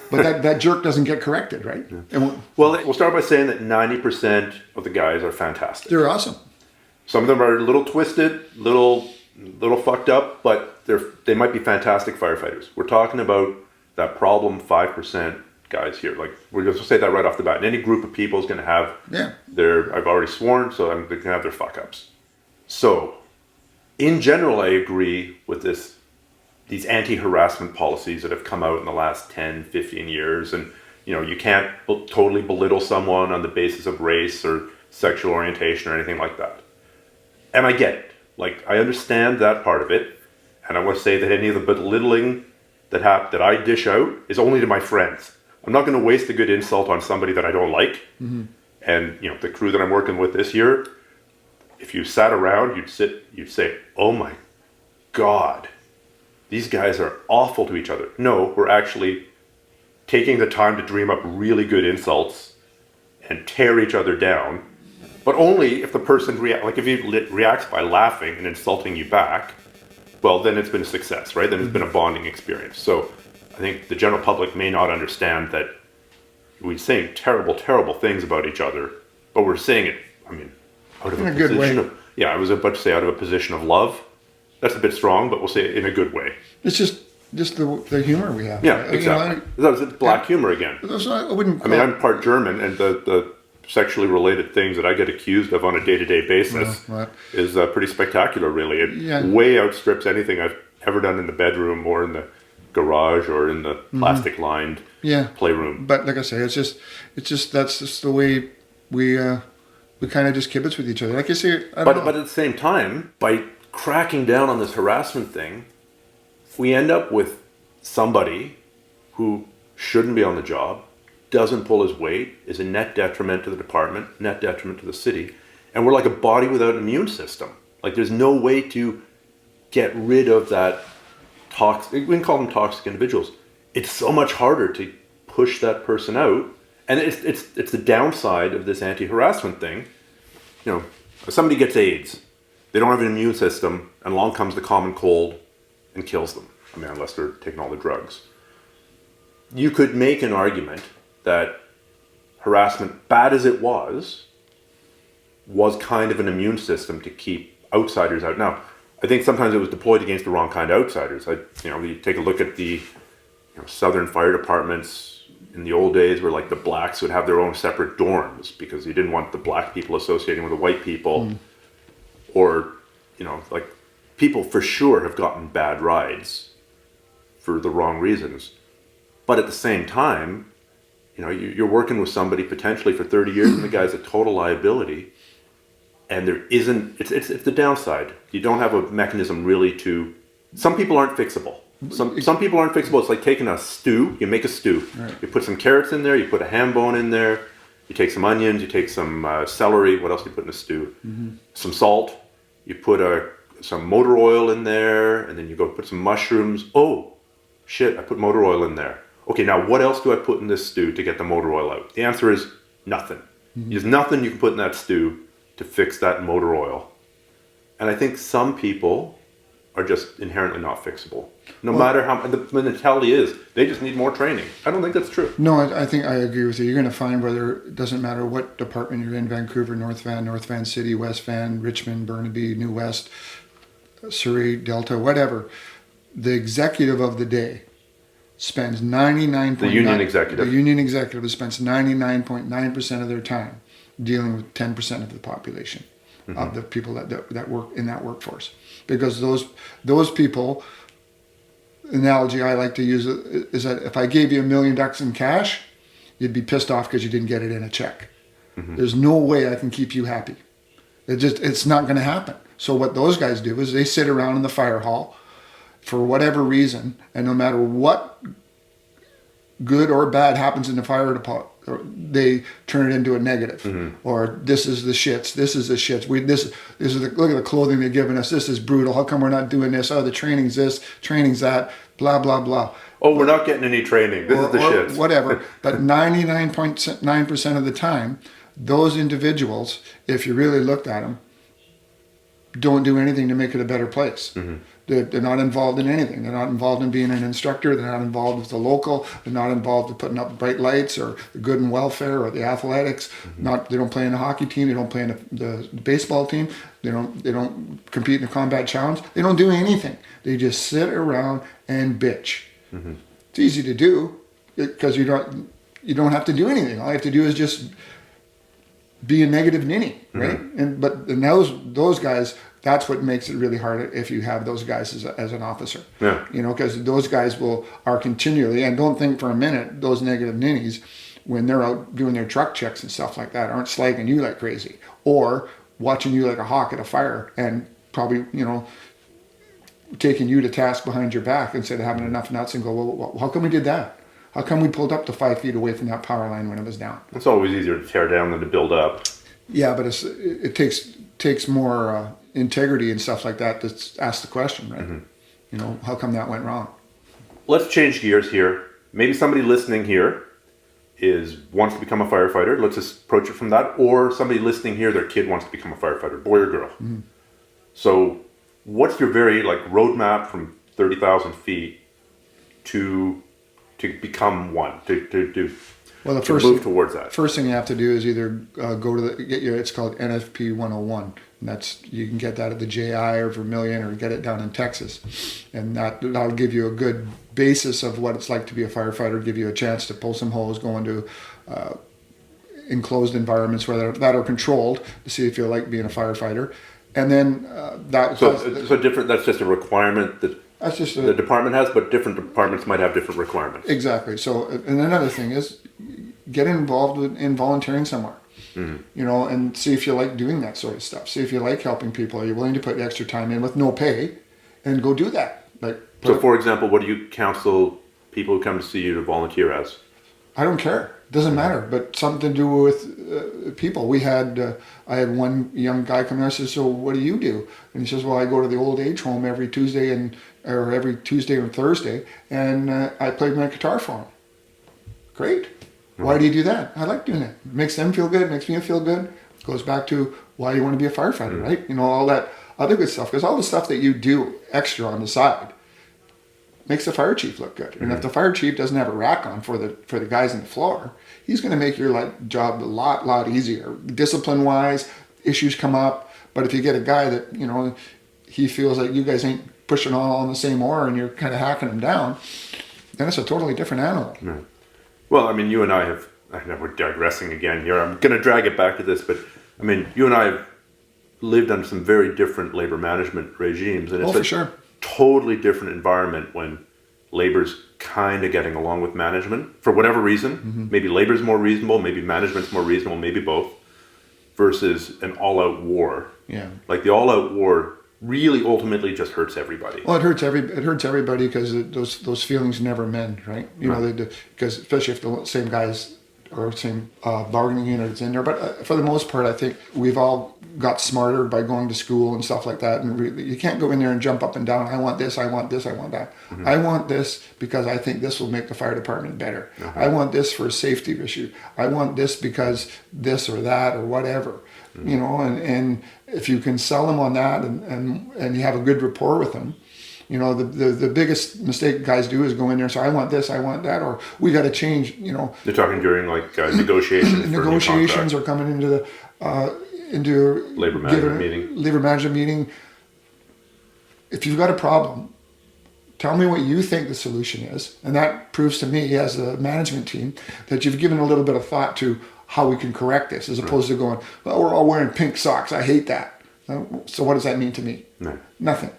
But that jerk doesn't get corrected, right? Yeah. Well, we'll start by saying that 90% of the guys are fantastic. They're awesome. Some of them are a little twisted, little fucked up, but they might be fantastic firefighters. We're talking about that problem 5% guys here. Like, we're going to say that right off the bat. And any group of people is going to have I've already sworn, so they're going to have their fuck ups. So, in general, I agree with these anti-harassment policies that have come out in the last 10, 15 years. And, you can't totally belittle someone on the basis of race or sexual orientation or anything like that. And I get it. Like, I understand that part of it. And I want to say that any of the belittling that I dish out is only to my friends. I'm not going to waste a good insult on somebody that I don't like. Mm-hmm. And, the crew that I'm working with this year, if you sat around, you'd say, oh my God, these guys are awful to each other. No, we're actually taking the time to dream up really good insults and tear each other down. But only if the person if he reacts by laughing and insulting you back, well, then it's been a success, right? Then it's been a bonding experience. So I think the general public may not understand that we're saying terrible, terrible things about each other, but we're saying it, out of a position of, I was about to say out of a position of love. That's a bit strong, but we'll say it in a good way. It's just the humor we have. Yeah, right? Exactly. That was black humor again. I'm part German, and the sexually related things that I get accused of on a day-to-day basis is pretty spectacular, really. It way outstrips anything I've ever done in the bedroom or in the garage or in the plastic-lined playroom. But like I say, it's just that's just the way we kind of just kibitz with each other. Like you say, but at the same time, by cracking down on this harassment thing, we end up with somebody who shouldn't be on the job, doesn't pull his weight, is a net detriment to the department, net detriment to the city, and we're like a body without an immune system. Like, there's no way to get rid of that toxic, we can call them toxic individuals. It's so much harder to push that person out, and it's the downside of this anti-harassment thing. If somebody gets AIDS, they don't have an immune system, and along comes the common cold and kills them. Unless they're taking all the drugs. You could make an argument that harassment, bad as it was kind of an immune system to keep outsiders out. Now, I think sometimes it was deployed against the wrong kind of outsiders. You take a look at the southern fire departments in the old days, where like the blacks would have their own separate dorms because you didn't want the black people associating with the white people. Or, like, people for sure have gotten bad rides for the wrong reasons. But at the same time, you're working with somebody potentially for 30 years and the guy's a total liability. and there isn't. It's the downside. You don't have a mechanism really to. Some people aren't fixable. Some people aren't fixable. It's like taking a stew. You make a stew. Right. You put some carrots in there. You put a ham bone in there. You take some onions. You take some celery. What else do you put in a stew? Some salt. You put some motor oil in there, and then you go put some mushrooms. Oh, shit! I put motor oil in there. Okay, now what else do I put in this stew to get the motor oil out? The answer is nothing. There's nothing you can put in that stew to fix that motor oil. And I think some people are just inherently not fixable. No matter how, the mentality is, they just need more training. I don't think that's true. No, I think I agree with you. You're going to find whether, it doesn't matter what department you're in, Vancouver, North Van City, West Van, Richmond, Burnaby, New West, Surrey, Delta, whatever. The executive of the day spends 99.9%. The union executive. The union executive spends 99.9% of their time dealing with 10% of the population, of the people that work in that workforce. Because those people, analogy I like to use is that if I gave you $1 million in cash, you'd be pissed off because you didn't get it in a check. There's no way I can keep you happy. It's not going to happen. So what those guys do is they sit around in the fire hall for whatever reason, and no matter what good or bad happens in the fire department, they turn it into a negative. Or this is the shits. This is the shits. Look at the clothing they're giving us. This is brutal. How come we're not doing this? Oh, the training's this, training's that. Blah blah blah. Oh, we're not getting any training. This is the shits. Whatever. But 99.9% of the time, those individuals, if you really looked at them, don't do anything to make it a better place. They're not involved in anything. They're not involved in being an instructor. They're not involved with the local. They're not involved with putting up bright lights or the good and welfare or the athletics. They don't play in the hockey team. They don't play in the baseball team. They don't compete in the combat challenge. They don't do anything. They just sit around and bitch. It's easy to do because you don't have to do anything. All you have to do is just be a negative ninny, right? And those guys, that's what makes it really hard if you have those guys as an officer. Yeah. Because those guys are continually, and don't think for a minute, those negative ninnies, when they're out doing their truck checks and stuff like that, aren't slagging you like crazy or watching you like a hawk at a fire and probably, taking you to task behind your back instead of having enough nuts and go, well, how come we did that? How come we pulled up to 5 feet away from that power line when it was down? It's always easier to tear down than to build up. Yeah, but it takes more integrity and stuff like that to ask the question, right? How come that went wrong? Let's change gears here. Maybe somebody listening here wants to become a firefighter. Let's just approach it from that. Or somebody listening here, their kid wants to become a firefighter, boy or girl. So what's your very roadmap from 30,000 feet to become one, to move towards that? First thing you have to do is either go to it's called EP101. And that's, you can get that at the JI or Vermilion or get it down in Texas. And that'll give you a good basis of what it's like to be a firefighter, give you a chance to pull some hose, go into enclosed environments that are controlled to see if you like being a firefighter. And then that's different. That's just a requirement that the department has, but different departments might have different requirements. Exactly. So, and another thing is get involved in volunteering somewhere. And see if you like doing that sort of stuff. See if you like helping people. Are you willing to put extra time in with no pay and go do that? So, for example, what do you counsel people who come to see you to volunteer as? I don't care. It doesn't matter, but something to do with people. I had one young guy come in and I said, so what do you do? And he says, well, I go to the old age home every Tuesday and Thursday, and I play my guitar for them. Great. Why do you do that? I like doing it. It makes them feel good. It makes me feel good. It goes back to why you want to be a firefighter, right? All that other good stuff. Because all the stuff that you do extra on the side makes the fire chief look good. And if the fire chief doesn't have a rack on for the guys on the floor, he's going to make your job a lot easier. Discipline-wise, issues come up. But if you get a guy that, he feels like you guys ain't pushing all on the same oar and you're kind of hacking him down, then it's a totally different animal. Right. Well, you and I know we're digressing again here. I'm going to drag it back to this, but you and I have lived under some very different labor management regimes. And it's totally different environment when labor's kind of getting along with management for whatever reason. Maybe labor's more reasonable, maybe management's more reasonable, maybe both. versus an all-out war. Yeah. Like the all-out war really ultimately just hurts everybody. Well, it hurts everybody because those feelings never mend, right? You know, because especially if the same guys or same bargaining unit is in there. But for the most part, I think we've all got smarter by going to school and stuff like that. And really, you can't go in there and jump up and down. I want this. I want this. I want that. Mm-hmm. I want this because I think this will make the fire department better. Mm-hmm. I want this for a safety issue. I want this because this or that or whatever. Mm-hmm. You know, and if you can sell them on that and you have a good rapport with them, you know, the biggest mistake guys do is go in there and say, I want this, I want that, or we got to change, you know. They're talking during like negotiations. Negotiations or coming into the labor management meeting. If you've got a problem, tell me what you think the solution is. And that proves to me as a management team that you've given a little bit of thought to how we can correct this, as opposed to going, well, we're all wearing pink socks. I hate that. So what does that mean to me? No. Nothing.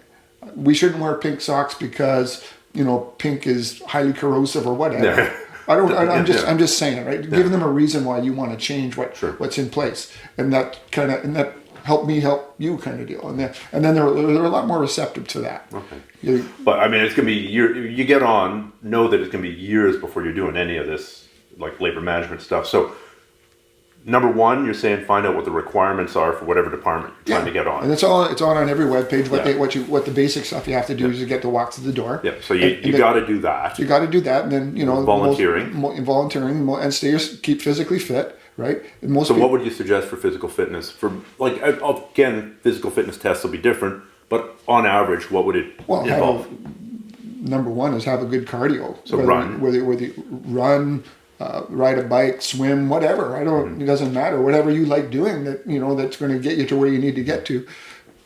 We shouldn't wear pink socks because, you know, pink is highly corrosive or whatever. Yeah. I'm just saying, right? Yeah. Giving them a reason why you want to change what's in place, and that help me help you kind of deal. And then they're a lot more receptive to that. Okay. But I mean, it's gonna be you get on, know that it's gonna be years before you're doing any of this like labor management stuff. So number one, you're saying find out what the requirements are for whatever department you're trying to get on. And it's on every webpage. What the basic stuff you have to do is to get to walk to the door. Yeah. So you got to do that. You got to do that, and then volunteering, and keep physically fit, right? And what would you suggest for physical fitness? For like again, physical fitness tests will be different, but on average, what would it involve? Number one is have a good cardio. So whether you run. Ride a bike, swim, whatever. It doesn't matter. Whatever you like doing that's going to get you to where you need to get to.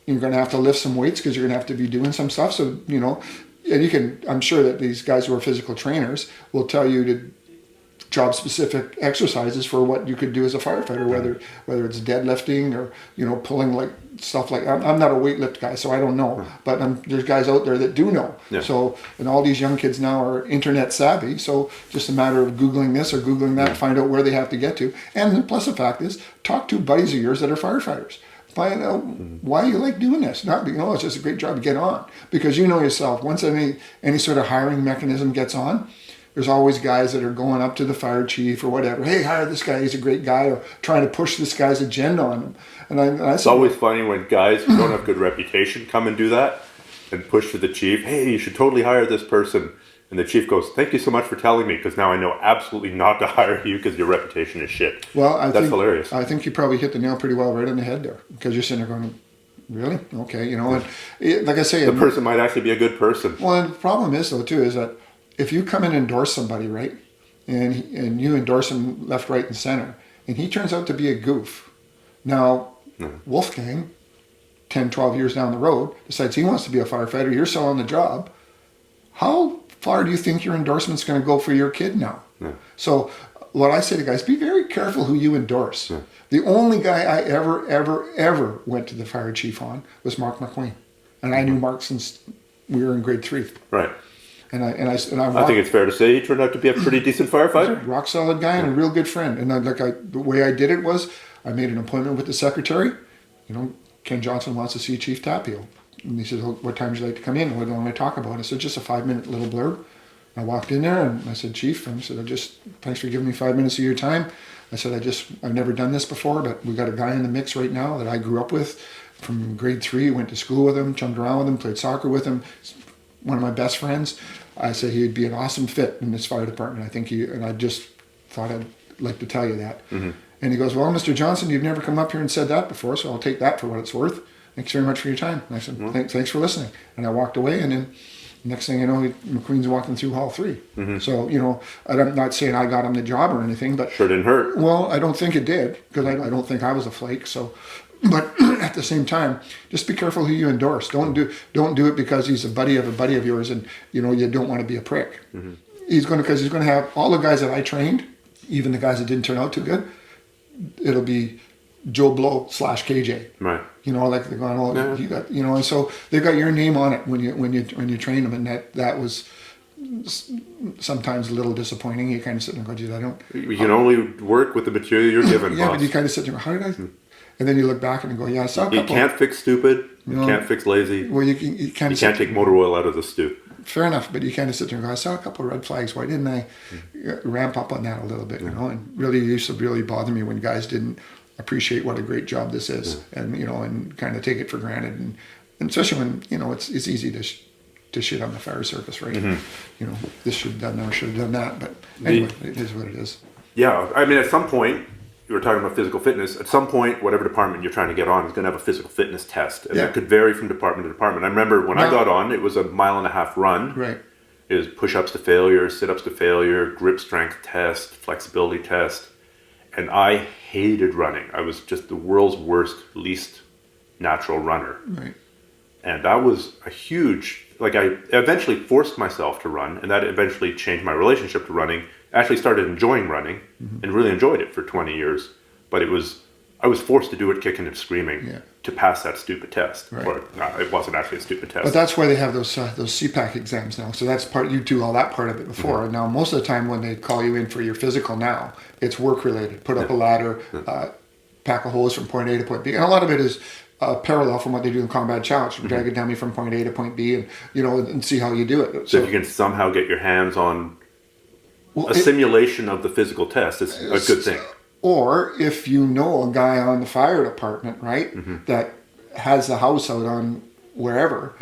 You're going to have to lift some weights because you're going to have to be doing some stuff. So, and I'm sure that these guys who are physical trainers will tell you to job specific exercises for what you could do as a firefighter, whether it's deadlifting or, pulling like stuff like, I'm not a weightlift guy, so I don't know, but there's guys out there that do know. Yeah. So, and all these young kids now are internet savvy. So just a matter of Googling this or Googling that, find out where they have to get to. And plus the fact is, talk to buddies of yours that are firefighters. Find out why you like doing this. Not it's just a great job to get on. Because you know yourself, once any sort of hiring mechanism gets on, there's always guys that are going up to the fire chief or whatever. Hey, hire this guy. He's a great guy. Or trying to push this guy's agenda on him. It's always funny when guys who don't have good reputation come and do that and push to the chief. Hey, you should totally hire this person. And the chief goes, thank you so much for telling me, because now I know absolutely not to hire you because your reputation is shit. Well, That's hilarious. I think you probably hit the nail pretty well right on the head there, because you're sitting there going, really? Okay, and like I say... The person might actually be a good person. Well, the problem is, though, too, is that if you come and endorse somebody, right, and you endorse him left, right, and center, and he turns out to be a goof, now Wolfgang, 10, 12 years down the road, decides he wants to be a firefighter, you're selling the job, how far do you think your endorsement's going to go for your kid now? Yeah. So what I say to guys, be very careful who you endorse. Yeah. The only guy I ever went to the fire chief on was Mark McQueen. And I knew Mark since we were in grade 3. Right. And I think it's fair to say he turned out to be a pretty decent firefighter. Rock solid guy and a real good friend. And the way I did it was I made an appointment with the secretary. Ken Johnson wants to see Chief Tapio. And he said, what time would you like to come in? What do you want to talk about? I said, just a 5-minute little blurb. I walked in there and I said, Chief, I said, thanks for giving me 5 minutes of your time. I said, I've never done this before, but we got a guy in the mix right now that I grew up with from grade 3, went to school with him, chummed around with him, played soccer with him. One of my best friends. I said he'd be an awesome fit in this fire department. And I just thought I'd like to tell you that. Mm-hmm. And he goes, well, Mr. Johnson, you've never come up here and said that before, so I'll take that for what it's worth. Thanks very much for your time. And I said, thanks for listening. And I walked away, and then next thing you know, McQueen's walking through hall 3. Mm-hmm. So, I'm not saying I got him the job or anything, but... Sure didn't hurt. Well, I don't think it did, because I don't think I was a flake, so... But at the same time, just be careful who you endorse. Don't do it because he's a buddy of yours, and you don't want to be a prick. Mm-hmm. He's going to have all the guys that I trained, even the guys that didn't turn out too good. It'll be Joe Blow / KJ. Right. Like they're going, you got, and so they got your name on it when you train them, and that was sometimes a little disappointing. You kind of sit there and go, geez, I don't. You can only work with the material you're given. Yeah, boss. but you kind of sit there and go, how did I? And then you look back and go, yeah, I saw a couple. You can't fix stupid. You No. can't fix lazy. Well, you kind You of can't take motor oil out of the stew. fair enough, but you kind of sit there and go, I saw a couple of red flags. Why didn't I ramp up on that a little bit? You know, and really it used to really bother me when guys didn't appreciate what a great job this is, and you know, and kind of take it for granted, and especially when you know it's easy to shit on the fire service, right? You know, this should have done that, or should have done that, but anyway, it is what it is. Yeah, I mean, at some point, you were talking about physical fitness. At some point, whatever department you're trying to get on is going to have a physical fitness test, and that could vary from department to department. I remember when I got on, it was a 1.5 mile run. Right. It was push-ups to failure, sit-ups to failure, grip strength test, flexibility test, and I hated running. I was just the world's worst, least natural runner. Right. And that was a huge, like I eventually forced myself to run, and that eventually changed my relationship to running. I actually started enjoying running and really enjoyed it for 20 years. But I was forced to do it kicking and screaming to pass that stupid test. Right. Or no, it wasn't actually a stupid test. But that's why they have those CPAC exams now. So that's part, you do all that part of it before. Now, most of the time when they call you in for your physical now, it's work related. Put up a ladder, pack a hose from point A to point B. And a lot of it is parallel from what they do in Combat Challenge. Drag a dummy from point A to point B and, you know, and see how you do it. So if you can somehow get your hands on a simulation of the physical test, it's a good thing. Or if you know a guy on the fire department, right, that has the house out on wherever,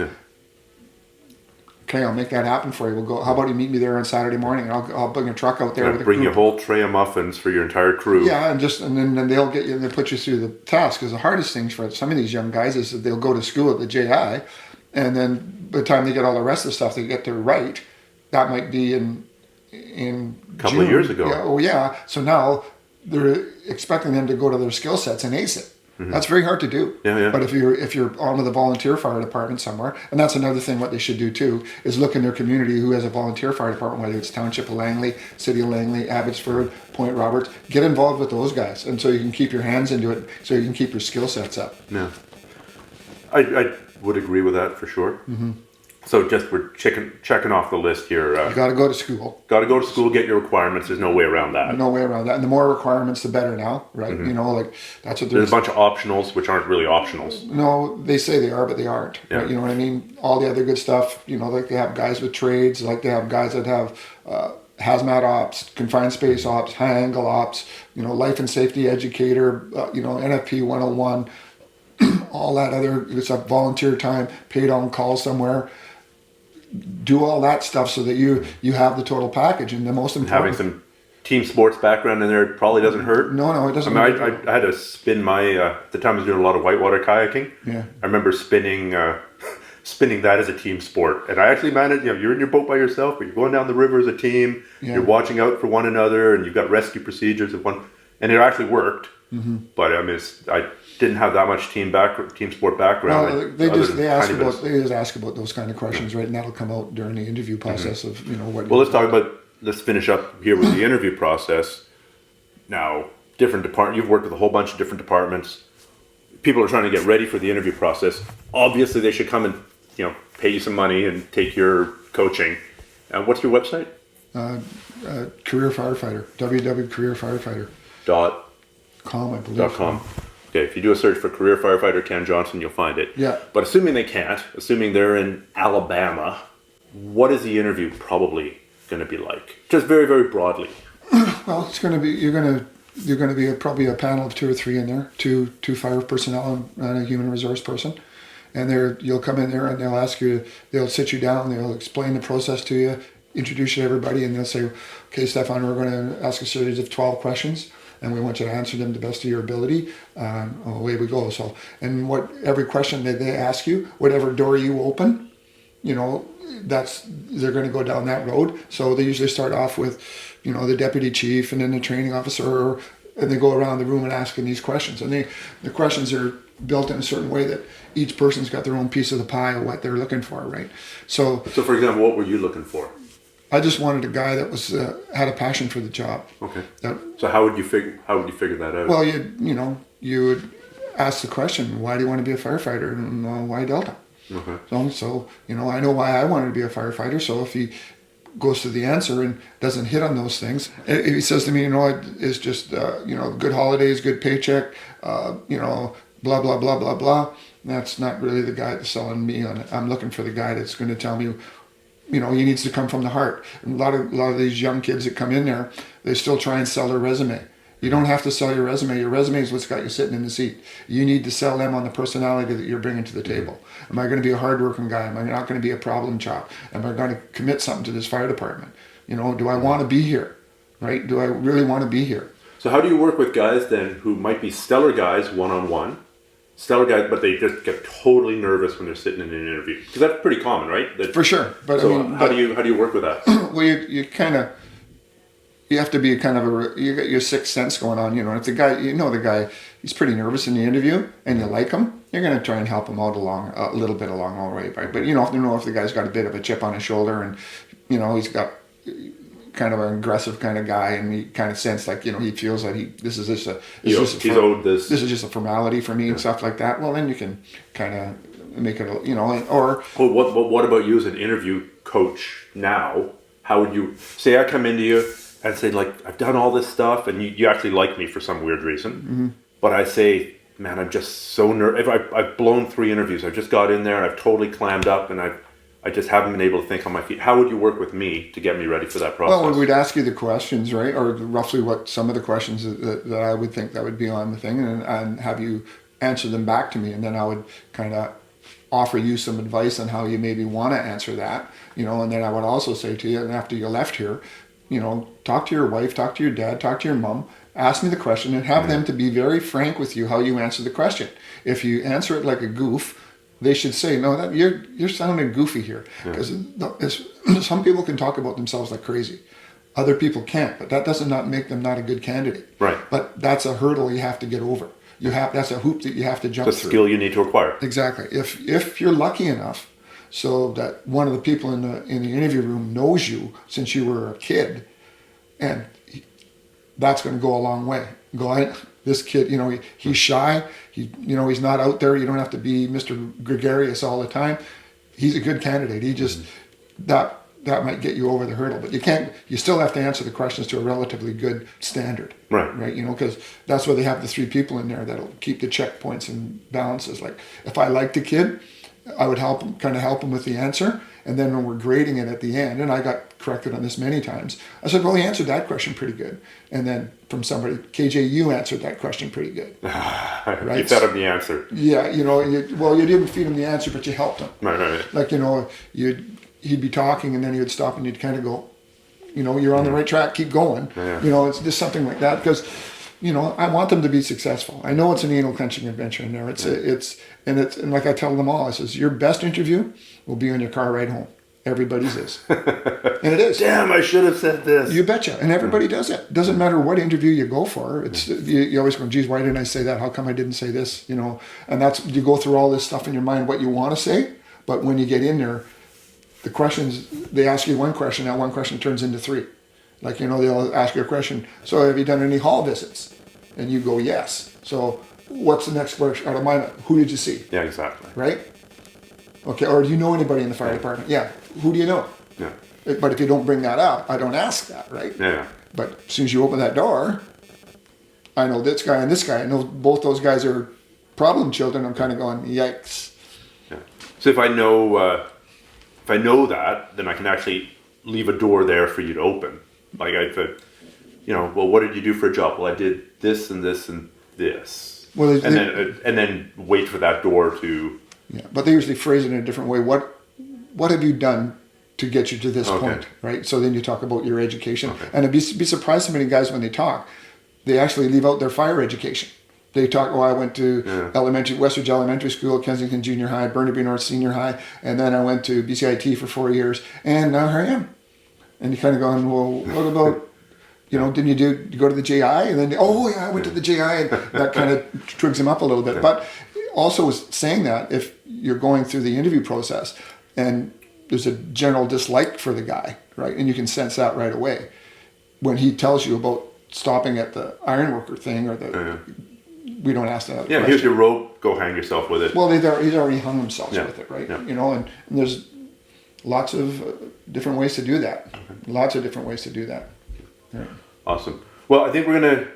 okay, I'll make that happen for you. We'll go. How about you meet me there on Saturday morning, and I'll bring a truck out there with a bring group. you a whole tray of muffins for your entire crew. Yeah, and then they'll get you. They put you through the task. Because the hardest things for some of these young guys is that they'll go to school at the JI, and then by the time they get all the rest of the stuff they get to write, that might be in a couple June. of years ago. Yeah, oh yeah. So now they're expecting them to go to their skill sets and ace it. That's very hard to do. But if you're on with a volunteer fire department somewhere, and that's another thing what they should do too, is look in their community who has a volunteer fire department, whether it's Township of Langley, City of Langley, Abbotsford, Point Roberts. Get involved with those guys, and so you can keep your hands into it, so you can keep your skill sets up. Yeah, I would agree with that for sure. So just we're checking off the list here. You got to go to school. Got to go to school, get your requirements. There's no way around that. No way around that. And the more requirements, the better now, right? You know, like that's what There's a bunch of optionals which aren't really optionals. No, they say they are, but they aren't. Right? You know what I mean? All the other good stuff, you know, like they have guys with trades, like they have guys that have hazmat ops, confined space ops, high angle ops, you know, life and safety educator, you know, NFP 101, all that other stuff, volunteer time, paid on call somewhere. Do all that stuff so that you have the total package, and the most important. Having some team sports background in there probably doesn't hurt. No, it doesn't. I mean, I had to spin my. At the time I was doing a lot of whitewater kayaking. Yeah. I remember spinning that as a team sport, and I actually managed. You know, you're in your boat by yourself, but you're going down the river as a team. Yeah. You're watching out for one another, and you've got rescue procedures of one, and it actually worked. But I mean, I didn't have that much team sport background. Well, they just ask about those kind of questions, right? And that'll come out during the interview process of, you know, what. Well, let's finish up here with the interview process. Now, different department. You've worked with a whole bunch of different departments. People are trying to get ready for the interview process. Obviously, they should come and, you know, pay you some money and take your coaching. What's your website? Career Firefighter. www.careerfirefighter.com, I believe. .com. Okay, if you do a search for Career Firefighter Ken Johnson, you'll find it. Yeah. But assuming they can't, assuming they're in Alabama, what is the interview probably going to be like? Just very, very broadly. Well, it's going to be you're going to be probably a panel of 2 or 3 in there, two fire personnel and a human resource person, and you'll come in there and they'll ask you, they'll sit you down, they'll explain the process to you, introduce you to everybody, and they'll say, okay, Stefan, we're going to ask a series of 12 questions. And we want you to answer them to the best of your ability. Away we go. So, and every question that they ask you, whatever door you open, you know, they're going to go down that road. So they usually start off with, you know, the deputy chief and then the training officer, and they go around the room and asking these questions. And the questions are built in a certain way that each person's got their own piece of the pie of what they're looking for, right? So for example, what were you looking for? I just wanted a guy that was had a passion for the job. Okay. So how would you figure that out? Well, you would ask the question, why do you want to be a firefighter, and why Delta? Okay. So you know, I know why I wanted to be a firefighter. So if he goes to the answer and doesn't hit on those things. If he says to me, it's just, good holidays, good paycheck, blah, blah, blah, blah, blah. That's not really the guy that's selling me on it. I'm looking for the guy that's going to tell me, he needs to come from the heart. And a lot of these young kids that come in there, they still try and sell their resume. You don't have to sell your resume. Your resume is what's got you sitting in the seat. You need to sell them on the personality that you're bringing to the table. Am I going to be a hardworking guy? Am I not going to be a problem child? Am I going to commit something to this fire department? Do I want to be here? Right? Do I really want to be here? So how do you work with guys then who might be stellar guys one-on-one, stellar guys, but they just get totally nervous when they're sitting in an interview? Because that's pretty common, right? For sure. But how do you work with that? Well, you have to be kind of you got your sixth sense going on, If the guy, he's pretty nervous in the interview, and you like him, you're going to try and help him out a little bit along the way, right? But if the guy's got a bit of a chip on his shoulder, and he's got kind of an aggressive kind of guy, and he kind of sense like he feels like this is just this is just a formality for me and stuff like that. Well, then you can kind of make it, or. Well, what about you as an interview coach now? How would you say I come into you and say, like, I've done all this stuff, and you actually like me for some weird reason, but I say, man, I'm just so nervous. I've blown 3 interviews. I just got in there and I've totally clammed up, and I just haven't been able to think on my feet. How would you work with me to get me ready for that process? Well, we'd ask you the questions, right? Or roughly what some of the questions that I would think that would be on the thing, and have you answer them back to me. And then I would kind of offer you some advice on how you maybe want to answer that, and then I would also say to you, and after you left here, talk to your wife, talk to your dad, talk to your mom, ask me the question, and have them to be very frank with you how you answer the question. If you answer it like a goof, they should say, no, that you're sounding goofy here. Because some people can talk about themselves like crazy. Other people can't, but that does not make them not a good candidate. Right. But that's a hurdle you have to get over. That's a hoop that you have to jump through. It's a skill you need to acquire. Exactly. If you're lucky enough so that one of the people in the interview room knows you since you were a kid, and that's going to go a long way. This kid, he's shy. He's not out there. You don't have to be Mr. Gregarious all the time. He's a good candidate. He just that might get you over the hurdle, but you still have to answer the questions to a relatively good standard. Right. Right. Because that's where they have the 3 people in there that'll keep the checkpoints and balances. Like if I liked a kid, I would help him with the answer. And then when we're grading it at the end, and I got corrected on this many times, I said, well, he answered that question pretty good. And then from somebody, KJ, you answered that question pretty good. Right? You fed him the answer. Yeah, you didn't feed him the answer, but you helped him. Right. Like, he'd be talking, and then he would stop, and you'd kind of go, you're on the right track, keep going. Yeah. It's just something like that, because, I want them to be successful. I know it's an anal clenching adventure in there. And like I tell them all, I says, your best interview will be on your car ride home. Everybody's is. And it is. Damn, I should have said this. You betcha. And everybody does it. Doesn't matter what interview you go for. It's you always go, geez, why didn't I say that? How come I didn't say this? And that's, you go through all this stuff in your mind, what you want to say. But when you get in there, the questions, they ask you one question, that one question turns into 3. Like, they'll ask you a question, so have you done any hall visits? And you go, yes. So what's the next question out of mind? Who did you see? Yeah, exactly. Right? Okay, or do you know anybody in the fire department? Yeah. Who do you know? Yeah. But if you don't bring that up, I don't ask that, right? Yeah. But as soon as you open that door, I know this guy and this guy. I know both those guys are problem children. I'm kind of going, yikes. Yeah. So if I know that, then I can actually leave a door there for you to open. Like well, what did you do for a job? Well, I did this and this and this. Well, and then wait for that door to. Yeah, but they usually phrase it in a different way. What have you done to get you to this point, right? So then you talk about your education, and I'd be surprised how many guys when they talk, they actually leave out their fire education. They talk, I went to Westridge Elementary School, Kensington Junior High, Burnaby North Senior High, and then I went to BCIT for 4 years, and now here I am. And you're kind of going, well, what about, didn't you go to the JI? And then, I went to the JI, and that kind of twigs them up a little bit. Yeah. But also saying that, if you're going through the interview process, and there's a general dislike for the guy, right? And you can sense that right away. When he tells you about stopping at the ironworker thing, or we don't ask that. Yeah, here's your rope, go hang yourself with it. Well, he's already hung himself with it, right? Yeah. And there's, lots of different ways to do that. Lots of different ways to do that. Yeah. Awesome. Well, I think we're going to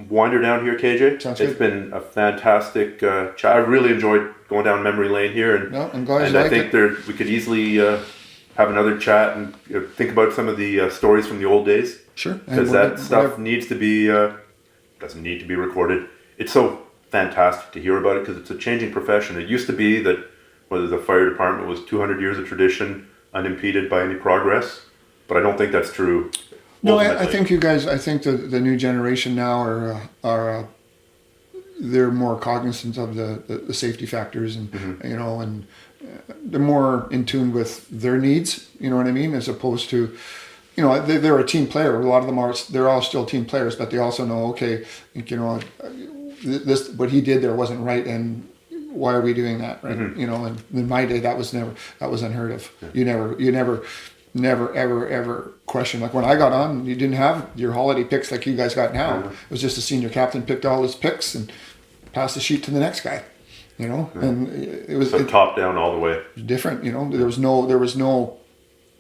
wind her down here, KJ. Sounds It's good. been a fantastic chat. I really enjoyed going down memory lane here, and, No, I'm glad you and I liked think it. we could easily have another chat and think about some of the stories from the old days. Sure. And Because that stuff needs to be doesn't need to be recorded. It's so fantastic to hear about it because it's a changing profession. It used to be that whether the fire department was 200 years of tradition, unimpeded by any progress, but I don't think that's true. No, I ultimately. think you guys. I think the new generation now are they're more cognizant of the safety factors, and you know, and they're more in tune with their needs. You know what I mean, as opposed to, you know, they're a team player. A lot of them are. They're all still team players, but they also know, okay, you know, this what he did there wasn't right, and why are we doing that, right? You know, and in my day that was unheard of. Yeah. You never ever question. Like when I got on, you didn't have your holiday picks like you guys got now. It was just the senior captain picked all his picks and passed the sheet to the next guy, you know. And it was So top down all the way. different, you know. There was no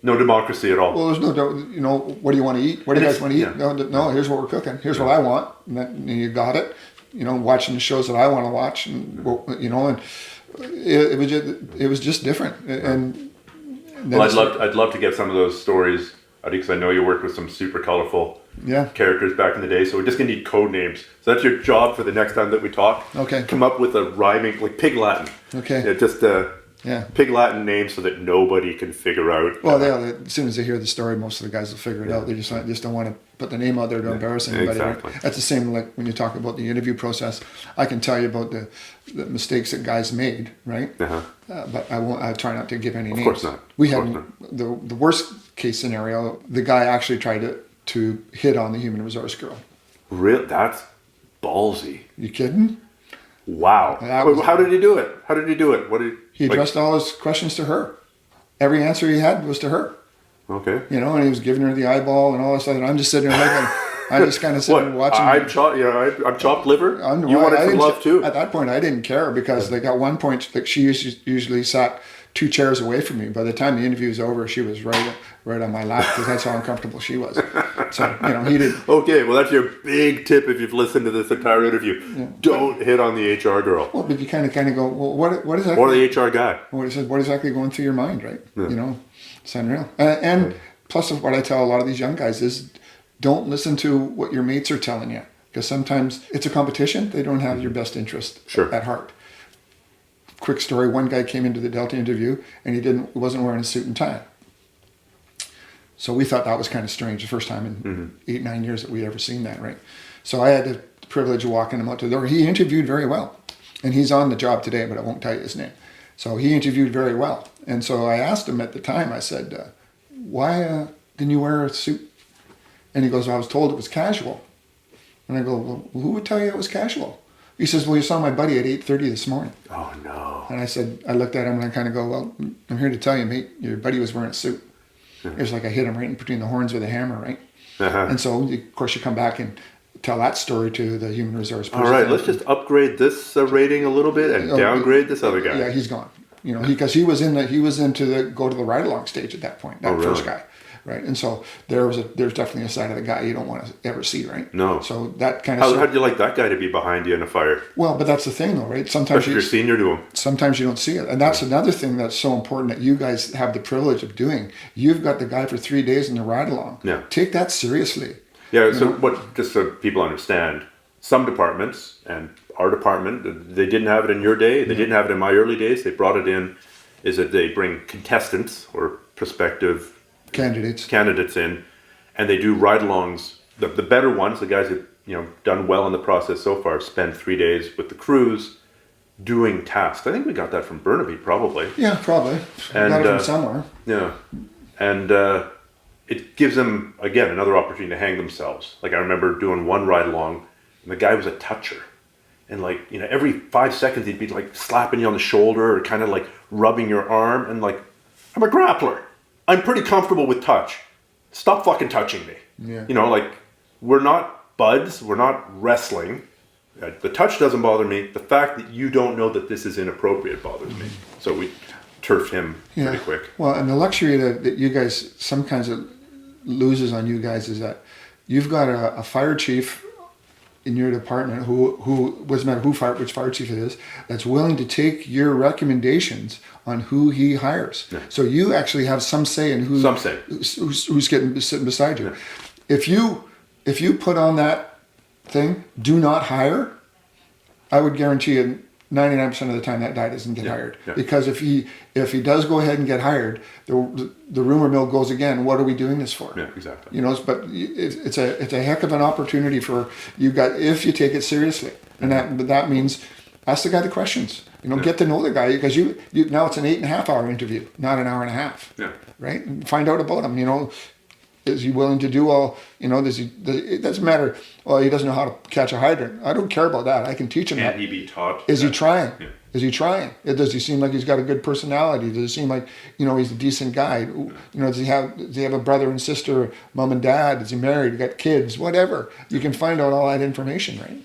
No democracy at all. well, there's no, you know, what do you want to eat? What do you And guys want to eat? yeah. No, here's what we're cooking. Here's what I want. And you got it. You know, watching the shows that I want to watch, and you know, and it was just different. And then Well, I'd love to get some of those stories, because I know you worked with some super colorful Yeah. characters back in the day. So we're just gonna need code names. So that's your job for the next time that we talk. Okay. Come up with a rhyming, like Pig Latin. Okay. Yeah, just Yeah. Pig Latin name so that nobody can figure out. Well, as soon as they hear the story, most of the guys will figure it out. They just don't want to put the name out there to embarrass anybody. right? exactly. That's the same like when you talk about the interview process. I can tell you about the mistakes that guys made, right? Uh-huh. But I won't. I try not to give any names. course not. We Of had course the worst case scenario. The guy actually tried to hit on the human resource girl. Real, that's ballsy. You kidding? Wow. That Wait, was- how did he do it? How did he do it? What did He addressed all his questions to her. Every answer he had was to her. Okay. You know, and he was giving her the eyeball and all this stuff. And I'm just sitting there looking. I'm just kind of sitting there watching. I'm chopped liver. I'm- You well, wanted I some didn't- love too. At that point, I didn't care because like at one point, like she usually sat 2 chairs away from me. By the time the interview was over, she was right on my lap because that's how uncomfortable she was. So you know, he did. Okay, well that's your big tip if you've listened to this entire interview. Don't hit on the HR girl Well, but you kind of go, well, what is that? or the HR guy. What exactly going through your mind, right? You know, it's unreal. And plus, what I tell a lot of these young guys is, don't listen to what your mates are telling you because sometimes it's a competition. They don't have your best interest at heart. Quick story: one guy came into the Delta interview and he wasn't wearing a suit and tie. So we thought that was kind of strange. The first time in 8-9 years that we ever seen that, right? So I had the privilege of walking him out to the door. He interviewed very well, and he's on the job today, but I won't tell you his name. So he interviewed very well, and so I asked him at the time. I said, "Why didn't you wear a suit?" And he goes, "Well, I was told it was casual." And I go, "Well, who would tell you it was casual?" He says, "Well, you saw my buddy at 8:30 this morning." Oh no. And I looked at him and I kind of go, "Well, I'm here to tell you, mate, your buddy was wearing a suit." It was like I hit him right in between the horns with a hammer, right? Uh-huh. And so, of course, you come back and tell that story to the human resource person. All right, let's just upgrade this rating a little bit and downgrade this other guy. Yeah, he's gone. You know, because he was into the go to the ride along stage at that point. That first guy, right? And so there's definitely a side of the guy you don't want to ever see, right? No. So that kind of. How'd you like that guy to be behind you in a fire? Well, but that's the thing, though, right? Sometimes Especially if you're senior to him. sometimes you don't see it, and that's another thing that's so important that you guys have the privilege of doing. You've got the guy for 3 days in the ride along. Yeah. Take that seriously. Yeah, so just so people understand, some departments, and our department, they didn't have it in your day, they didn't have it in my early days, they brought it in, is that they bring contestants or prospective candidates in, and they do ride-alongs. The better ones, the guys that done well in the process so far, spend 3 days with the crews doing tasks. I think we got that from Burnaby, probably. Yeah, probably. And, got it from somewhere. Yeah, and it gives them, again, another opportunity to hang themselves. Like I remember doing one ride-along, and the guy was a toucher. And like, every 5 seconds he'd be like slapping you on the shoulder or kind of like rubbing your arm. And like, I'm a grappler. I'm pretty comfortable with touch. Stop fucking touching me. Yeah. Like we're not buds. We're not wrestling. The touch doesn't bother me. The fact that you don't know that this is inappropriate bothers me. So we turf him pretty quick. Well, and the luxury that you guys sometimes it loses on you guys is that you've got a fire chief in your department who doesn't matter which fire chief it is, that's willing to take your recommendations on who he hires. Yeah. So you actually have some say in who's sitting beside you. Yeah. If you put on that thing, do not hire, I would guarantee you 99% of the time that guy doesn't get hired. Yeah. Because if he does go ahead and get hired, the rumor mill goes again. What are we doing this for? Yeah, exactly. You know, but it's a heck of an opportunity for you guys if you take it seriously, and that means ask the guy the questions. You know, get to know the guy, because you now it's an 8.5 hour interview, not an hour and a half. Yeah. Right. And find out about him. You know. Is he willing to do all, you know, it doesn't matter, well, he doesn't know how to catch a hydrant. I don't care about that. I can teach him that. Can he be taught? Is he trying? Yeah. Is he trying? Does he seem like he's got a good personality? Does it seem like, you know, he's a decent guy? You know, does he have a brother and sister, mom and dad? Is he married? Got kids? Whatever. You can find out all that information, right?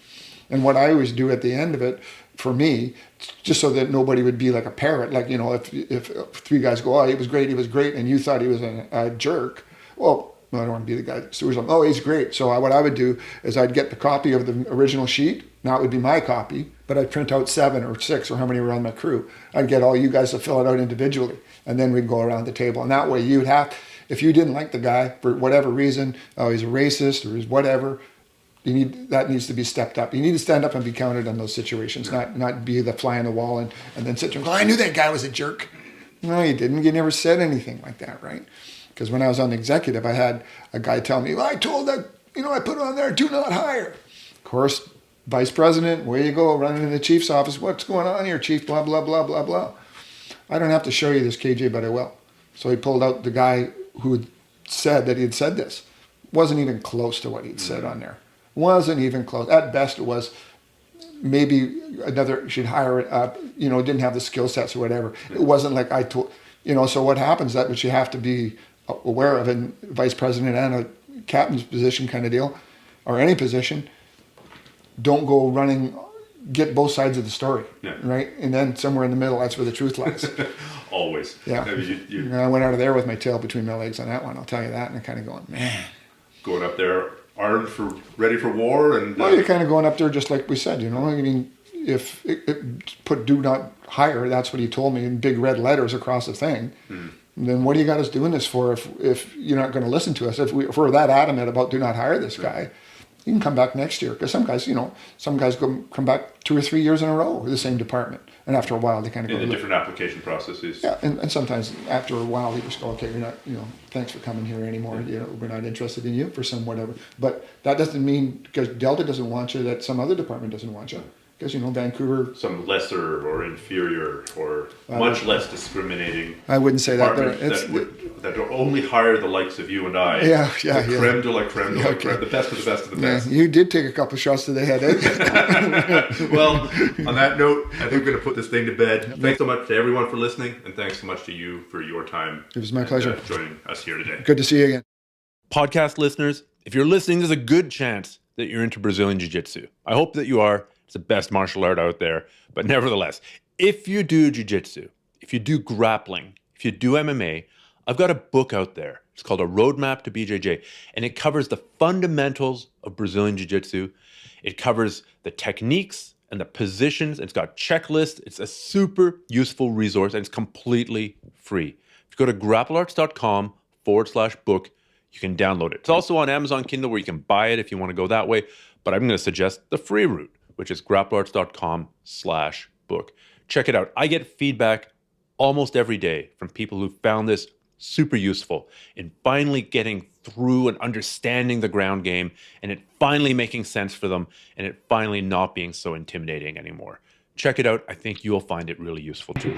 And what I always do at the end of it, for me, just so that nobody would be like a parrot, like, you know, if three guys go, oh, he was great, and you thought he was a jerk, well, I don't want to be the guy that stewards him. Oh, he's great. So what I would do is I'd get the copy of the original sheet. Now it would be my copy, but I'd print out 7 or 6 or how many were on my crew. I'd get all you guys to fill it out individually, and then we'd go around the table. And that way you'd have, if you didn't like the guy for whatever reason, oh, he's a racist or he's whatever, that needs to be stepped up. You need to stand up and be counted on those situations, not be the fly on the wall and then sit there and go, I knew that guy was a jerk. No, you didn't. You never said anything like that, right? Because when I was on the executive, I had a guy tell me, well, I told that, you know, I put on there, do not hire. Of course, vice president, where you go, running in the chief's office, what's going on here, chief, blah, blah, blah, blah, blah. I don't have to show you this, KJ, but I will. So he pulled out the guy who had said that he had said this. Wasn't even close to what he'd said on there. Wasn't even close. At best, it was maybe another should hire, you know, didn't have the skill sets or whatever. It wasn't like I told, you know, so what happens, that which you have to be aware of in vice president and a captain's position kind of deal, or any position, don't go running, get both sides of the story, right? And then somewhere in the middle, that's where the truth lies. Always. Yeah. I went out of there with my tail between my legs on that one, I'll tell you that, and I'm kind of going, man. Going up there armed ready for war, and well, you're kind of going up there just like we said, you know. I mean, if put do not hire, that's what he told me in big red letters across the thing. Then what do you got us doing this for if you're not going to listen to us? If we're that adamant about do not hire this guy, you can come back next year. Because some guys, you know, come back 2 or 3 years in a row with the same department. And after a while, they kind of go... In the different application processes. Yeah, and sometimes after a while, they just go, okay, you're not, you know, thanks for coming here anymore. You know, we're not interested in you for some whatever. But that doesn't mean, because Delta doesn't want you, that some other department doesn't want you. Because, you know, Vancouver... Some lesser or inferior or much less discriminating... I wouldn't say that. That will only hire the likes of you and I. Yeah. Creme de la creme de la creme. The best of the best of the best. You did take a couple shots to the head, eh? Well, on that note, I think we're going to put this thing to bed. Thanks so much to everyone for listening, and thanks so much to you for your time. It was my pleasure. Joining us here today. Good to see you again. Podcast listeners, if you're listening, there's a good chance that you're into Brazilian Jiu-Jitsu. I hope that you are. It's the best martial art out there. But nevertheless, if you do Jiu-Jitsu, if you do grappling, if you do MMA, I've got a book out there. It's called A Roadmap to BJJ, and it covers the fundamentals of Brazilian Jiu-Jitsu. It covers the techniques and the positions. It's got checklists. It's a super useful resource, and it's completely free. If you go to grapplearts.com/book, you can download it. It's also on Amazon Kindle where you can buy it if you want to go that way, but I'm going to suggest the free route, which is grapplearts.com/book. Check it out. I get feedback almost every day from people who found this super useful in finally getting through and understanding the ground game, and it finally making sense for them, and it finally not being so intimidating anymore. Check it out. I think you'll find it really useful too.